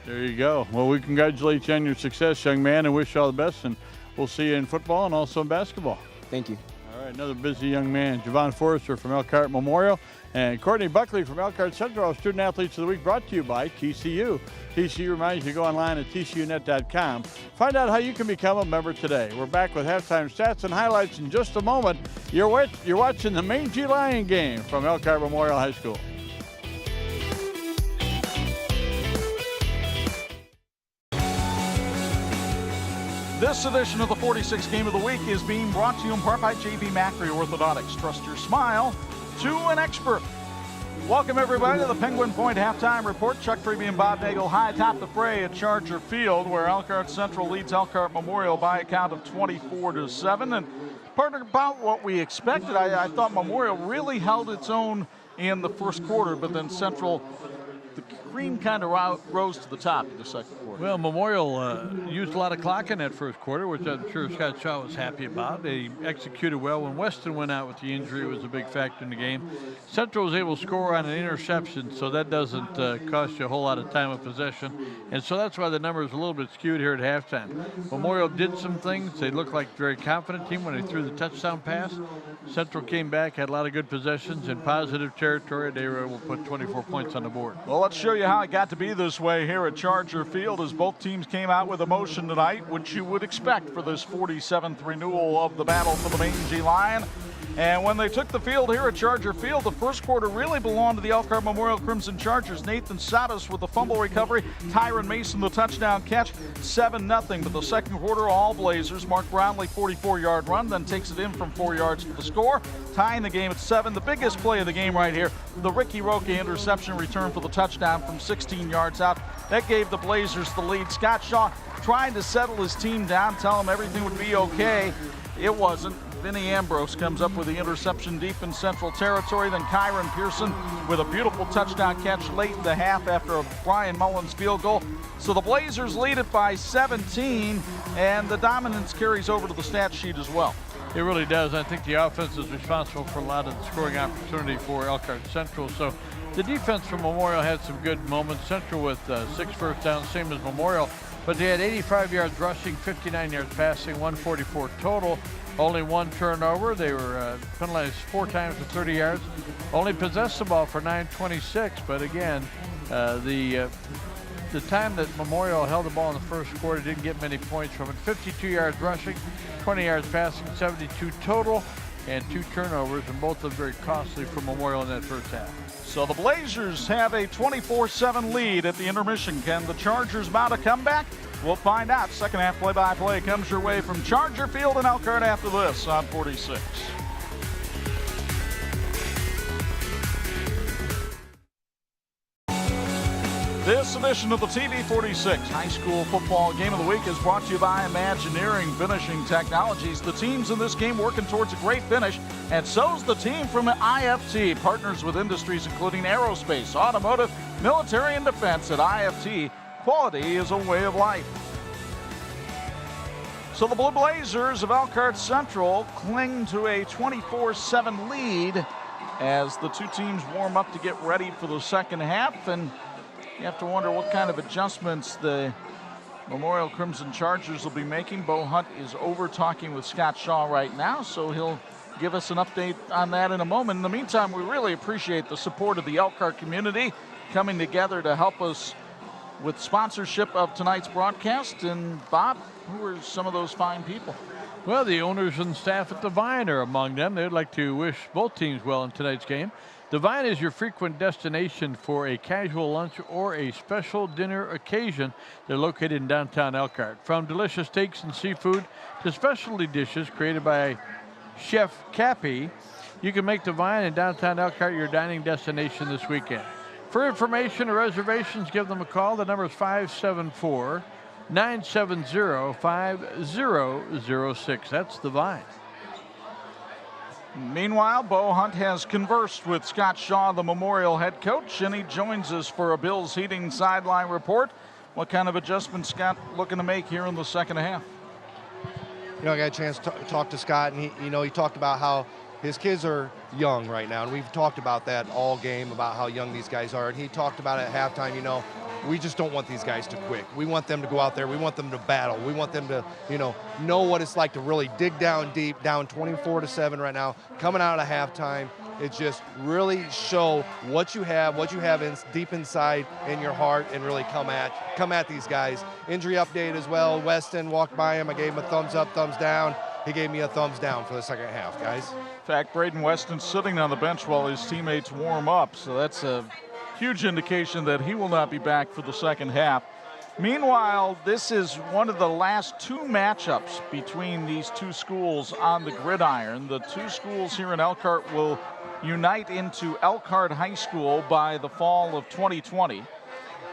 There you go. Well, we congratulate you on your success, young man, and wish you all the best. And we'll see you in football and also in basketball. Thank you. All right, another busy young man, Javon Forrester from Elkhart Memorial, and Courtney Buckley from Elkhart Central, our Student Athletes of the Week, brought to you by TCU. TCU reminds you to go online at tcunet.com. Find out how you can become a member today. We're back with halftime stats and highlights in just a moment. You're watching the Mangy Lion game from Elkhart Memorial High School. This edition of the 46 Game of the Week is being brought to you in part by J.B. Macri Orthodontics. Trust your smile to an expert. Welcome, everybody, to the Penguin Point Halftime Report. Chuck Freeby and Bob Nagel high atop the fray at Charger Field, where Elkhart Central leads Elkhart Memorial by a count of 24-7. And partner, about what we expected, I thought Memorial really held its own in the first quarter, but then Central, the cream kind of rose to the top in the second quarter. Well, Memorial used a lot of clock in that first quarter, which I'm sure Scott Shaw was happy about. They executed well. When Weston went out with the injury, it was a big factor in the game. Central was able to score on an interception, so that doesn't cost you a whole lot of time of possession. And so that's why the number is a little bit skewed here at halftime. Memorial did some things. They looked like a very confident team when they threw the touchdown pass. Central came back, had a lot of good possessions in positive territory. They were able to put 24 points on the board. Well, let's show you how it got to be this way here at Charger Field as both teams came out with emotion tonight, which you would expect for this 47th renewal of the battle for the Mangy Lion. And when they took the field here at Charger Field, the first quarter really belonged to the Elkhart Memorial Crimson Chargers. Nathan Sadas with the fumble recovery, Tyron Mason the touchdown catch, 7-0. But the second quarter, all Blazers. Mark Brownlee 44-yard run, then takes it in from 4 yards for the score, tying the game at 7. The biggest play of the game right here, the Ricky Roque interception return for the touchdown from 16 yards out. That gave the Blazers the lead. Scott Shaw trying to settle his team down, tell him everything would be okay. It wasn't. Vinny Ambrose comes up with the interception deep in Central territory. Then Kyron Pearson with a beautiful touchdown catch late in the half after a Brian Mullins field goal. So the Blazers lead it by 17, and the dominance carries over to the stat sheet as well. It really does. I think the offense is responsible for a lot of the scoring opportunity for Elkhart Central. So the defense from Memorial had some good moments. Central with 6 first downs, same as Memorial. But they had 85 yards rushing, 59 yards passing, 144 total. Only 1 turnover. They were penalized 4 times for 30 yards. Only possessed the ball for 9:26. But again, the time that Memorial held the ball in the first quarter didn't get many points from it. 52 yards rushing, 20 yards passing, 72 total, and 2 turnovers, and both of them very costly for Memorial in that first half. So the Blazers have a 24-7 lead at the intermission. Can the Chargers mount a comeback? We'll find out. Second half play-by-play comes your way from Charger Field in Elkhart after this on 46. This edition of the TV 46 High School Football Game of the Week is brought to you by Imagineering Finishing Technologies. The teams in this game working towards a great finish, and so's the team from IFT. Partners with industries including aerospace, automotive, military, and defense. At IFT, quality is a way of life. So the Blue Blazers of Elkhart Central cling to a 24-7 lead as the two teams warm up to get ready for the second half. And you have to wonder what kind of adjustments the Memorial Crimson Chargers will be making. Bo Hunt is over talking with Scott Shaw right now, so he'll give us an update on that in a moment. In the meantime, we really appreciate the support of the Elkhart community coming together to help us with sponsorship of tonight's broadcast. And Bob, who are some of those fine people? Well, the owners and staff at the Vine are among them. They'd like to wish both teams well in tonight's game. The Vine is your frequent destination for a casual lunch or a special dinner occasion. They're located in downtown Elkhart. From delicious steaks and seafood to specialty dishes created by Chef Cappy, you can make the Vine in downtown Elkhart your dining destination this weekend. For information or reservations, give them a call. The number is 574-970-5006. That's the Vine. Meanwhile, Bo Hunt has conversed with Scott Shaw, the Memorial head coach, and he joins us for a Bills Heating sideline report. What kind of adjustments Scott looking to make here in the second half? You know, I got a chance to talk to Scott, and he talked about how his kids are young right now, and we've talked about that all game, about how young these guys are. And he talked about it at halftime, we just don't want these guys to quit. We want them to go out there. We want them to battle. We want them to, know what it's like to really dig down deep, down 24-7 right now, coming out of halftime. It's just really show what you have deep inside in your heart, and really come at these guys. Injury update as well. Weston walked by him. I gave him a thumbs up, thumbs down. He gave me a thumbs down for the second half, guys. In fact, Braden Weston's sitting on the bench while his teammates warm up, so that's a huge indication that he will not be back for the second half. Meanwhile, this is one of the last 2 matchups between these 2 schools on the gridiron. The 2 schools here in Elkhart will unite into Elkhart High School by the fall of 2020.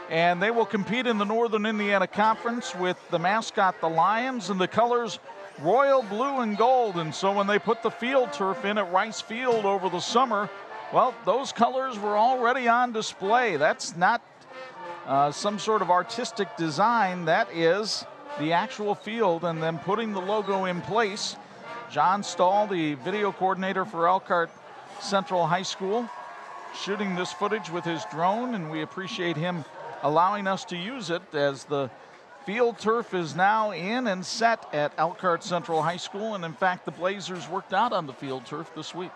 And they will compete in the Northern Indiana Conference with the mascot, the Lions, and the colors royal blue and gold. And so when they put the field turf in at Rice Field over the summer, well, those colors were already on display. That's not some sort of artistic design. That is the actual field, and then putting the logo in place. John Stahl, the video coordinator for Elkhart Central High School, shooting this footage with his drone, and we appreciate him allowing us to use it as the field turf is now in and set at Elkhart Central High School. And in fact, the Blazers worked out on the field turf this week.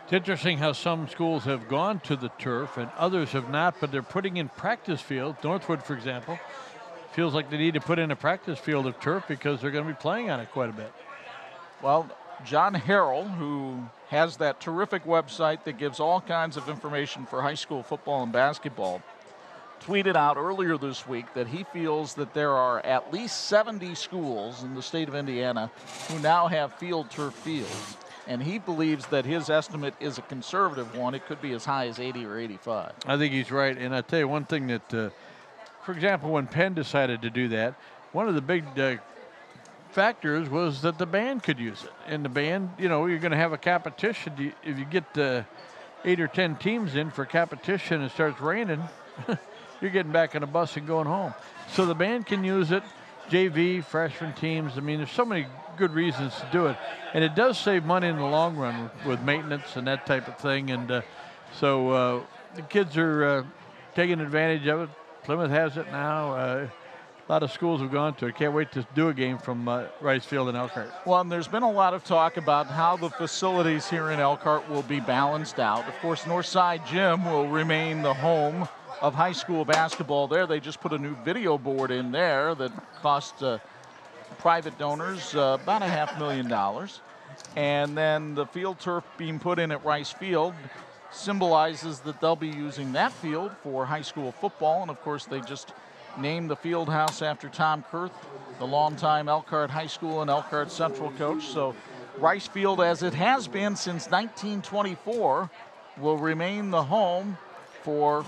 It's interesting how some schools have gone to the turf and others have not, but they're putting in practice field. Northwood, for example, feels like they need to put in a practice field of turf because they're going to be playing on it quite a bit. Well, John Harrell, who has that terrific website that gives all kinds of information for high school football and basketball, tweeted out earlier this week that he feels that there are at least 70 schools in the state of Indiana who now have field turf fields. And he believes that his estimate is a conservative one. It could be as high as 80 or 85. I think he's right. And I'll tell you one thing that, for example, when Penn decided to do that, one of the big factors was that the band could use it. And the band, you're going to have a competition. If you get 8 or 10 teams in for competition and it starts raining, you're getting back on a bus and going home. So the band can use it. JV, freshman teams. I mean, there's so many good reasons to do it. And it does save money in the long run with maintenance and that type of thing. And so the kids are taking advantage of it. Plymouth has it now. A lot of schools have gone to it. Can't wait to do a game from Rice Field in Elkhart. Well, and there's been a lot of talk about how the facilities here in Elkhart will be balanced out. Of course, Northside Gym will remain the home of high school basketball there. They just put a new video board in there that cost private donors about $500,000. And then the field turf being put in at Rice Field symbolizes that they'll be using that field for high school football. And of course, they just named the field house after Tom Kurth, the longtime Elkhart High School and Elkhart Central coach. So Rice Field, as it has been since 1924, will remain the home for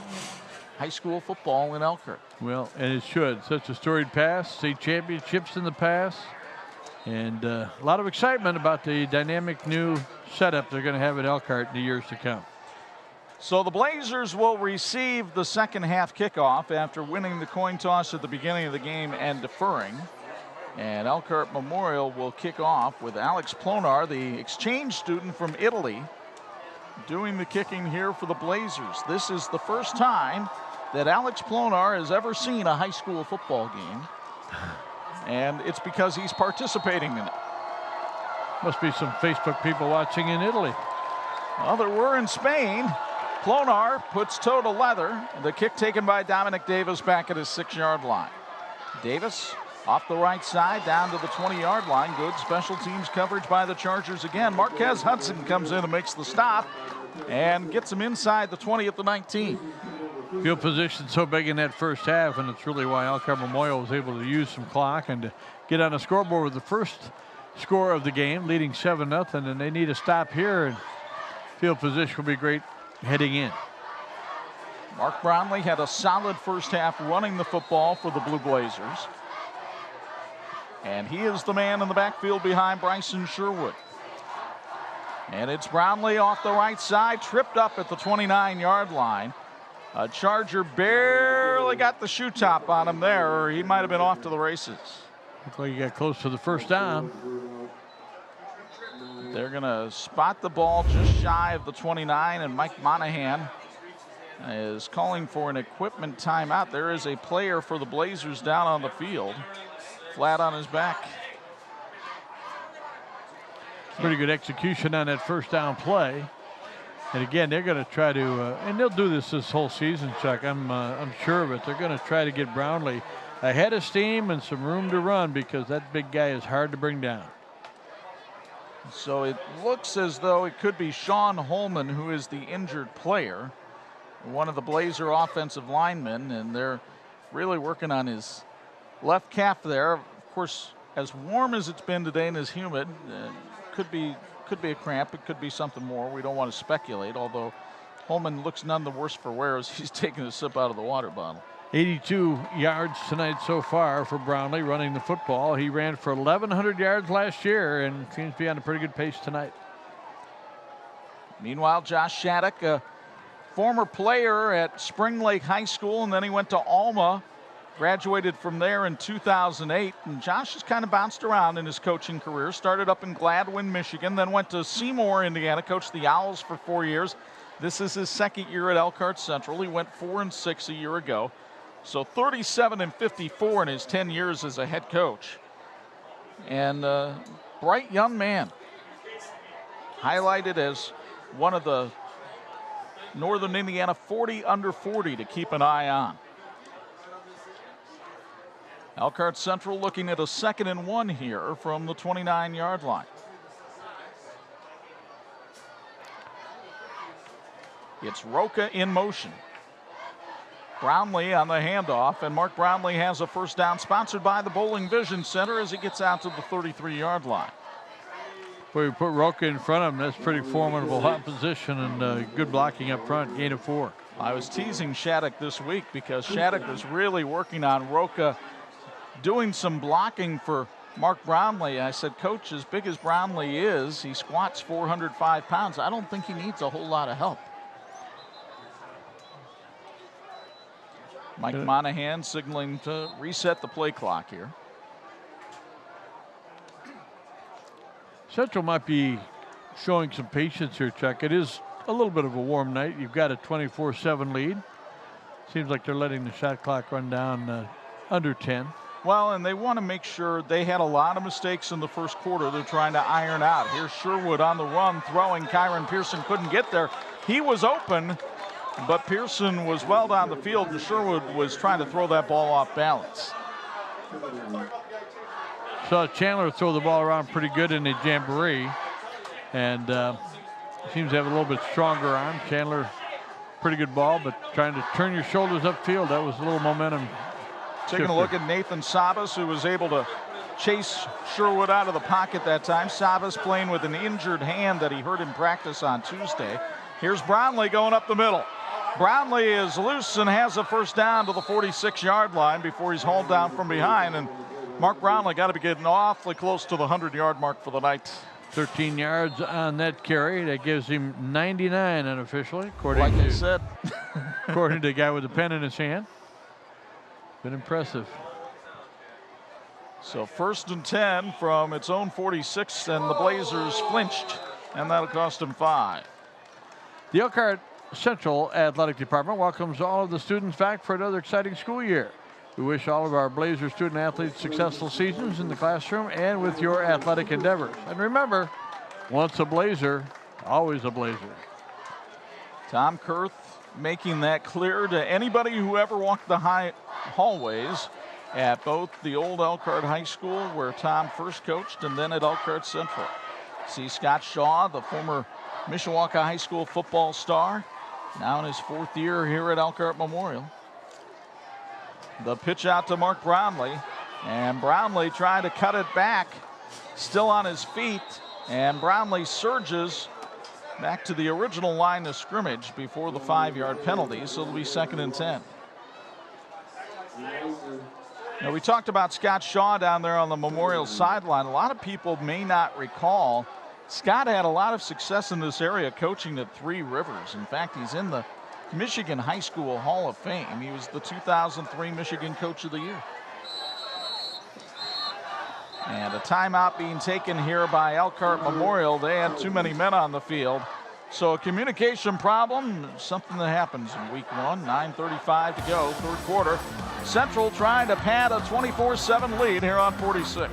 high school football in Elkhart. Well, and it should. Such a storied past, state championships in the past, and a lot of excitement about the dynamic new setup they're going to have at Elkhart in the years to come. So the Blazers will receive the second half kickoff after winning the coin toss at the beginning of the game and deferring. And Elkhart Memorial will kick off with Alex Plonar, the exchange student from Italy, doing the kicking here for the Blazers. This is the first time that Alex Plonar has ever seen a high school football game. And it's because he's participating in it. Must be some Facebook people watching in Italy. Well, there were in Spain. Plonar puts toe to leather. The kick taken by Dominic Davis back at his 6-yard line. Davis off the right side down to the 20-yard line. Good special teams coverage by the Chargers again. Marquez Hudson comes in and makes the stop and gets him inside the 20 at the 19. Field position so big in that first half, and it's really why Elkhart Memorial was able to use some clock and to get on the scoreboard with the first score of the game, leading 7-0, and they need a stop here, and field position will be great heading in. Mark Brownlee had a solid first half running the football for the Blue Blazers. And he is the man in the backfield behind Bryson Sherwood. And it's Brownlee off the right side, tripped up at the 29-yard line. A Charger barely got the shoe top on him there, or he might have been off to the races. Looks like he got close to the first down. They're going to spot the ball just shy of the 29, and Mike Monahan is calling for an equipment timeout. There is a player for the Blazers down on the field, flat on his back. Pretty good execution on that first down play. And again, they're going to try to, and they'll do this whole season, Chuck. I'm sure of it. They're going to try to get Brownlee ahead of steam and some room to run, because that big guy is hard to bring down. So it looks as though it could be Sean Holman, who is the injured player, one of the Blazer offensive linemen, and they're really working on his left calf there. Of course, as warm as it's been today and as humid, could be a cramp. It could be something more. We don't want to speculate, although Holman looks none the worse for wear as he's taking a sip out of the water bottle. 82 yards tonight so far for Brownlee running the football. He ran for 1,100 yards last year and seems to be on a pretty good pace tonight. Meanwhile, Josh Shattuck, a former player at Spring Lake High School, and then he went to Alma, graduated from there in 2008. And Josh has kind of bounced around in his coaching career. Started up in Gladwin, Michigan, then went to Seymour, Indiana, coached the Owls for 4 years. This is his second year at Elkhart Central. He went 4-6 a year ago. So 37-54 in his 10 years as a head coach. And bright young man. Highlighted as one of the Northern Indiana 40 under 40 to keep an eye on. Elkhart Central looking at a 2nd and 1 here from the 29-yard line. It's Roca in motion. Brownlee on the handoff, and Mark Brownlee has a first down, sponsored by the Bowling Vision Center as he gets out to the 33-yard line. Well, you put Roca in front of him. That's pretty formidable opposition, and good blocking up front, gain of 4. I was teasing Shattuck this week because Shattuck was really working on Roca doing some blocking for Mark Brownlee. I said, Coach, as big as Brownlee is, he squats 405 pounds. I don't think he needs a whole lot of help. Mike Monahan signaling to reset the play clock here. Central might be showing some patience here, Chuck. It is a little bit of a warm night. You've got a 24-7 lead. Seems like they're letting the shot clock run down under 10. Well, and they want to make sure. They had a lot of mistakes in the first quarter they're trying to iron out. Here's Sherwood on the run, throwing. Kyron Pearson couldn't get there. He was open, but Pearson was well down the field, and Sherwood was trying to throw that ball off balance. Saw Chandler throw the ball around pretty good in the jamboree, and seems to have a little bit stronger arm. Chandler, pretty good ball, but trying to turn your shoulders upfield, that was a little momentum. Taking a look at Nathan Sabas, who was able to chase Sherwood out of the pocket that time. Sabas playing with an injured hand that he hurt in practice on Tuesday. Here's Brownlee going up the middle. Brownlee is loose and has a first down to the 46-yard line before he's hauled down from behind. And Mark Brownlee got to be getting awfully close to the 100-yard mark for the night. 13 yards on that carry. That gives him 99 unofficially, according like to I said. according to the guy with the pen in his hand. Been impressive. So 1st and 10 from its own 46, and the Blazers flinched, and that'll cost them 5. The Elkhart Central Athletic Department welcomes all of the students back for another exciting school year. We wish all of our Blazer student athletes successful seasons in the classroom and with your athletic endeavors. And remember, once a Blazer, always a Blazer. Tom Kurth making that clear to anybody who ever walked the hallways at both the old Elkhart High School, where Tom first coached, and then at Elkhart Central. See Scott Shaw, the former Mishawaka High School football star, now in his 4th year here at Elkhart Memorial. The pitch out to Mark Brownlee, and Brownlee trying to cut it back, still on his feet, and Brownlee surges back to the original line of scrimmage before the 5-yard penalty, so it'll be 2nd and 10. Now, we talked about Scott Shaw down there on the Memorial sideline. A lot of people may not recall Scott had a lot of success in this area coaching at Three Rivers. In fact, he's in the Michigan High School Hall of Fame. He was the 2003 Michigan Coach of the Year. And a timeout being taken here by Elkhart Memorial. They had too many men on the field. So a communication problem, something that happens in week 1, 9:35 to go, 3rd quarter. Central trying to pad a 24-7 lead here on 46.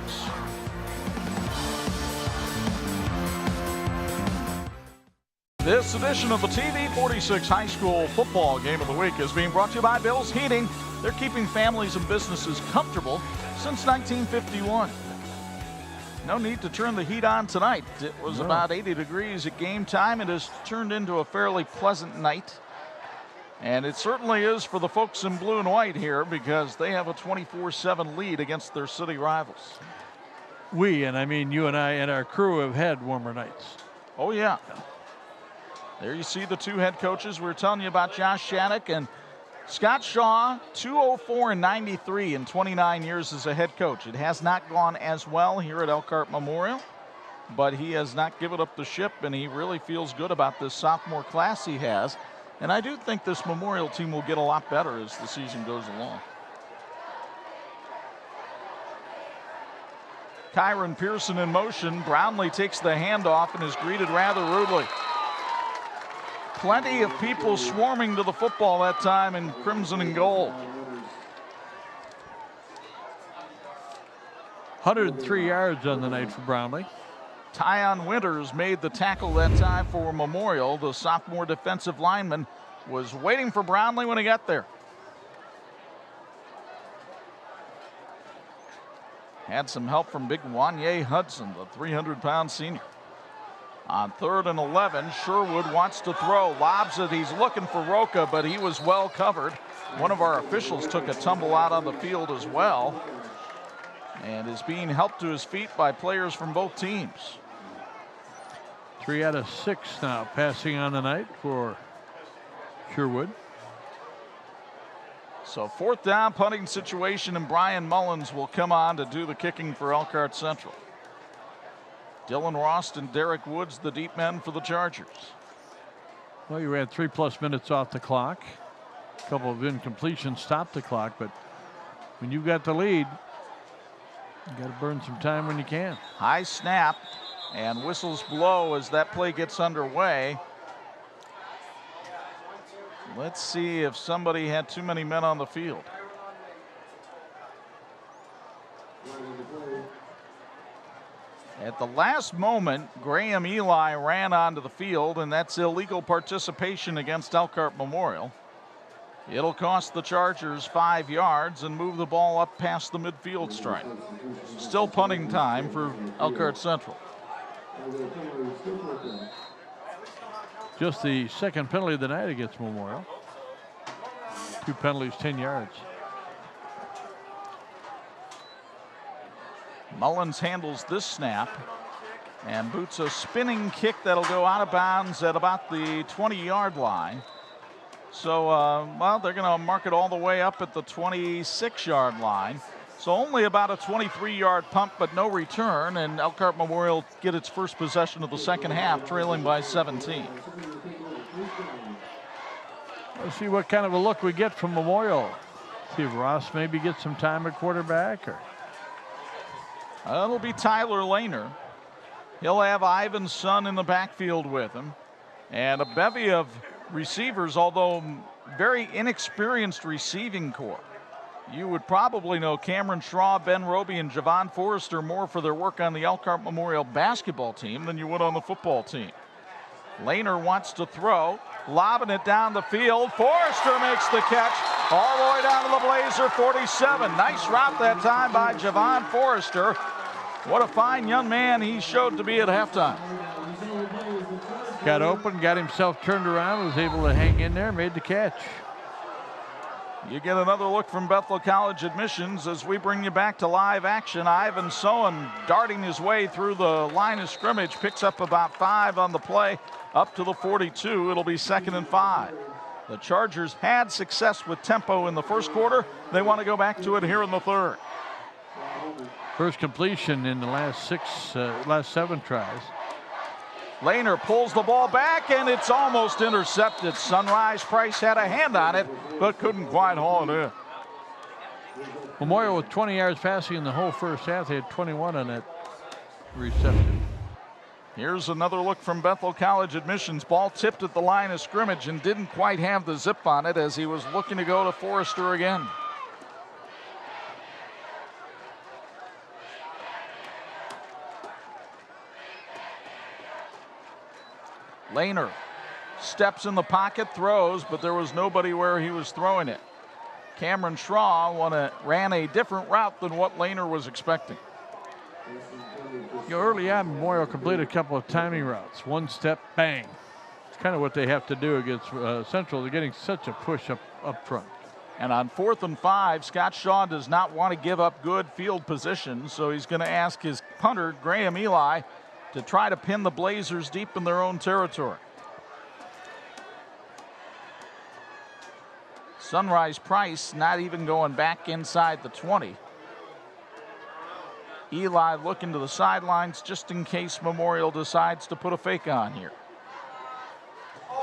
This edition of the TV 46 High School Football Game of the Week is being brought to you by Bill's Heating. They're keeping families and businesses comfortable since 1951. No need to turn the heat on tonight. It was about 80 degrees at game time. It has turned into a fairly pleasant night. And it certainly is for the folks in blue and white here, because they have a 24-7 lead against their city rivals. We, and I mean you and I and our crew, have had warmer nights. Oh, yeah. There you see the 2 head coaches. We were telling you about Josh Shattuck and Scott Shaw, 204-93 in 29 years as a head coach. It has not gone as well here at Elkhart Memorial, but he has not given up the ship, and he really feels good about this sophomore class he has. And I do think this Memorial team will get a lot better as the season goes along. Kyron Pearson in motion. Brownlee takes the handoff and is greeted rather rudely. Plenty of people swarming to the football that time in crimson and gold. 103 yards on the night for Brownlee. Tyon Winters made the tackle that time for Memorial. The sophomore defensive lineman was waiting for Brownlee when he got there. Had some help from big Wanye Hudson, the 300-pound senior. On 3rd and 11, Sherwood wants to throw, lobs it. He's looking for Roca, but he was well covered. One of our officials took a tumble out on the field as well, and is being helped to his feet by players from both teams. 3 out of 6 now passing on the night for Sherwood. So 4th down punting situation, and Brian Mullins will come on to do the kicking for Elkhart Central. Dylan Rost and Derek Woods, the deep men for the Chargers. Well, you had 3+ minutes off the clock. A couple of incompletions stopped the clock, but when you've got the lead, you got to burn some time when you can. High snap, And whistles blow as that play gets underway. Let's see if somebody had too many men on the field. At the last moment, Graham Eli ran onto the field, and that's illegal participation against Elkhart Memorial. It'll cost the Chargers 5 yards and move the ball up past the midfield stripe. Still punting time for Elkhart Central. Just the second penalty of the night against Memorial. 2 penalties, 10 yards. Mullins handles this snap and boots a spinning kick that'll go out of bounds at about the 20-yard line. So, well, they're going to mark it all the way up at the 26-yard line. So only about a 23-yard pump, but no return, and Elkhart Memorial get its first possession of the second half, trailing by 17. Let's see what kind of a look we get from Memorial. See if Ross maybe gets some time at quarterback. Or it'll be Tyler Lehner. He'll have Ivan's son in the backfield with him. And a bevy of receivers, although very inexperienced receiving corps. You would probably know Cameron Shaw, Ben Roby, and Javon Forrester more for their work on the Elkhart Memorial basketball team than you would on the football team. Lehner wants to throw, lobbing it down the field. Forrester makes the catch all the way down to the Blazer 47. Nice route that time by Javon Forrester. What a fine young man he showed to be at halftime. Got open, got himself turned around, was able to hang in there, made the catch. You get another look from Bethel College admissions as we bring you back to live action. Ivan Sohan darting his way through the line of scrimmage, picks up about 5 on the play, up to the 42. It'll be 2nd and 5. The Chargers had success with tempo in the first quarter. They want to go back to it here in the third. First completion in the last 7 tries. Lehner pulls the ball back, and it's almost intercepted. Sunrise Price had a hand on it, but couldn't quite haul it in. Memorial with 20 yards passing in the whole first half. They had 21 on that reception. Here's another look from Bethel College admissions. Ball tipped at the line of scrimmage and didn't quite have the zip on it as he was looking to go to Forrester again. Lehner steps in the pocket, throws, but there was nobody where he was throwing it. Cameron Shaw ran a different route than what Lehner was expecting. Early on, Memorial completed a couple of timing routes. One step, bang. It's kind of what they have to do against Central. They're getting such a push up front. And on 4th and 5, Scott Shaw does not want to give up good field position, so he's going to ask his punter, Graham Eli, to try to pin the Blazers deep in their own territory. Sunrise Price not even going back inside the 20. Eli looking to the sidelines just in case Memorial decides to put a fake on here.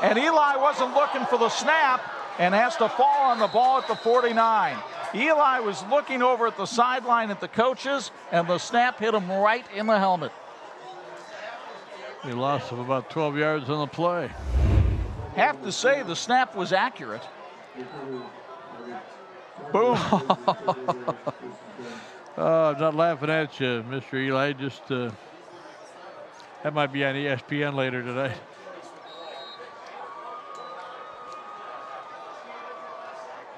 And Eli wasn't looking for the snap and has to fall on the ball at the 49. Eli was looking over at the sideline at the coaches, and the snap hit him right in the helmet. A loss of about 12 yards on the play. Have to say the snap was accurate. Boom. I'm not laughing at you, Mr. Eli. Just that might be on ESPN later today.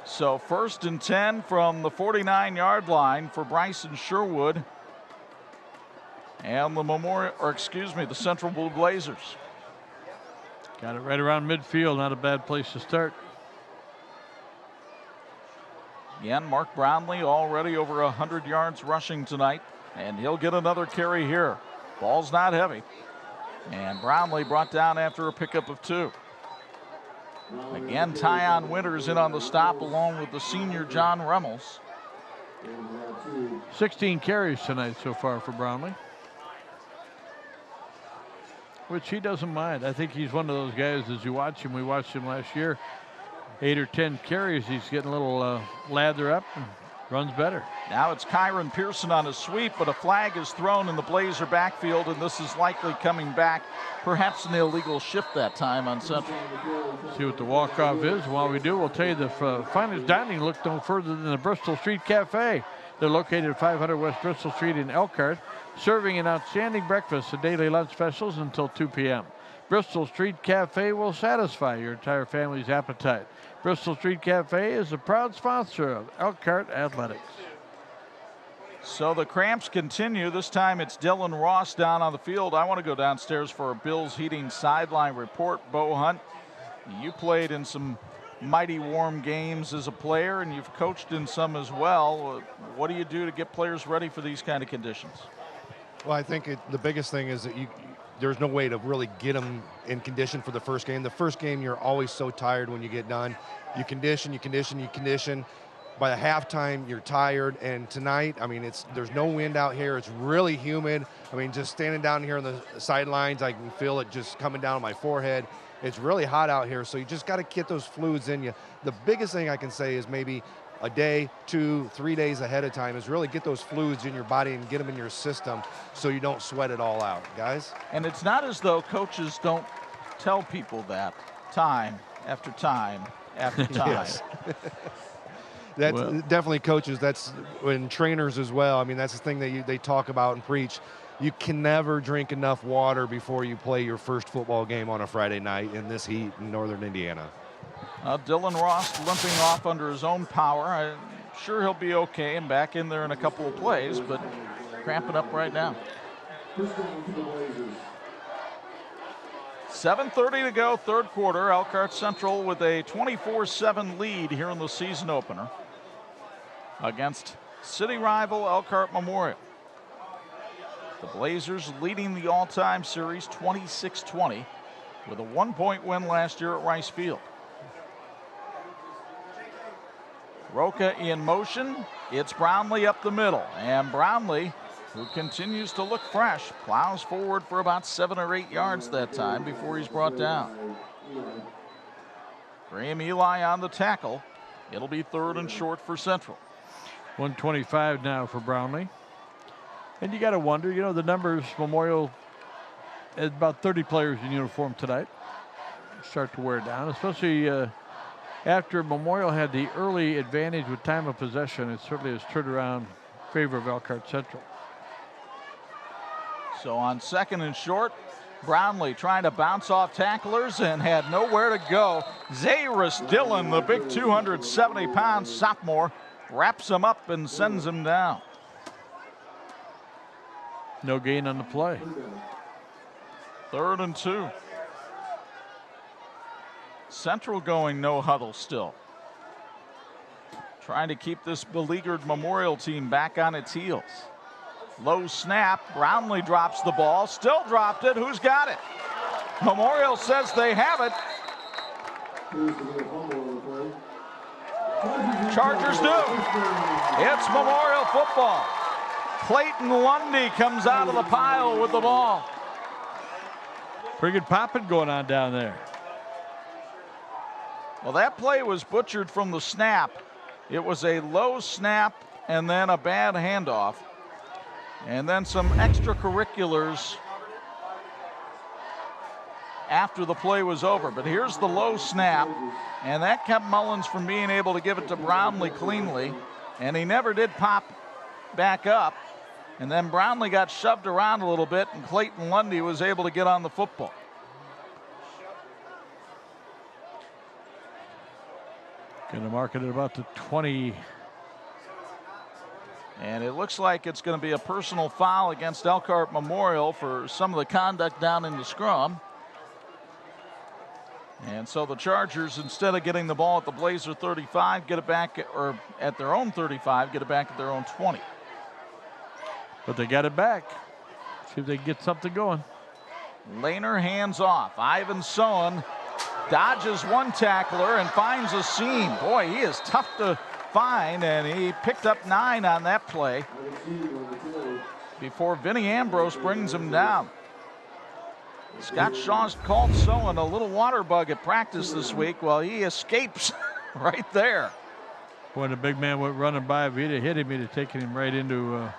So 1st and 10 from the 49-yard line for Bryson Sherwood and the Central Blue Blazers. Got it right around midfield. Not a bad place to start. Again, Mark Brownlee already over 100 yards rushing tonight, and he'll get another carry here. Ball's not heavy, and Brownlee brought down after a pickup of 2. Again, Tyon Winters in on the stop along with the senior John Remmels. 16 carries tonight so far for Brownlee, which he doesn't mind. I think he's one of those guys, as you watch him, we watched him last year, 8 or 10 carries, he's getting a little lather up and runs better. Now it's Kyron Pearson on a sweep, but a flag is thrown in the Blazer backfield, and this is likely coming back. Perhaps an illegal shift that time on Central. See what the walk-off is. While we do, we'll tell you the finest dining look no further than the Bristol Street Cafe. They're located at 500 West Bristol Street in Elkhart, serving an outstanding breakfast and daily lunch specials until 2 p.m. Bristol Street Cafe will satisfy your entire family's appetite. Bristol Street Cafe is a proud sponsor of Elkhart Athletics. So the cramps continue. This time it's Dylan Ross down on the field. I want to go downstairs for a Bills Heating sideline report. Bo Hunt, you played in some mighty warm games as a player, and you've coached in some as well. What do you do to get players ready for these kind of conditions? Well, I think the biggest thing is that there's no way to really get them in condition for the first game. The first game, you're always so tired when you get done. You condition. By the halftime, you're tired. And tonight, I mean, there's no wind out here. It's really humid. I mean, just standing down here on the sidelines, I can feel it just coming down my forehead. It's really hot out here, so you just got to get those fluids in you. The biggest thing I can say is maybe a day, 2, 3 days ahead of time is really get those fluids in your body and get them in your system so you don't sweat it all out, guys. And it's not as though coaches don't tell people that time after time after time. Yes. That's definitely coaches. That's when trainers as well. I mean, that's the thing that they talk about and preach. You can never drink enough water before you play your first football game on a Friday night in this heat in northern Indiana. Dylan Ross limping off under his own power. I'm sure he'll be okay and back in there in a couple of plays, but cramping up right now. 7:30 to go, third quarter. Elkhart Central with a 24-7 lead here in the season opener against city rival Elkhart Memorial. The Blazers leading the all-time series 26-20 with a 1-point win last year at Rice Field. Roca in motion. It's Brownlee up the middle. And Brownlee, who continues to look fresh, plows forward for about 7 or 8 yards that time before he's brought down. Graham Eli on the tackle. It'll be 3rd and short for Central. 125 now for Brownlee. And you got to wonder, you know, the numbers, Memorial has about 30 players in uniform tonight. Start to wear down, especially after Memorial had the early advantage with time of possession. It certainly has turned around in favor of Elkhart Central. So on 2nd and short, Brownlee trying to bounce off tacklers and had nowhere to go. Zayrus Dillon, the big 270-pound sophomore, wraps him up and sends him down. No gain on the play. 3rd and 2. Central going no huddle still. Trying to keep this beleaguered Memorial team back on its heels. Low snap. Brownlee drops the ball. Still dropped it. Who's got it? Memorial says they have it. Chargers do. It's Memorial football. Clayton Lundy comes out of the pile with the ball. Pretty good popping going on down there. Well, that play was butchered from the snap. It was a low snap and then a bad handoff. And then some extracurriculars after the play was over. But here's the low snap, and that kept Mullins from being able to give it to Brownlee cleanly. And he never did pop back up. And then Brownlee got shoved around a little bit, and Clayton Lundy was able to get on the football. Going to mark it at about the 20. And it looks like it's going to be a personal foul against Elkhart Memorial for some of the conduct down in the scrum. And so the Chargers, instead of getting the ball at the Blazer 35, get it back, or at their own 35, get it back at their own 20. But they got it back. See if they can get something going. Lehner hands off. Ivan Sohn dodges one tackler and finds a seam. Boy, he is tough to find, and he picked up 9 on that play before Vinny Ambrose brings him down. Scott Shaw's called Sohn a little water bug at practice this week. Well, he escapes right there. When the big man went running by, if he'd have hit him, he'd have taken him right into,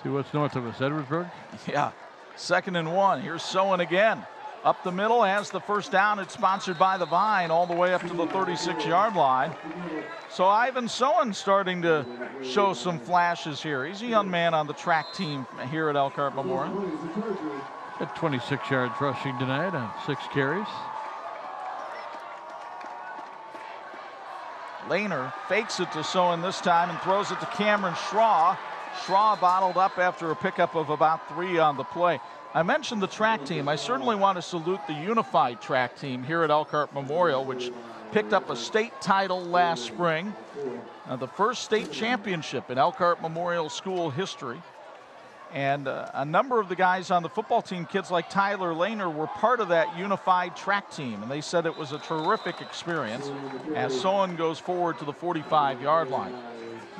see what's north of us, Edwardsburg? Yeah, 2nd and 1. Here's Sowen again. Up the middle, has the first down. It's sponsored by the Vine all the way up to the 36-yard line. So Ivan Sowen starting to show some flashes here. He's a young man on the track team here at Elkhart Memorial. At 26 yards rushing tonight on 6 carries. Lehner fakes it to Sowen this time and throws it to Cameron Schraw. Schraw bottled up after a pickup of about 3 on the play. I mentioned the track team. I certainly want to salute the unified track team here at Elkhart Memorial, which picked up a state title last spring, the first state championship in Elkhart Memorial School history. And a number of the guys on the football team, kids like Tyler Lehner, were part of that unified track team, and they said it was a terrific experience as Sowen goes forward to the 45-yard line.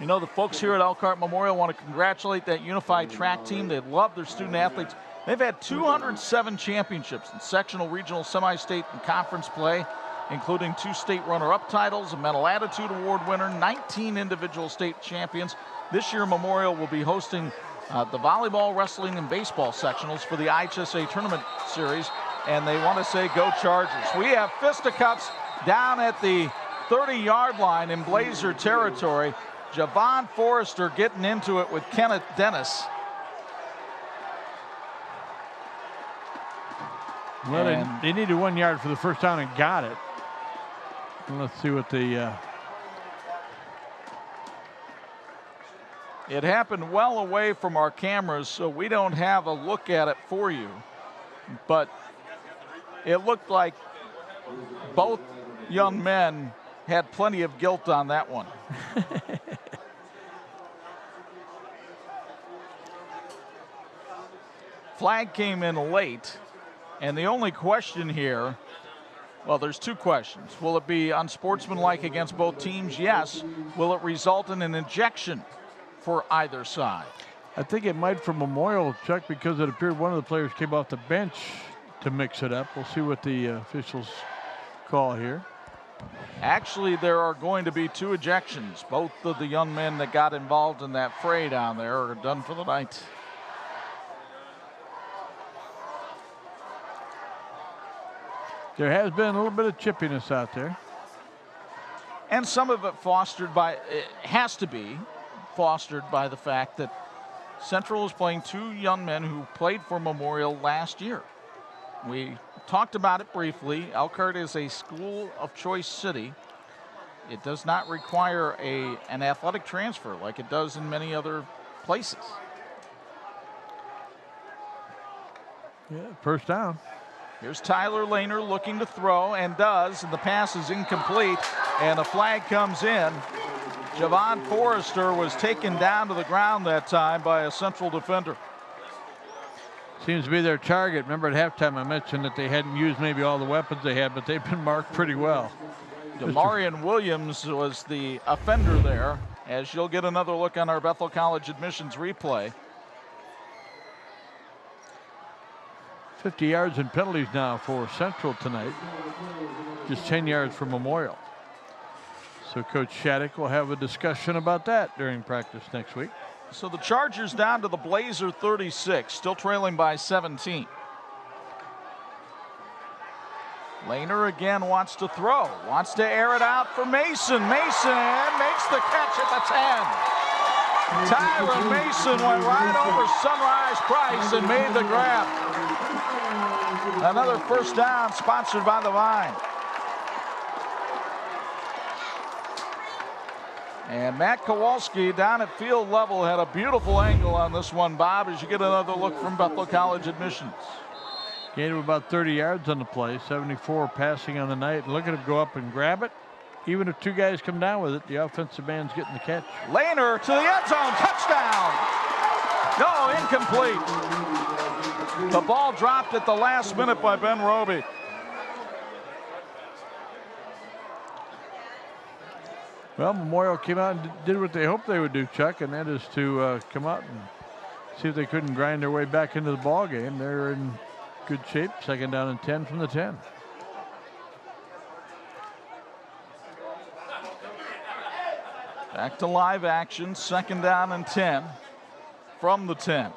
You know, the folks here at Elkhart Memorial want to congratulate that unified track team. They love their student athletes. They've had 207 championships in sectional, regional, semi-state, and conference play, including 2 state runner-up titles, a Mental Attitude Award winner, 19 individual state champions. This year, Memorial will be hosting the volleyball, wrestling, and baseball sectionals for the IHSA tournament series, and they want to say go Chargers. We have fisticuffs down at the 30-yard line in Blazer territory. Javon Forrester getting into it with Kenneth Dennis. Well, they needed 1 yard for the first down and got it. And let's see what the... It happened well away from our cameras, so we don't have a look at it for you. But it looked like both young men had plenty of guilt on that one. Flag came in late, and the only question here, well, there's 2 questions. Will it be unsportsmanlike against both teams? Yes. Will it result in an ejection for either side? I think it might for Memorial, Chuck, because it appeared one of the players came off the bench to mix it up. We'll see what the officials call here. Actually, there are going to be 2 ejections. Both of the young men that got involved in that fray down there are done for the night. There has been a little bit of chippiness out there. And some of it has to be fostered by the fact that Central is playing 2 young men who played for Memorial last year. We talked about it briefly. Elkhart is a school of choice city. It does not require an athletic transfer like it does in many other places. Yeah, first down. Here's Tyler Lehner looking to throw, and does, and the pass is incomplete, and a flag comes in. Javon Forrester was taken down to the ground that time by a Central defender. Seems to be their target. Remember at halftime I mentioned that they hadn't used maybe all the weapons they had, but they've been marked pretty well. Demarion Williams was the offender there, as you'll get another look on our Bethel College admissions replay. 50 yards in penalties now for Central tonight. Just 10 yards for Memorial. So Coach Shattuck will have a discussion about that during practice next week. So the Chargers down to the Blazer 36, still trailing by 17. Lehner again wants to throw, wants to air it out for Mason. Mason makes the catch at the 10. Tyler Mason went right over Sunrise Price and made the grab. Another first down sponsored by the Vine. And Matt Kowalski down at field level had a beautiful angle on this one, Bob, as you get another look from Bethel College admissions. Gain of about 30 yards on the play, 74 passing on the night. And look at him go up and grab it. Even if 2 guys come down with it, the offensive man's getting the catch. Lehner to the end zone, touchdown. No, incomplete. The ball dropped at the last minute by Ben Roby. Well, Memorial came out and did what they hoped they would do, Chuck, and that is to come out and see if they couldn't grind their way back into the ball game. They're in good shape. 2nd down and 10 from the 10. Back to live action, 2nd down and 10 from the 10.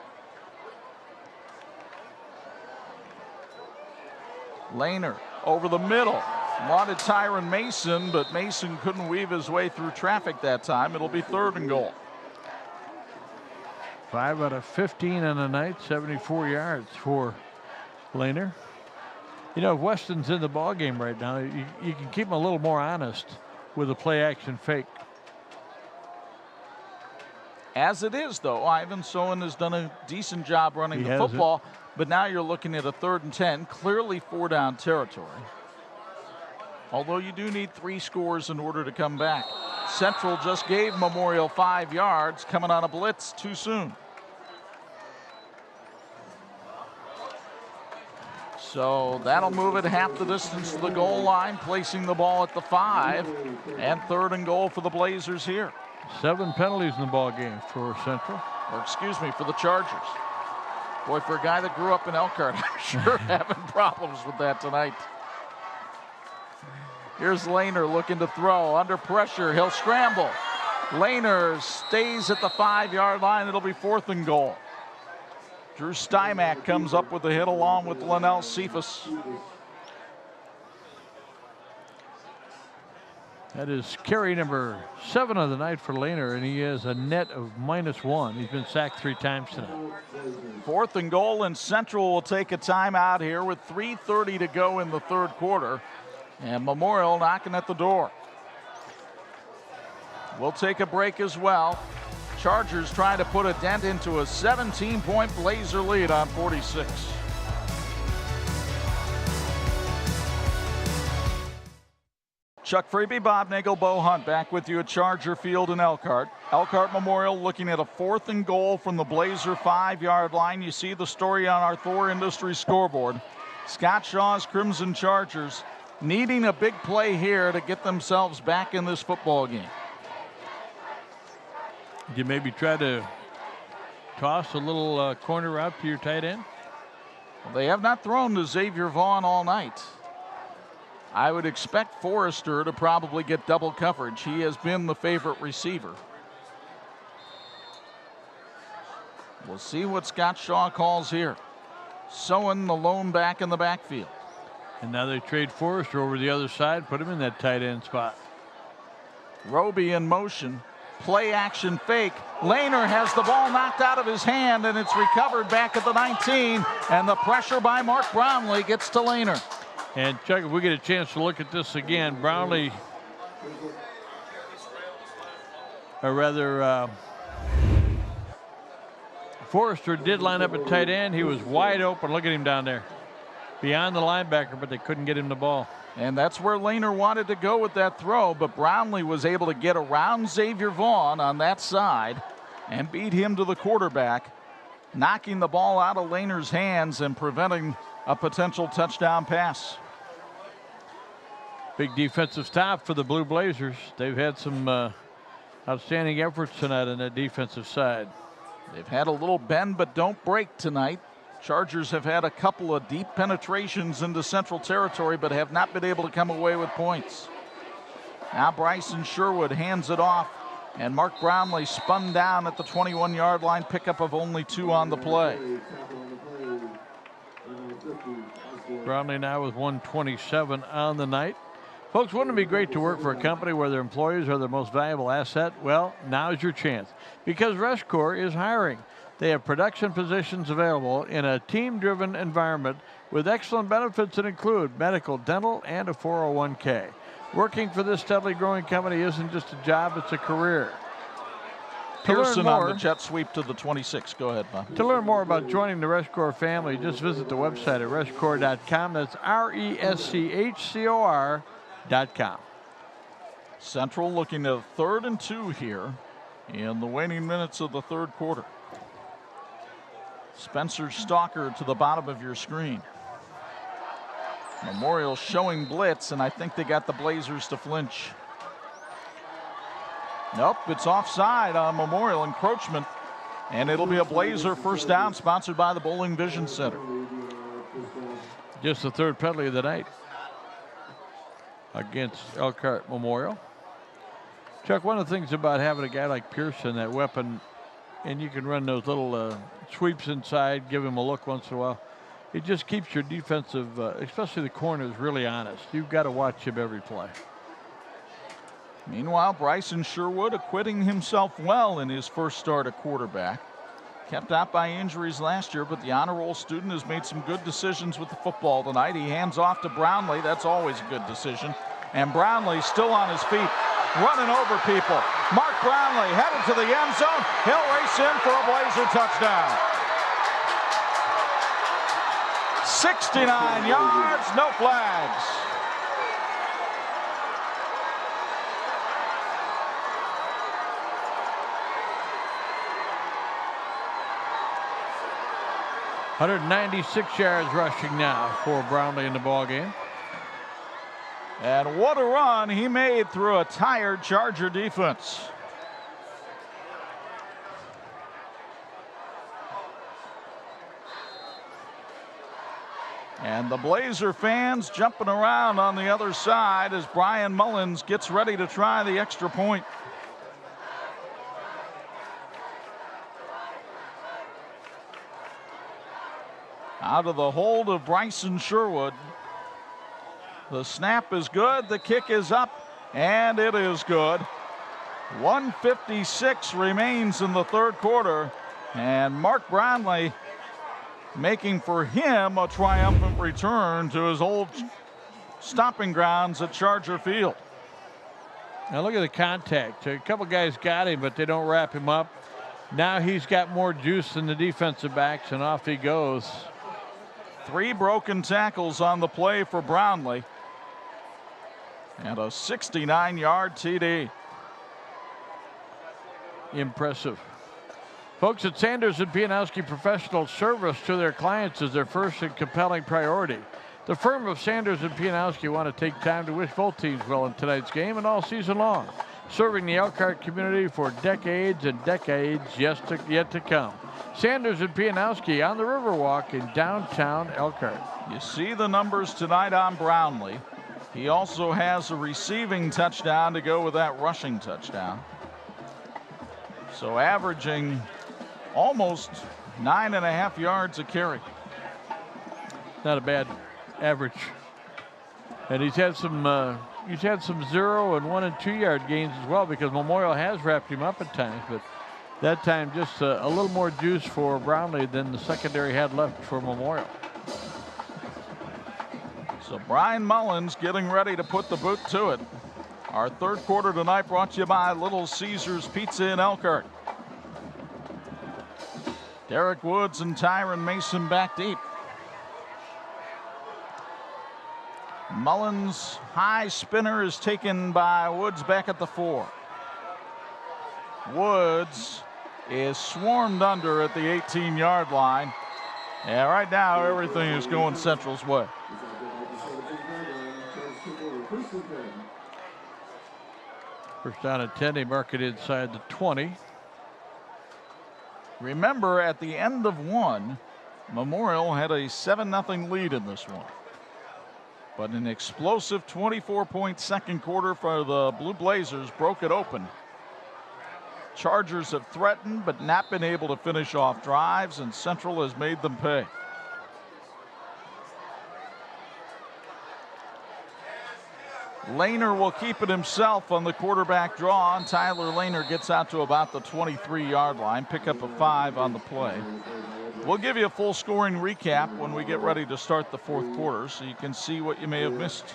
Lehner over the middle. Wanted Tyron Mason, but Mason couldn't weave his way through traffic that time. It'll be 3rd and goal. 5 out of 15 on the night, 74 yards for Lehner. You know, if Weston's in the ball game right now, you can keep him a little more honest with a play action fake. As it is, though, Ivan Sowen has done a decent job running the football, but now you're looking at a 3rd and 10, clearly 4-down territory. Although you do need 3 scores in order to come back. Central just gave Memorial 5 yards, coming on a blitz too soon. So that'll move it half the distance to the goal line, placing the ball at the 5, and 3rd and goal for the Blazers here. 7 penalties in the ball game for Central. Or excuse me, for the Chargers. Boy, for a guy that grew up in Elkhart, I'm sure having problems with that tonight. Here's Lehner looking to throw. Under pressure, he'll scramble. Lehner stays at the 5-yard line. It'll be 4th and goal. Drew Stymack comes up with the hit along with Linnell Cephas. That is carry number 7 of the night for Lehner, and he has a net of -1. He's been sacked 3 times tonight. 4th and goal, and Central will take a timeout here with 3:30 to go in the 3rd quarter. And Memorial knocking at the door. We'll take a break as well. Chargers trying to put a dent into a 17-point Blazer lead on 46. Chuck Freeby, Bob Nagel, Bo Hunt back with you at Charger Field in Elkhart. Elkhart Memorial looking at a 4th and goal from the Blazer 5-yard line. You see the story on our Thor Industries scoreboard. Scott Shaw's Crimson Chargers needing a big play here to get themselves back in this football game. You maybe try to toss a little corner route to your tight end? Well, they have not thrown to Xavier Vaughn all night. I would expect Forrester to probably get double coverage. He has been the favorite receiver. We'll see what Scott Shaw calls here. Sowen, the lone back in the backfield. And now they trade Forrester over the other side, put him in that tight end spot. Roby in motion. Play action fake. Lehner has the ball knocked out of his hand, and it's recovered back at the 19. And the pressure by Mark Brownlee gets to Lehner. And Chuck, if we get a chance to look at this again, Brownlee, or rather, Forrester did line up at tight end. He was wide open. Look at him down there. Beyond the linebacker, but they couldn't get him the ball. And that's where Lehner wanted to go with that throw, but Brownlee was able to get around Xavier Vaughn on that side and beat him to the quarterback, knocking the ball out of Lehner's hands and preventing a potential touchdown pass. Big defensive stop for the Blue Blazers. They've had some outstanding efforts tonight on that defensive side. They've had a little bend but don't break tonight. Chargers have had a couple of deep penetrations into Central Territory but have not been able to come away with points. Now Bryson Sherwood hands it off, and Mark Brownlee spun down at the 21-yard line, pickup of only 2 on the play. Brownlee now with 127 on the night. Folks, wouldn't it be great to work for a company where their employees are their most valuable asset? Well, now's your chance, because Rescor is hiring. They have production positions available in a team-driven environment with excellent benefits that include medical, dental, and a 401k. Working for this steadily growing company isn't just a job, it's a career. Pearson on the jet sweep to the 26. Go ahead, Bob. To learn more about joining the Rescor family, just visit the website at rescor.com. That's RESCHCOR.com. Central looking at 3rd and 2 here in the waning minutes of the 3rd quarter. Spencer Stalker to the bottom of your screen. Memorial showing blitz, and I think they got the Blazers to flinch. Nope, it's offside on Memorial encroachment, and it'll be a Blazer first down sponsored by the Bowling Vision Center. Just the 3rd penalty of the night against Elkhart Memorial. Chuck, one of the things about having a guy like Pearson, that weapon, and you can run those little sweeps inside, give him a look once in a while, it just keeps your defensive, especially the corners, really honest. You've got to watch him every play. Meanwhile, Bryson Sherwood acquitting himself well in his first start at quarterback. Kept out by injuries last year, but the honor roll student has made some good decisions with the football tonight. He hands off to Brownlee. That's always a good decision. And Brownlee still on his feet, running over people. Mark Brownlee headed to the end zone. He'll race in for a Blazer touchdown. 69 yards, no flags. .196 yards rushing now for Brownlee in the ball game. And what a run he made through a tired Charger defense. And the Blazer fans jumping around on the other side as Brian Mullins gets ready to try the extra point. Out of the hold of Bryson Sherwood. The snap is good, the kick is up, and it is good. 1:56 remains in the third quarter, and Mark Brownlee making for him a triumphant return to his old stomping grounds at Charger Field. Now look at the contact. A couple guys got him, but they don't wrap him up. Now he's got more juice than the defensive backs, and off he goes. 3 broken tackles on the play for Brownlee. And a 69-yard TD. Impressive. Folks, at Sanders and Pianowski, professional service to their clients is their first and compelling priority. The firm of Sanders and Pianowski want to take time to wish both teams well in tonight's game and all season long, serving the Elkhart community for decades and decades yet to come. Sanders and Pianowski on the Riverwalk in downtown Elkhart. You see the numbers tonight on Brownlee. He also has a receiving touchdown to go with that rushing touchdown. So averaging almost 9.5 yards a carry. Not a bad average. And he's had some 0 and 1 and 2 yard gains as well, because Memorial has wrapped him up at times, but that time just a little more juice for Brownlee than the secondary had left for Memorial. So Brian Mullins getting ready to put the boot to it. Our third quarter tonight brought to you by Little Caesars Pizza in Elkhart. Derek Woods and Tyron Mason back deep. Mullins' high spinner is taken by Woods back at the 4. Woods is swarmed under at the 18-yard line. And right now everything is going Central's way. First down at 10, they mark it inside the 20. Remember, at the end of 1, Memorial had a 7-0 lead in this one. But an explosive 24-point second quarter for the Blue Blazers broke it open. Chargers have threatened but not been able to finish off drives, and Central has made them pay. Lehner will keep it himself on the quarterback draw, and Tyler Lehner gets out to about the 23-yard line. Pick up a 5 on the play. We'll give you a full scoring recap when we get ready to start the fourth quarter, so you can see what you may have missed.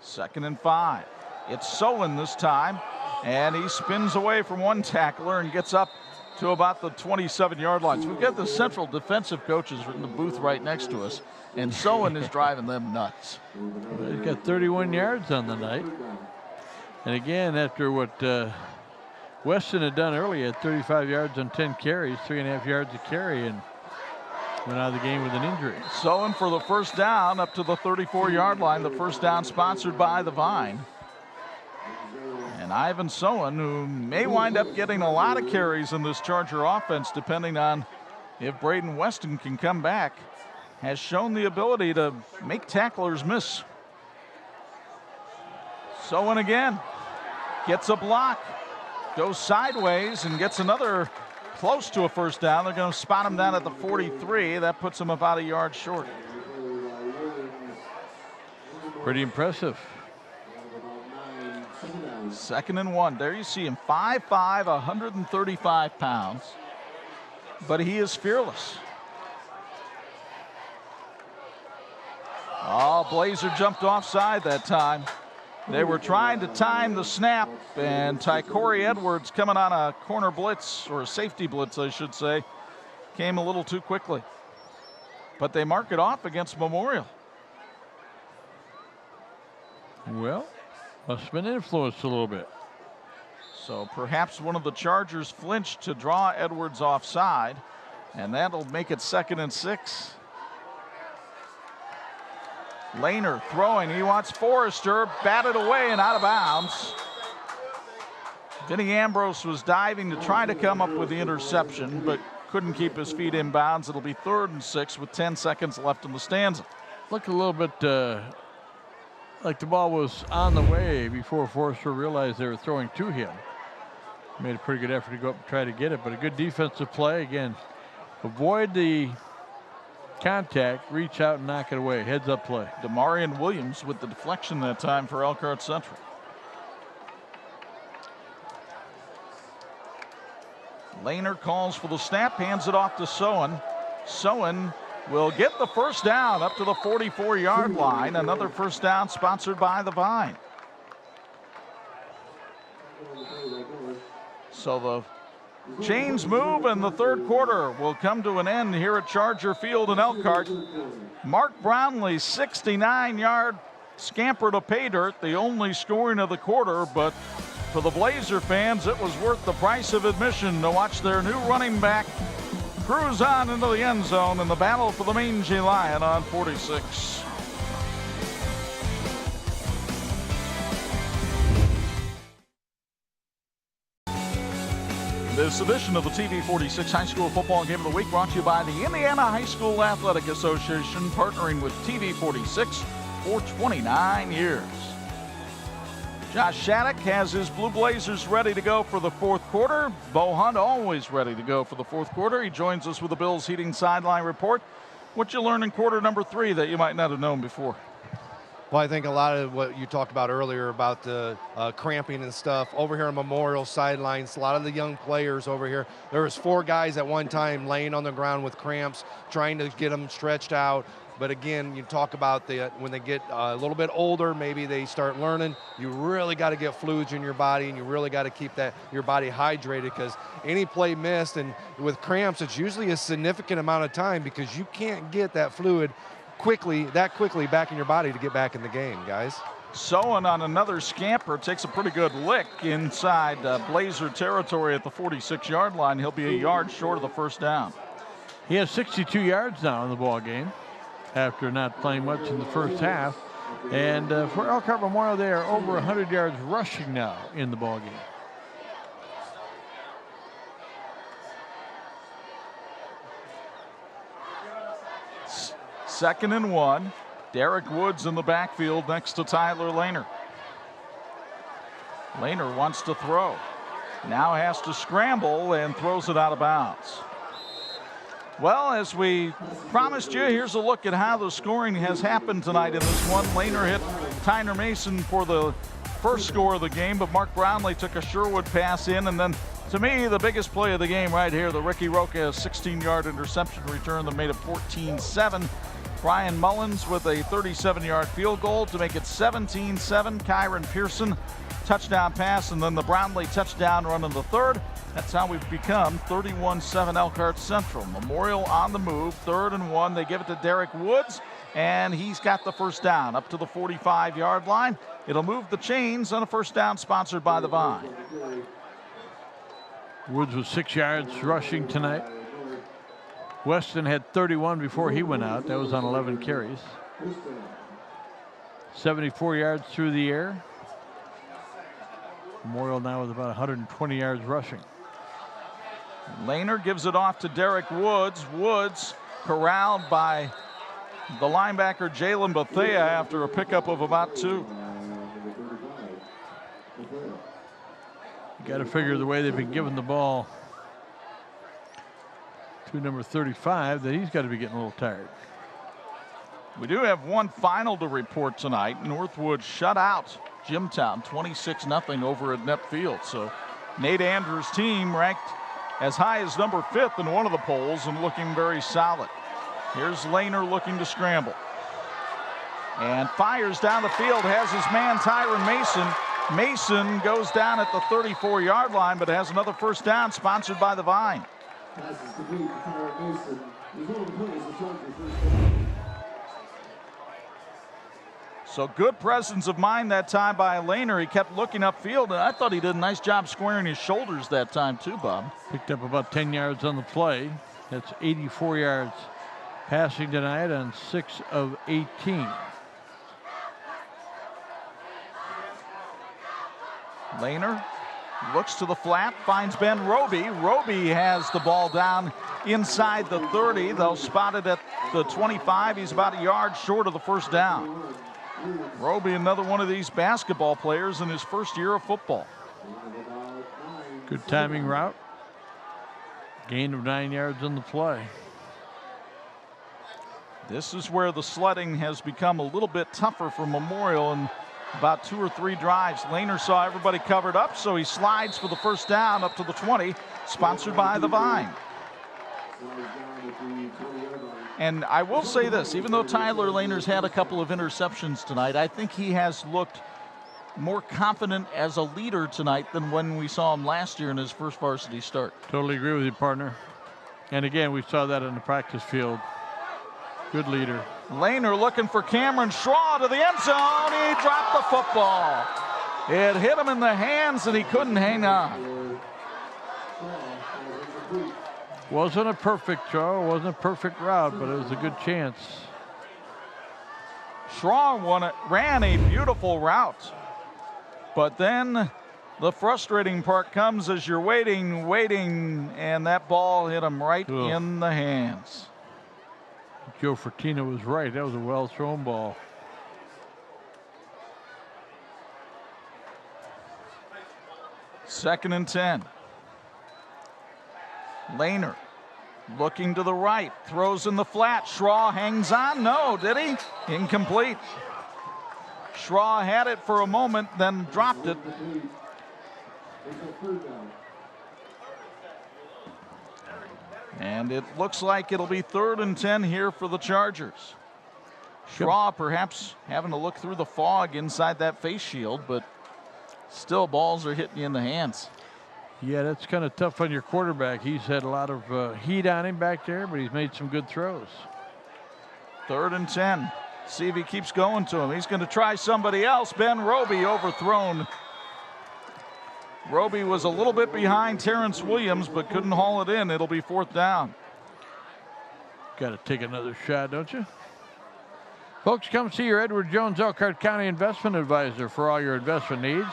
Second and 5. It's Solon this time, and he spins away from one tackler and gets up to about the 27-yard line. So we've got the Central defensive coaches in the booth right next to us, and Solon is driving them nuts. He's got 31 yards on the night. And again, after what Weston had done earlier, at 35 yards on 10 carries, 3.5 yards a carry, and went out of the game with an injury. Solon for the first down up to the 34-yard line. The first down sponsored by the Vine. And Ivan Solon, who may wind up getting a lot of carries in this Charger offense, depending on if Braden Weston can come back. has shown the ability to make tacklers miss. Sowen again gets a block, goes sideways and gets another close to a first down. They're going to spot him down at the 43. That puts him about a yard short. Pretty impressive. 2nd and 1. There you see him, 5'5", 135 pounds. But he is fearless. Oh, Blazer jumped offside that time. They were trying to time the snap, and Tycori Edwards, coming on a corner blitz, or a safety blitz, I should say, came a little too quickly. But they mark it off against Memorial. Well, must have been influenced a little bit. So perhaps one of the Chargers flinched to draw Edwards offside, and that'll make it 2nd and 6. Lehner throwing, he wants Forrester, batted away and out of bounds. Vinny Ambrose was diving to try to come up with the interception, but couldn't keep his feet in bounds. It'll be 3rd and 6 with 10 seconds left in the stanza. Looked a little bit like the ball was on the way before Forrester realized they were throwing to him. Made a pretty good effort to go up and try to get it, but a good defensive play. Again, avoid the contact, reach out and knock it away. Heads up play. Demarion Williams with the deflection that time for Elkhart Central. Lehner calls for the snap, hands it off to Sowen. Sowen will get the first down up to the 44-yard line. Another first down sponsored by the Vine. So the chains move, and the 3rd quarter will come to an end here at Charger Field in Elkhart. Mark Brownlee, 69-yard scamper to pay dirt, the only scoring of the quarter, but for the Blazer fans, it was worth the price of admission to watch their new running back cruise on into the end zone in the battle for the Mangy Lion on 46. This edition of the TV 46 High School Football Game of the Week brought to you by the Indiana High School Athletic Association, partnering with TV 46 for 29 years. Josh Shattuck has his Blue Blazers ready to go for the 4th quarter. Bo Hunt always ready to go for the 4th quarter. He joins us with the Bills Heating Sideline Report. What you learned in quarter number 3 that you might not have known before? Well, I think a lot of what you talked about earlier about the cramping and stuff over here on Memorial sidelines, a lot of the young players over here, there was 4 guys at one time laying on the ground with cramps, trying to get them stretched out. But again, you talk about when they get a little bit older, maybe they start learning, you really got to get fluids in your body, and you really got to keep your body hydrated, because any play missed, and with cramps, it's usually a significant amount of time, because you can't get that fluid that quickly back in your body to get back in the game, guys. Sowen on another scamper takes a pretty good lick inside Blazer territory at the 46-yard line. He'll be a yard short of the first down. He has 62 yards now in the ball game after not playing much in the first half. And for Elkhart Memorial, they are over 100 yards rushing now in the ball game. Second and 1. Derek Woods in the backfield next to Tyler Lehner. Lehner wants to throw. Now has to scramble and throws it out of bounds. Well, as we promised you, here's a look at how the scoring has happened tonight in this one. Lehner hit Tyner Mason for the first score of the game, but Mark Brownlee took a Sherwood pass in, and then to me, the biggest play of the game right here, the Ricky Roca 16-yard interception return that made it 14-7. Brian Mullins with a 37-yard field goal to make it 17-7. Kyron Pearson, touchdown pass, and then the Brownlee touchdown run in the 3rd. That's how we've become 31-7 Elkhart Central. Memorial on the move, 3rd and 1. They give it to Derek Woods, and he's got the first down up to the 45-yard line. It'll move the chains on a first down sponsored by the Vine. Woods was 6 yards rushing tonight. Weston had 31 before he went out. That was on 11 carries. 74 yards through the air. Memorial now with about 120 yards rushing. Lehner gives it off to Derek Woods. Woods corralled by the linebacker Jalen Bethea after a pickup of about 2. You got to figure the way they've been giving the ball to number 35 that he's got to be getting a little tired. We do have one final to report tonight. Northwood shut out Jimtown 26-0 over at Net Field. So Nate Andrews' team ranked as high as number 5th in one of the polls and looking very solid. Here's Lehner looking to scramble. And fires down the field, has his man Tyron Mason. Mason goes down at the 34-yard line, but has another first down, sponsored by the Vine. So good presence of mind that time by Lehner. He kept looking upfield, and I thought he did a nice job squaring his shoulders that time too, Bob. Picked up about 10 yards on the play. That's 84 yards passing tonight on 6 of 18. Lehner looks to the flat, finds Ben Roby. Roby has the ball down inside the 30. They'll spot it at the 25. He's about a yard short of the first down. Roby, another one of these basketball players in his first year of football. Good timing route. Gain of 9 yards on the play. This is where the sledding has become a little bit tougher for Memorial in about 2 or 3 drives. Lehner saw everybody covered up, so he slides for the first down up to the 20, sponsored by the Vine. And I will say this, even though Tyler Lehner's had a couple of interceptions tonight, I think he has looked more confident as a leader tonight than when we saw him last year in his first varsity start. Totally agree with you, partner. And again, we saw that on the practice field. Good leader. Lehner looking for Cameron Schraw to the end zone. He dropped the football. It hit him in the hands and he couldn't hang on. Wasn't a perfect throw, wasn't a perfect route, but it was a good chance. Schraw ran a beautiful route. But then the frustrating part comes as you're waiting, and that ball hit him right in the hands. Joe Fertina was right. That was a well-thrown ball. Second and 10. Lehner looking to the right, throws in the flat. Schraw hangs on. No, did he? Incomplete. Schraw had it for a moment, then dropped it. And it looks like it'll be 3rd and 10 here for the Chargers. Schraw perhaps having to look through the fog inside that face shield, but still balls are hitting you in the hands. Yeah, that's kind of tough on your quarterback. He's had a lot of heat on him back there, but he's made some good throws. 3rd and 10. See if he keeps going to him. He's going to try somebody else. Ben Roby overthrown. Roby was a little bit behind Terrence Williams, but couldn't haul it in. It'll be 4th down. Got to take another shot, don't you? Folks, come see your Edward Jones Elkhart County Investment Advisor for all your investment needs.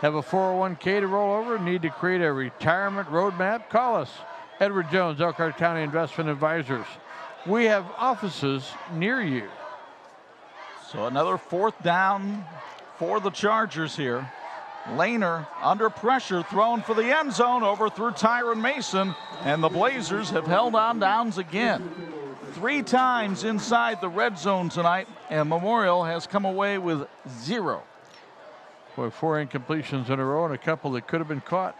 Have a 401k to roll over? Need to create a retirement roadmap? Call us, Edward Jones Elkhart County Investment Advisors. We have offices near you. So another 4th down for the Chargers here. Lehner under pressure, thrown for the end zone, overthrew Tyron Mason, and the Blazers have held on downs again. 3 times inside the red zone tonight, and Memorial has come away with 0. Boy, 4 incompletions in a row and a couple that could have been caught.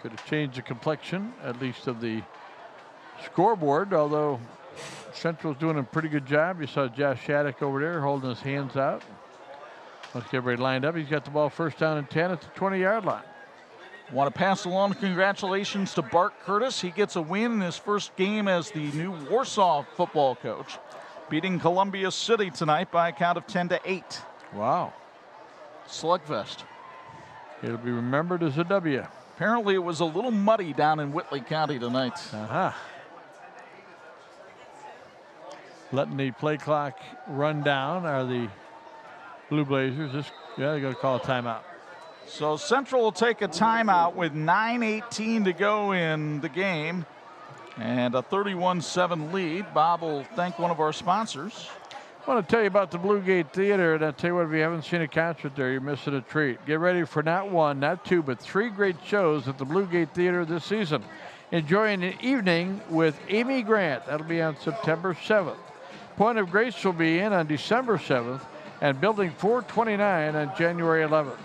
Could have changed the complexion, at least of the scoreboard, although Central's doing a pretty good job. You saw Josh Shattuck over there holding his hands out. Let's get everybody lined up. He's got the ball 1st down and 10 at the 20-yard line. Want to pass along congratulations to Bart Curtis. He gets a win in his first game as the new Warsaw football coach, beating Columbia City tonight by a count of 10-8. Wow. Slugfest. It'll be remembered as a W. Apparently it was a little muddy down in Whitley County tonight. Letting the play clock run down are the Blue Blazers. They're going to call a timeout. So Central will take a timeout with 9:18 to go in the game. And a 31-7 lead. Bob will thank one of our sponsors. I want to tell you about the Blue Gate Theater, and I'll tell you what, if you haven't seen a concert there, you're missing a treat. Get ready for not one, not two, but 3 great shows at the Blue Gate Theater this season. Enjoying an evening with Amy Grant. That'll be on September 7th. Point of Grace will be in on December 7th, and Building 429 on January 11th.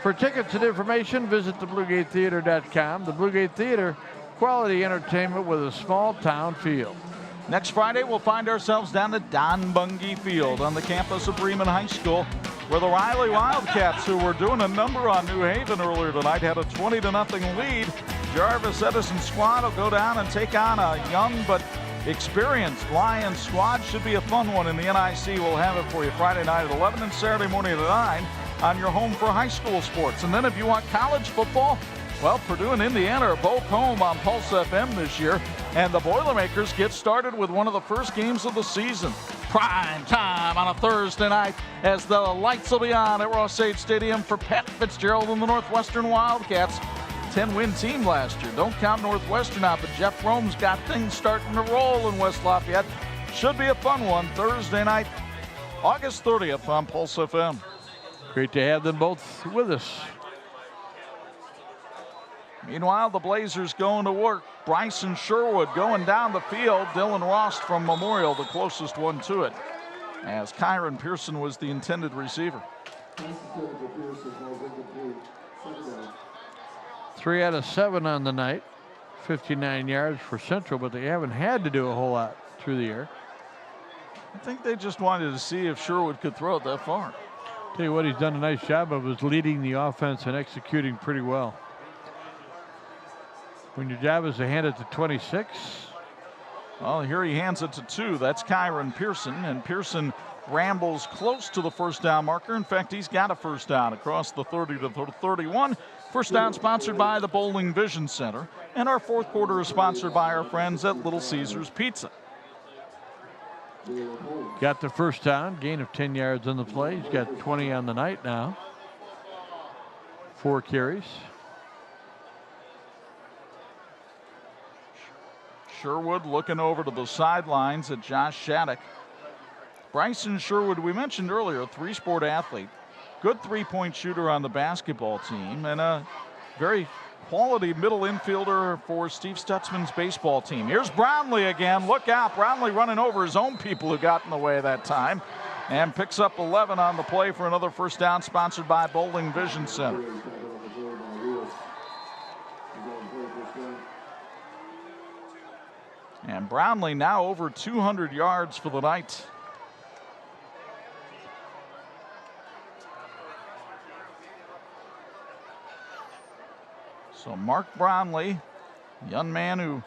For tickets and information, visit thebluegatetheater.com. The Blue Gate Theater, quality entertainment with a small town feel. Next Friday, we'll find ourselves down at Don Bungie Field on the campus of Bremen High School, where the Riley Wildcats, who were doing a number on New Haven earlier tonight, had a 20-0 lead. Jarvis Edison squad will go down and take on a young but experienced Lions squad. Should be a fun one in the NIC. We'll have it for you Friday night at 11 and Saturday morning at 9 on your home for high school sports. And then if you want college football, well, Purdue and Indiana are both home on Pulse FM this year, and the Boilermakers get started with one of the first games of the season. Prime time on a Thursday night as the lights will be on at Ross-Ade Stadium for Pat Fitzgerald and the Northwestern Wildcats. 10-win team last year. Don't count Northwestern out, but Jeff Rome's got things starting to roll in West Lafayette. Should be a fun one Thursday night, August 30th on Pulse FM. Great to have them both with us. Meanwhile, the Blazers going to work. Bryson Sherwood going down the field. Dylan Rost from Memorial, the closest one to it, as Kyron Pearson was the intended receiver. 3 out of 7 on the night. 59 yards for Central, but they haven't had to do a whole lot through the air. I think they just wanted to see if Sherwood could throw it that far. Tell you what, he's done a nice job of is leading the offense and executing pretty well. When your job is to hand it to 26. Well, here he hands it to 2. That's Kyron Pearson, and Pearson rambles close to the first down marker. In fact, he's got a first down across the 30 to 31. First down sponsored by the Bowling Vision Center, and our fourth quarter is sponsored by our friends at Little Caesars Pizza. Got the first down, gain of 10 yards on the play. He's got 20 on the night now. 4 carries. Sherwood looking over to the sidelines at Josh Shattuck. Bryson Sherwood, we mentioned earlier, 3-sport athlete. Good 3-point shooter on the basketball team, and a very quality middle infielder for Steve Stutzman's baseball team. Here's Brownlee again. Look out. Brownlee running over his own people who got in the way that time, and picks up 11 on the play for another first down, sponsored by Bowling Vision Center. And Brownlee now over 200 yards for the night. So Mark Brownlee, young man who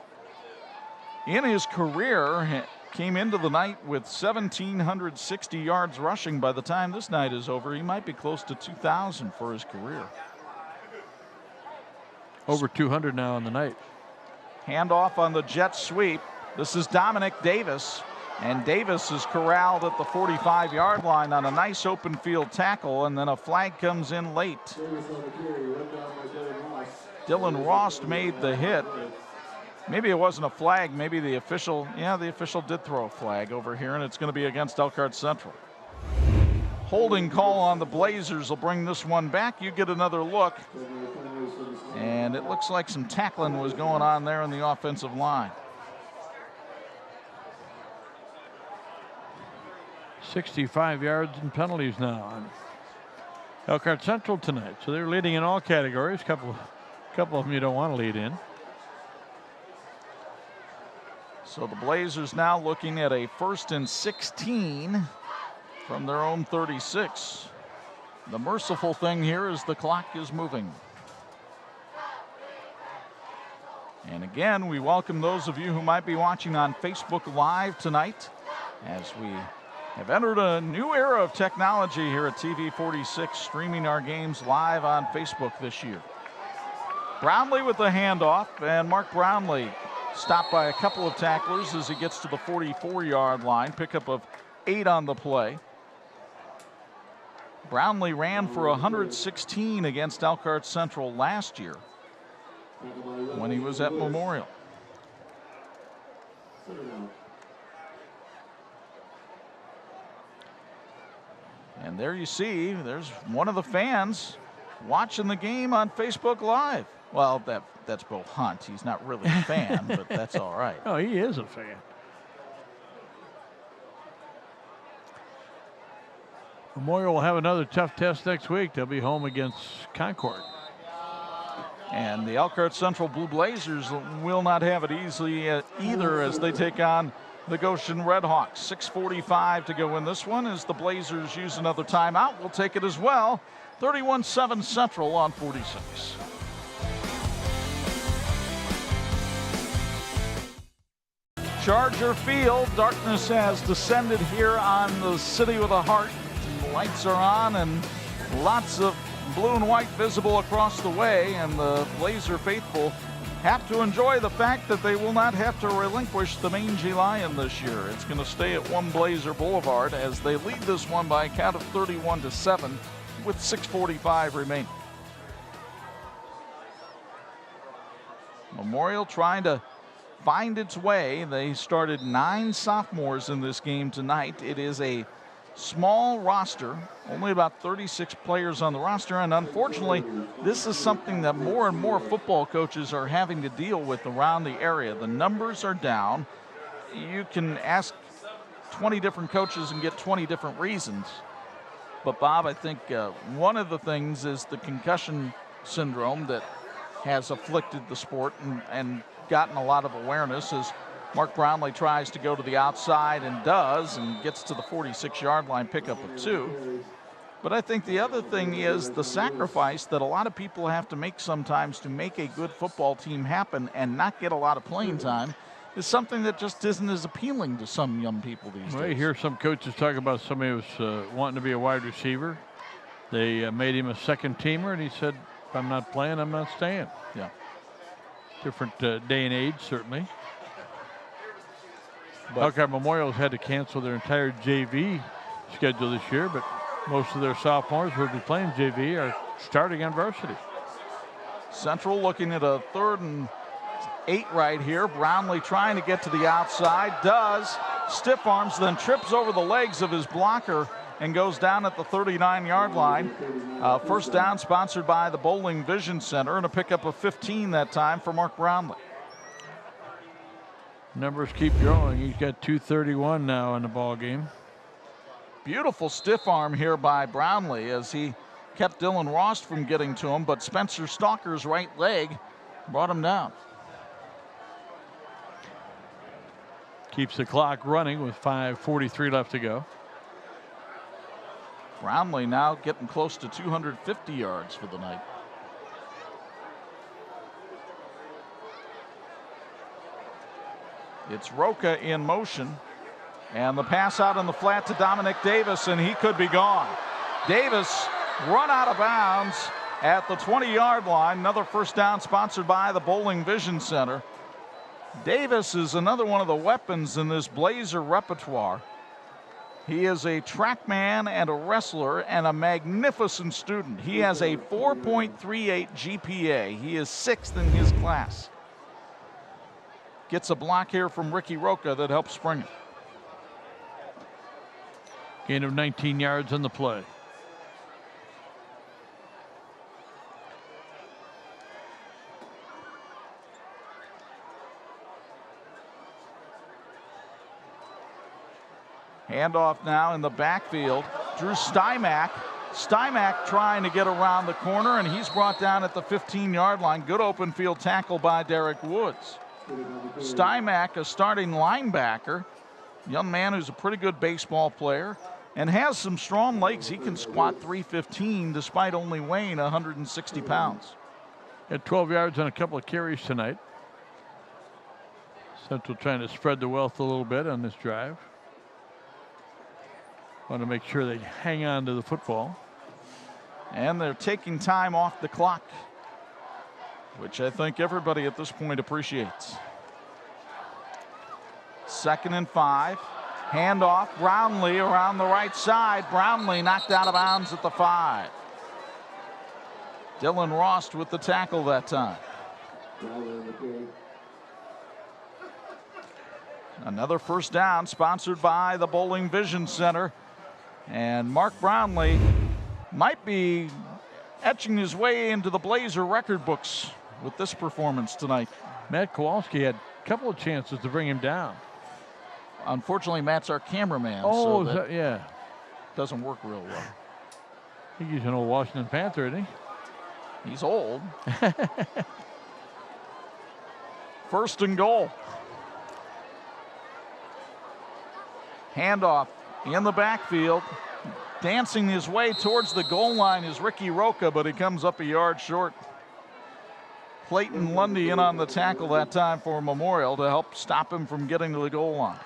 in his career came into the night with 1,760 yards rushing. By the time this night is over, he might be close to 2,000 for his career. Over 200 now on the night. Handoff on the jet sweep. This is Dominic Davis, and Davis is corralled at the 45-yard line on a nice open field tackle, and then a flag comes in late. Dylan Rost made the hit. Maybe it wasn't a flag, maybe the official did throw a flag over here, and it's going to be against Elkhart Central. Holding call on the Blazers will bring this one back. You get another look. And it looks like some tackling was going on there in the offensive line. 65 yards and penalties now on Elkhart Central tonight. So they're leading in all categories. Couple of them you don't want to lead in. So the Blazers now looking at a 1st and 16 from their own 36. The merciful thing here is the clock is moving. And again, we welcome those of you who might be watching on Facebook Live tonight, as we have entered a new era of technology here at TV 46, streaming our games live on Facebook this year. Brownlee with the handoff, and Mark Brownlee stopped by a couple of tacklers as he gets to the 44-yard line. Pickup of 8 on the play. Brownlee ran for 116 against Elkhart Central last year when he was at Memorial. And there you see, there's one of the fans watching the game on Facebook Live. Well, that's Bo Hunt. He's not really a fan, but that's all right. Oh, he is a fan. Memorial will have another tough test next week. They'll be home against Concord. And the Elkhart Central Blue Blazers will not have it easily either as they take on the Goshen Redhawks. 6:45 to go in this one as the Blazers use another timeout. We'll take it as well. 31-7 Central on 46. Charger Field, darkness has descended here on the City with a Heart. The lights are on and lots of blue and white visible across the way, and the Blazer faithful have to enjoy the fact that they will not have to relinquish the Mangy Lion this year. It's going to stay at 1 Blazer Boulevard as they lead this one by a count of 31-7 with 6:45 remaining. Memorial trying to find its way. They started 9 sophomores in this game tonight. It is a small roster, only about 36 players on the roster, and unfortunately this is something that more and more football coaches are having to deal with around the area. The numbers are down. You can ask 20 different coaches and get 20 different reasons, but Bob, I think one of the things is the concussion syndrome that has afflicted the sport and gotten a lot of awareness as Mark Brownlee tries to go to the outside and does, and gets to the 46-yard line, pickup of 2. But I think the other thing is the sacrifice that a lot of people have to make sometimes to make a good football team happen and not get a lot of playing time is something that just isn't as appealing to some young people these days. I hear some coaches talk about somebody who was wanting to be a wide receiver. They made him a second teamer, and he said, if I'm not playing, I'm not staying. Yeah. Different day and age, certainly. Elkhart Memorial's had to cancel their entire JV schedule this year, but most of their sophomores who will be playing JV are starting on varsity. Central looking at a 3rd and 8 right here. Brownlee trying to get to the outside, does. Stiff arms, then trips over the legs of his blocker and goes down at the 39-yard line. First down sponsored by the Bowling Vision Center, and a pickup of 15 that time for Mark Brownlee. Numbers keep growing. He's got 231 now in the ball game. Beautiful stiff arm here by Brownlee as he kept Dylan Rost from getting to him, but Spencer Stalker's right leg brought him down. Keeps the clock running with 5:43 left to go. Brownlee now getting close to 250 yards for the night. It's Roca in motion, and the pass out in the flat to Dominic Davis, and he could be gone. Davis run out of bounds at the 20-yard line. Another first down sponsored by the Bowling Vision Center. Davis is another one of the weapons in this Blazer repertoire. He is a track man and a wrestler and a magnificent student. He has a 4.38 GPA. He is 6th in his class. Gets a block here from Ricky Roca that helps spring it. Gain of 19 yards on the play. Handoff now in the backfield. Drew Stymack. Stymack trying to get around the corner, and he's brought down at the 15-yard line. Good open field tackle by Derek Woods. Stymack, a starting linebacker, young man who's a pretty good baseball player and has some strong legs. He can squat 315 despite only weighing 160 pounds. Had 12 yards on a couple of carries tonight. Central trying to spread the wealth a little bit on this drive. Want to make sure they hang on to the football. And they're taking time off the clock, which I think everybody at this point appreciates. 2nd and 5. Handoff, Brownlee around the right side. Brownlee knocked out of bounds at the 5. Dylan Rost with the tackle that time. Another first down sponsored by the Bowling Vision Center. And Mark Brownlee might be etching his way into the Blazer record books with this performance tonight. Matt Kowalski had a couple of chances to bring him down. Unfortunately, Matt's our cameraman, Oh, so that yeah. doesn't work real well. I think he's an old Washington Panther, isn't he? He's old. First and goal. Handoff in the backfield. Dancing his way towards the goal line is Ricky Roca, but he comes up a yard short. Clayton Lundy in on the tackle that time for Memorial to help stop him from getting to the goal line.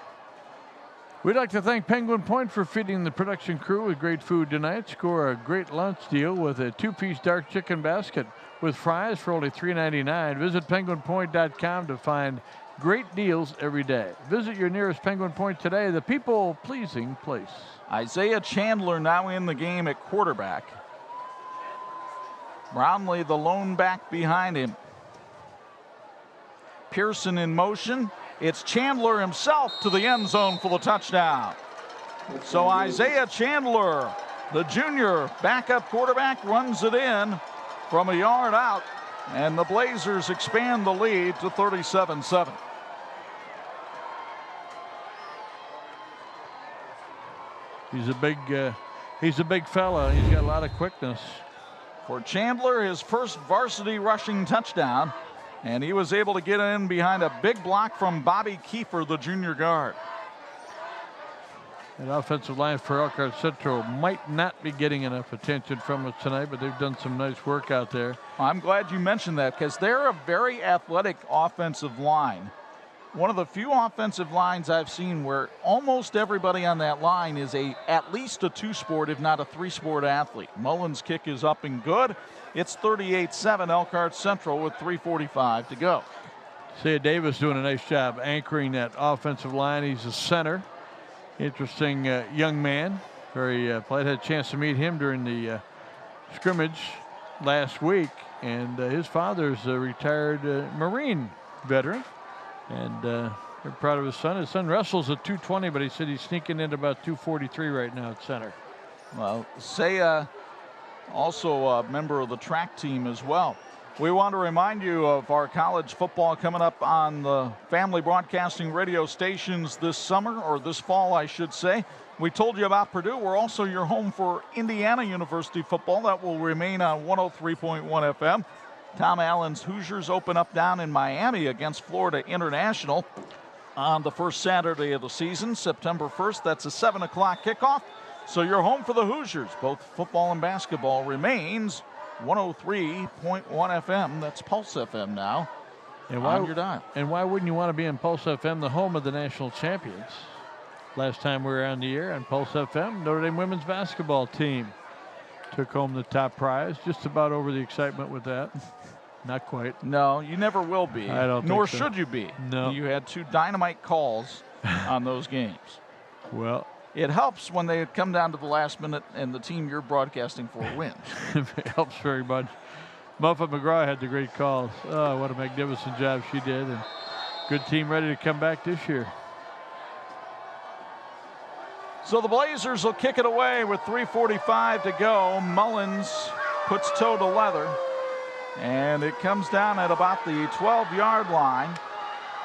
We'd like to thank Penguin Point for feeding the production crew with great food tonight. Score a great lunch deal with a 2-piece dark chicken basket with fries for only $3.99. Visit penguinpoint.com to find great deals every day. Visit your nearest Penguin Point today, the people-pleasing place. Isaiah Chandler now in the game at quarterback. Brownlee the lone back behind him. Pearson in motion. It's Chandler himself to the end zone for the touchdown. So Isaiah Chandler, the junior backup quarterback, runs it in from a yard out, and the Blazers expand the lead to 37-7. He's a big fella. He's got a lot of quickness. For Chandler, his first varsity rushing touchdown, and he was able to get in behind a big block from Bobby Kiefer, the junior guard. That offensive line for Elkhart Central might not be getting enough attention from us tonight, but they've done some nice work out there. I'm glad you mentioned that because they're a very athletic offensive line. One of the few offensive lines I've seen where almost everybody on that line is at least a two-sport, if not a three-sport athlete. Mullins' kick is up and good. It's 38-7 Elkhart Central with 3:45 to go. Isaiah Davis doing a nice job anchoring that offensive line. He's a center. Interesting young man. Very played. Had a chance to meet him during the scrimmage last week, and his father's a retired Marine veteran, and they're proud of his son. His son wrestles at 220, but he said he's sneaking into about 243 right now at center. Well, Saya also a member of the track team as well. We want to remind you of our college football coming up on the Family Broadcasting radio stations this summer, or this fall, I should say. We told you about Purdue. We're also your home for Indiana University football. That will remain on 103.1 FM. Tom Allen's Hoosiers open up down in Miami against Florida International on the first Saturday of the season, September 1st. That's a 7 o'clock kickoff. So you're home for the Hoosiers. Both football and basketball remains 103.1 FM. That's Pulse FM now. And why, on your dial. And why wouldn't you want to be in Pulse FM, the home of the national champions? Last time we were on the air on Pulse FM, Notre Dame women's basketball team took home the top prize. Just about over the excitement with that. Not quite. No, you never will be. I don't Nor think so. should you be. No. You had two dynamite calls on those games. Well, it helps when they come down to the last minute and the team you're broadcasting for wins. it helps very much. Muffet McGraw had the great calls. Oh, what a magnificent job she did. And good team ready to come back this year. So the Blazers will kick it away with 3:45 to go. Mullins puts toe to leather. And it comes down at about the 12-yard line.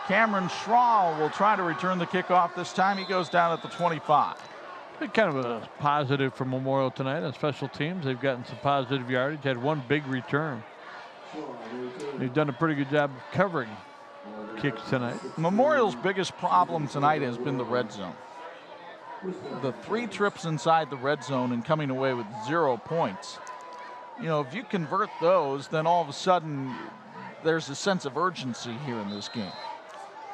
Cameron Schrahl will try to return the kickoff this time. He goes down at the 25. Been kind of a positive for Memorial tonight on special teams. They've gotten some positive yardage. Had one big return. They've done a pretty good job of covering kicks tonight. Memorial's biggest problem tonight has been the red zone. The 3 trips inside the red zone and coming away with 0 points. You know, if you convert those, then all of a sudden there's a sense of urgency here in this game.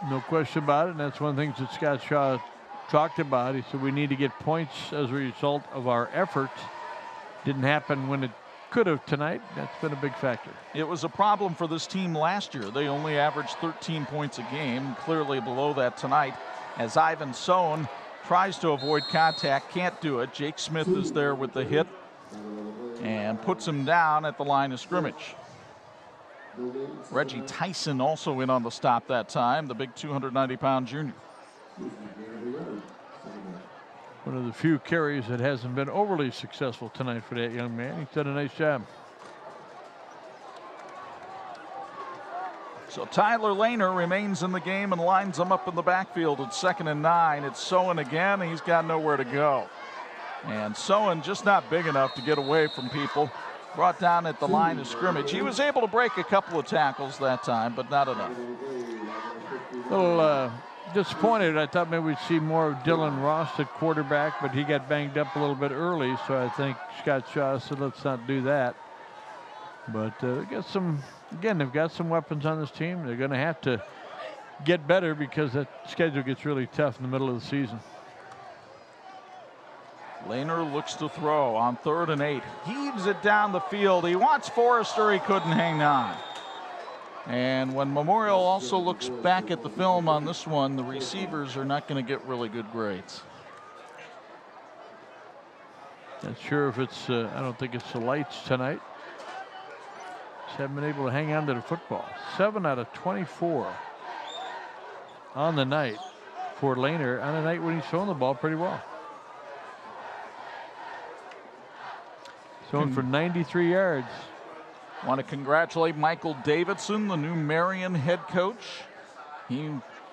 No question about it, and that's one of the things that Scott Shaw talked about. He said we need to get points as a result of our efforts. Didn't happen when it could have tonight. That's been a big factor. It was a problem for this team last year. They only averaged 13 points a game, clearly below that tonight, as Ivan Sohn tries to avoid contact, can't do it. Jake Smith is there with the hit and puts him down at the line of scrimmage. Reggie Tyson also in on the stop that time, the big 290-pound junior. One of the few carries that hasn't been overly successful tonight for that young man. He's done a nice job. So Tyler Lehner remains in the game and lines them up in the backfield at 2nd and 9. It's Sowen again. He's got nowhere to go. And Sowen just not big enough to get away from people. Brought down at the line of scrimmage. He was able to break a couple of tackles that time, but not enough. A little disappointed. I thought maybe we'd see more of Dylan Ross at quarterback, but he got banged up a little bit early, so I think Scott Shaw said let's not do that. But they've got some weapons on this team. They're going to have to get better because that schedule gets really tough in the middle of the season. Lehner looks to throw on 3rd and 8. Heaves it down the field. He wants Forrester. He couldn't hang on. And when Memorial also looks back at the film on this one, the receivers are not going to get really good grades. Not sure if it's, I don't think it's the lights tonight. Just haven't been able to hang on to the football. 7 out of 24 on the night for Lehner on a night when he's throwing the ball pretty well. Throwing for 93 yards. Want to congratulate Michael Davidson, the new Marion head coach. He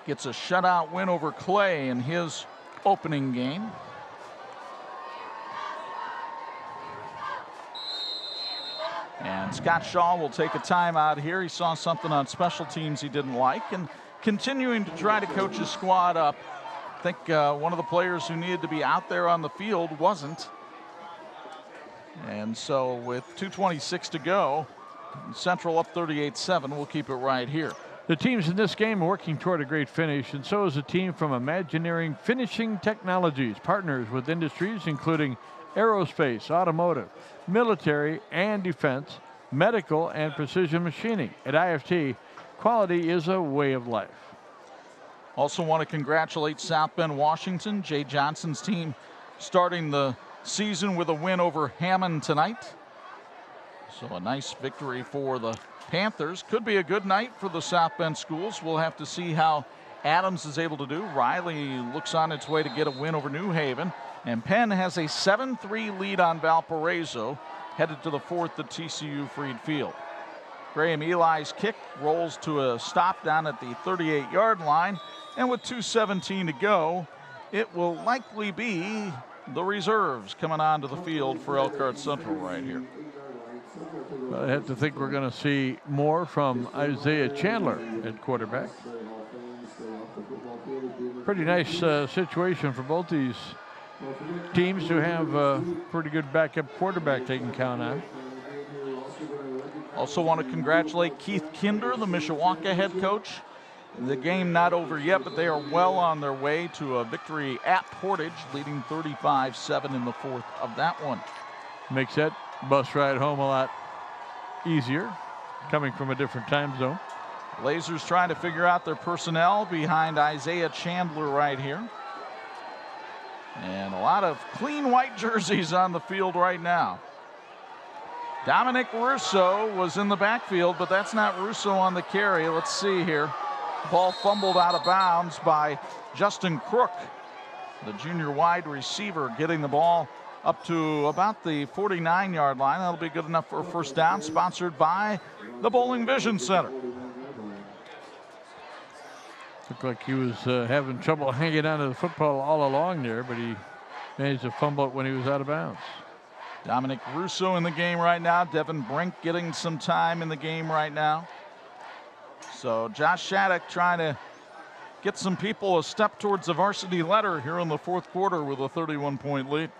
gets a shutout win over Clay in his opening game. And Scott Shaw will take a timeout here. He saw something on special teams he didn't like, and continuing to try to coach his squad up. I think one of the players who needed to be out there on the field wasn't. And so with 2:26 to go, Central up 38-7. We'll keep it right here. The teams in this game are working toward a great finish, and so is a team from Imagineering Finishing Technologies, partners with industries including aerospace, automotive, military and defense, medical, and precision machining. At IFT, quality is a way of life. Also want to congratulate South Bend, Washington. Jay Johnson's team starting the season with a win over Hammond tonight. So a nice victory for the Panthers. Could be a good night for the South Bend schools. We'll have to see how Adams is able to do. Riley looks on its way to get a win over New Haven. And Penn has a 7-3 lead on Valparaiso, headed to the 4th at TCU Freed Field. Graham Eli's kick rolls to a stop down at the 38-yard line. And with 2:17 to go, it will likely be the reserves coming onto the field for Elkhart Central right here. I have to think we're going to see more from Isaiah Chandler at quarterback. Pretty nice situation for both these teams to have a pretty good backup quarterback they can count on. Also want to congratulate Keith Kinder, the Mishawaka head coach. The game not over yet, but they are well on their way to a victory at Portage, leading 35-7 in the 4th of that one. Makes that bus ride home a lot easier, coming from a different time zone. Blazers trying to figure out their personnel behind Isaiah Chandler right here. And a lot of clean white jerseys on the field right now. Dominic Russo was in the backfield, but that's not Russo on the carry. Let's see here. Ball fumbled out of bounds by Justin Crook, the junior wide receiver, getting the ball up to about the 49-yard line. That'll be good enough for a first down, sponsored by the Bowling Vision Center. Looked like he was having trouble hanging onto the football all along there, but he managed to fumble it when he was out of bounds. Dominic Russo in the game right now. Devin Brink getting some time in the game right now. So Josh Shattuck trying to get some people a step towards the varsity ladder here in the 4th quarter with a 31-point lead.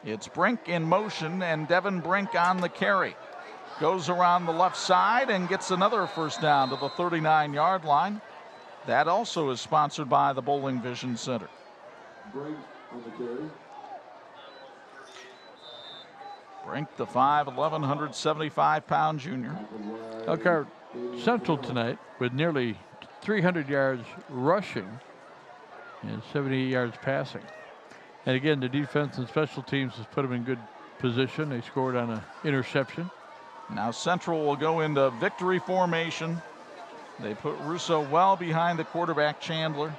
It's Brink in motion, and Devin Brink on the carry. Goes around the left side and gets another first down to the 39-yard line. That also is sponsored by the Bowling Vision Center. Brink on the carry. Brink, the 5'11", 175-pound junior. Elkhart Central tonight with nearly 300 yards rushing and 78 yards passing. And again, the defense and special teams has put them in good position. They scored on an interception. Now Central will go into victory formation. They put Russo well behind the quarterback, Chandler.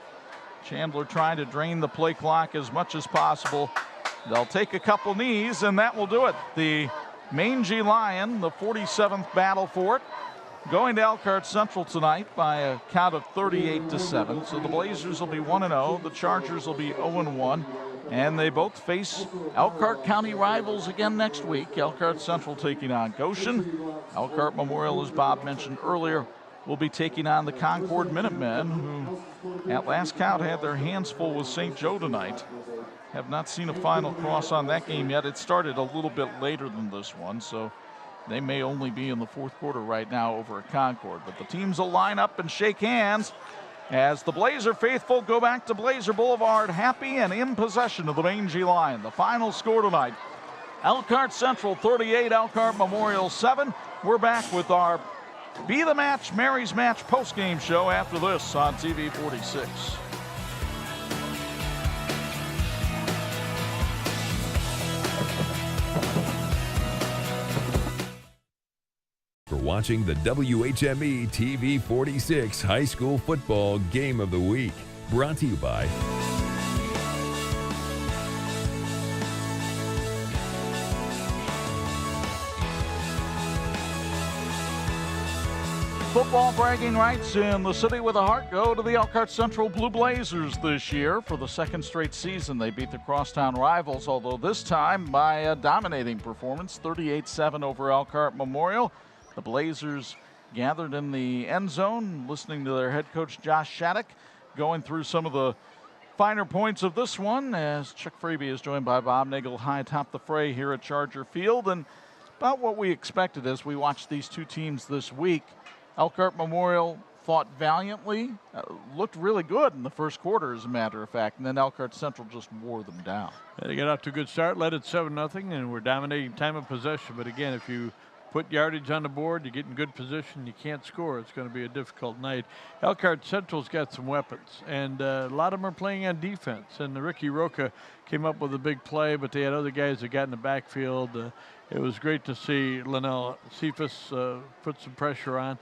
Chandler trying to drain the play clock as much as possible. They'll take a couple knees, and that will do it. The Mangy Lion, the 47th battle for it, going to Elkhart Central tonight by a count of 38-7. So the Blazers will be 1-0. The Chargers will be 0-1. And they both face Elkhart County rivals again next week. Elkhart Central taking on Goshen. Elkhart Memorial, as Bob mentioned earlier, will be taking on the Concord Minutemen, who at last count had their hands full with St. Joe tonight. Have not seen a final cross on that game yet. It started a little bit later than this one, so they may only be in the fourth quarter right now over at Concord. But the teams will line up and shake hands as the Blazer faithful go back to Blazer Boulevard happy and in possession of the Mangy Lion. The final score tonight, Elkhart Central 38, Elkhart Memorial 7. We're back with our Be the Match, Mary's Match post-game show after this on TV 46. For watching the WHME TV 46 High School Football Game of the Week. Brought to you by Football bragging rights in the city with a heart go to the Elkhart Central Blue Blazers this year. For the second straight season, they beat the crosstown rivals, although this time by a dominating performance, 38-7 over Elkhart Memorial. The Blazers gathered in the end zone, listening to their head coach Josh Shattuck, going through some of the finer points of this one as Chuck Freeby is joined by Bob Nagel high atop the fray here at Charger Field. And about what we expected as we watched these two teams this week. Elkhart Memorial fought valiantly, looked really good in the first quarter, as a matter of fact, and then Elkhart Central just wore them down. Yeah, they got off to a good start, led it 7-0, and we're dominating time of possession. But again, if you put yardage on the board, you get in good position, you can't score, it's going to be a difficult night. Elkhart Central's got some weapons, and a lot of them are playing on defense. And the Ricky Roca came up with a big play, but they had other guys that got in the backfield. It was great to see Linnell Cephas put some pressure on.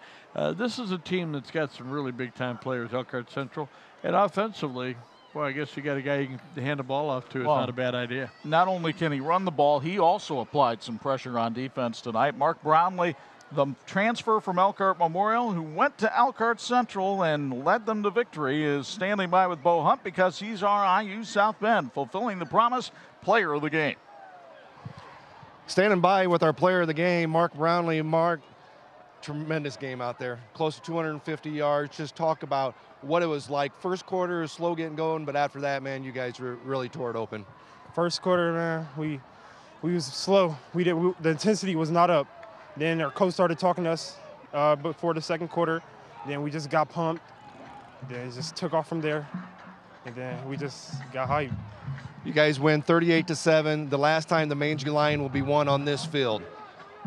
This is a team that's got some really big-time players, Elkhart Central. And offensively, well, I guess you got a guy you can hand the ball off to. It's not a bad idea. Not only can he run the ball, he also applied some pressure on defense tonight. Mark Brownlee, the transfer from Elkhart Memorial, who went to Elkhart Central and led them to victory, is standing by with Bo Hunt because he's our IU South Bend, fulfilling the promise, player of the game. Standing by with our player of the game, Mark Brownlee. Mark, tremendous game out there. Close to 250 yards. Just talk about what it was like. First quarter is slow getting going, but after that, man, you guys really tore it open. First quarter, man, we was slow. The intensity was not up. Then our coach started talking to us before the second quarter. Then we just got pumped. Then it just took off from there. And then we just got hyped. You guys win 38-7. The last time the Mangy Lion will be won on this field.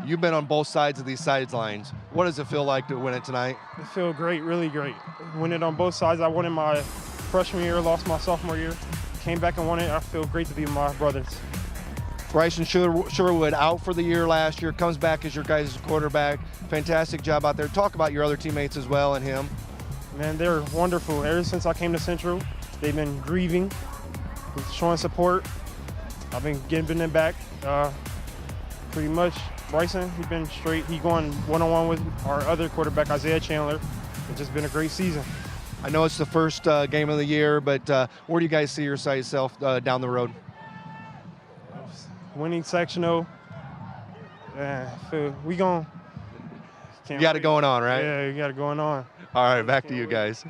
You've been on both sides of these sidelines. What does it feel like to win it tonight? It feels great, really great. Win it on both sides. I won it my freshman year, lost my sophomore year. Came back and won it. I feel great to be with my brothers. Bryson Sherwood out for the year last year, comes back as your guys' quarterback. Fantastic job out there. Talk about your other teammates as well and him. Man, they're wonderful. Ever since I came to Central, they've been grieving, showing support. I've been getting them back pretty much. Bryson, he's been straight. He's going one-on-one with our other quarterback, Isaiah Chandler. It's just been a great season. I know it's the first game of the year, but where do you guys see yourself down the road? Winning sectional. We gon'. You got it going on, right? Yeah, you got it going on. All right, back to you guys.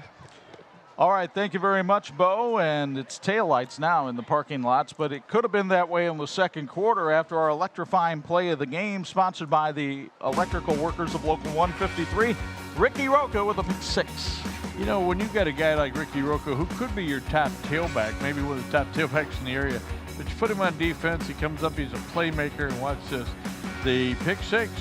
All right, thank you very much, Bo. And it's taillights now in the parking lots, but it could have been that way in the second quarter after our electrifying play of the game, sponsored by the electrical workers of Local 153. Ricky Roca with a pick six. You know, when you've got a guy like Ricky Roca, who could be your top tailback, maybe one of the top tailbacks in the area, but you put him on defense, he comes up, he's a playmaker, and watch this. The pick six,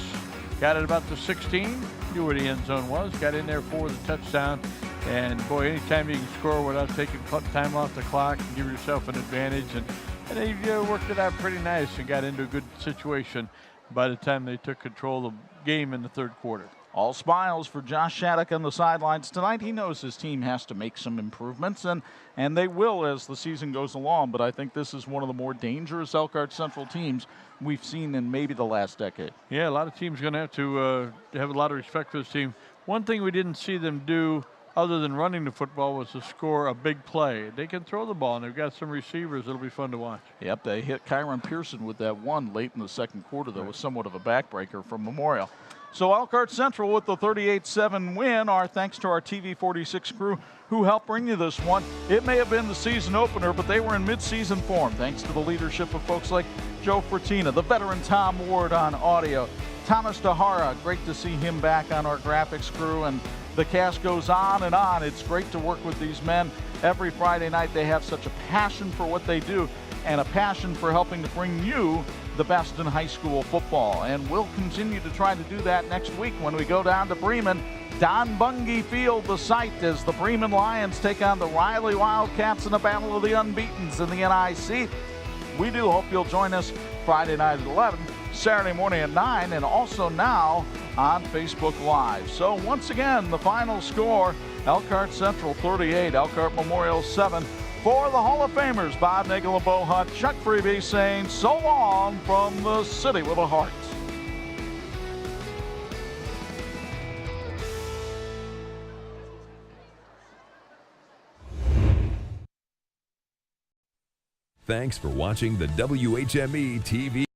got it about the 16, knew where the end zone was, got in there for the touchdown. And boy, anytime you can score without taking time off the clock and give yourself an advantage, and they worked it out pretty nice and got into a good situation by the time they took control of the game in the third quarter. All smiles for Josh Shattuck on the sidelines tonight. He knows his team has to make some improvements, and they will as the season goes along. But I think this is one of the more dangerous Elkhart Central teams we've seen in maybe the last decade. Yeah, a lot of teams are going to have a lot of respect for this team. One thing we didn't see them do other than running the football was to score a big play. They can throw the ball, and they've got some receivers. It'll be fun to watch. Yep, they hit Kyron Pearson with that one late in the second quarter that was somewhat of a backbreaker from Memorial. So Elkhart Central with the 38-7 win. Our thanks to our TV46 crew who helped bring you this one. It may have been the season opener, but they were in mid-season form thanks to the leadership of folks like Joe Fertina, the veteran Tom Ward on audio, Thomas DeHara, great to see him back on our graphics crew, and the cast goes on and on. It's great to work with these men. Every Friday night they have such a passion for what they do and a passion for helping to bring you the best in high school football. And we'll continue to try to do that next week when we go down to Bremen. Don Bungie Field, the site, as the Bremen Lions take on the Riley Wildcats in a battle of the unbeatens in the NIC. We do hope you'll join us Friday night at 11, Saturday morning at 9, and also now on Facebook Live. So once again, the final score, Elkhart Central 38, Elkhart Memorial 7. For the Hall of Famers, Bob Nagel and Bo Hunt, Chuck Freebie saying so long from the city with a heart. Thanks for watching the WHME TV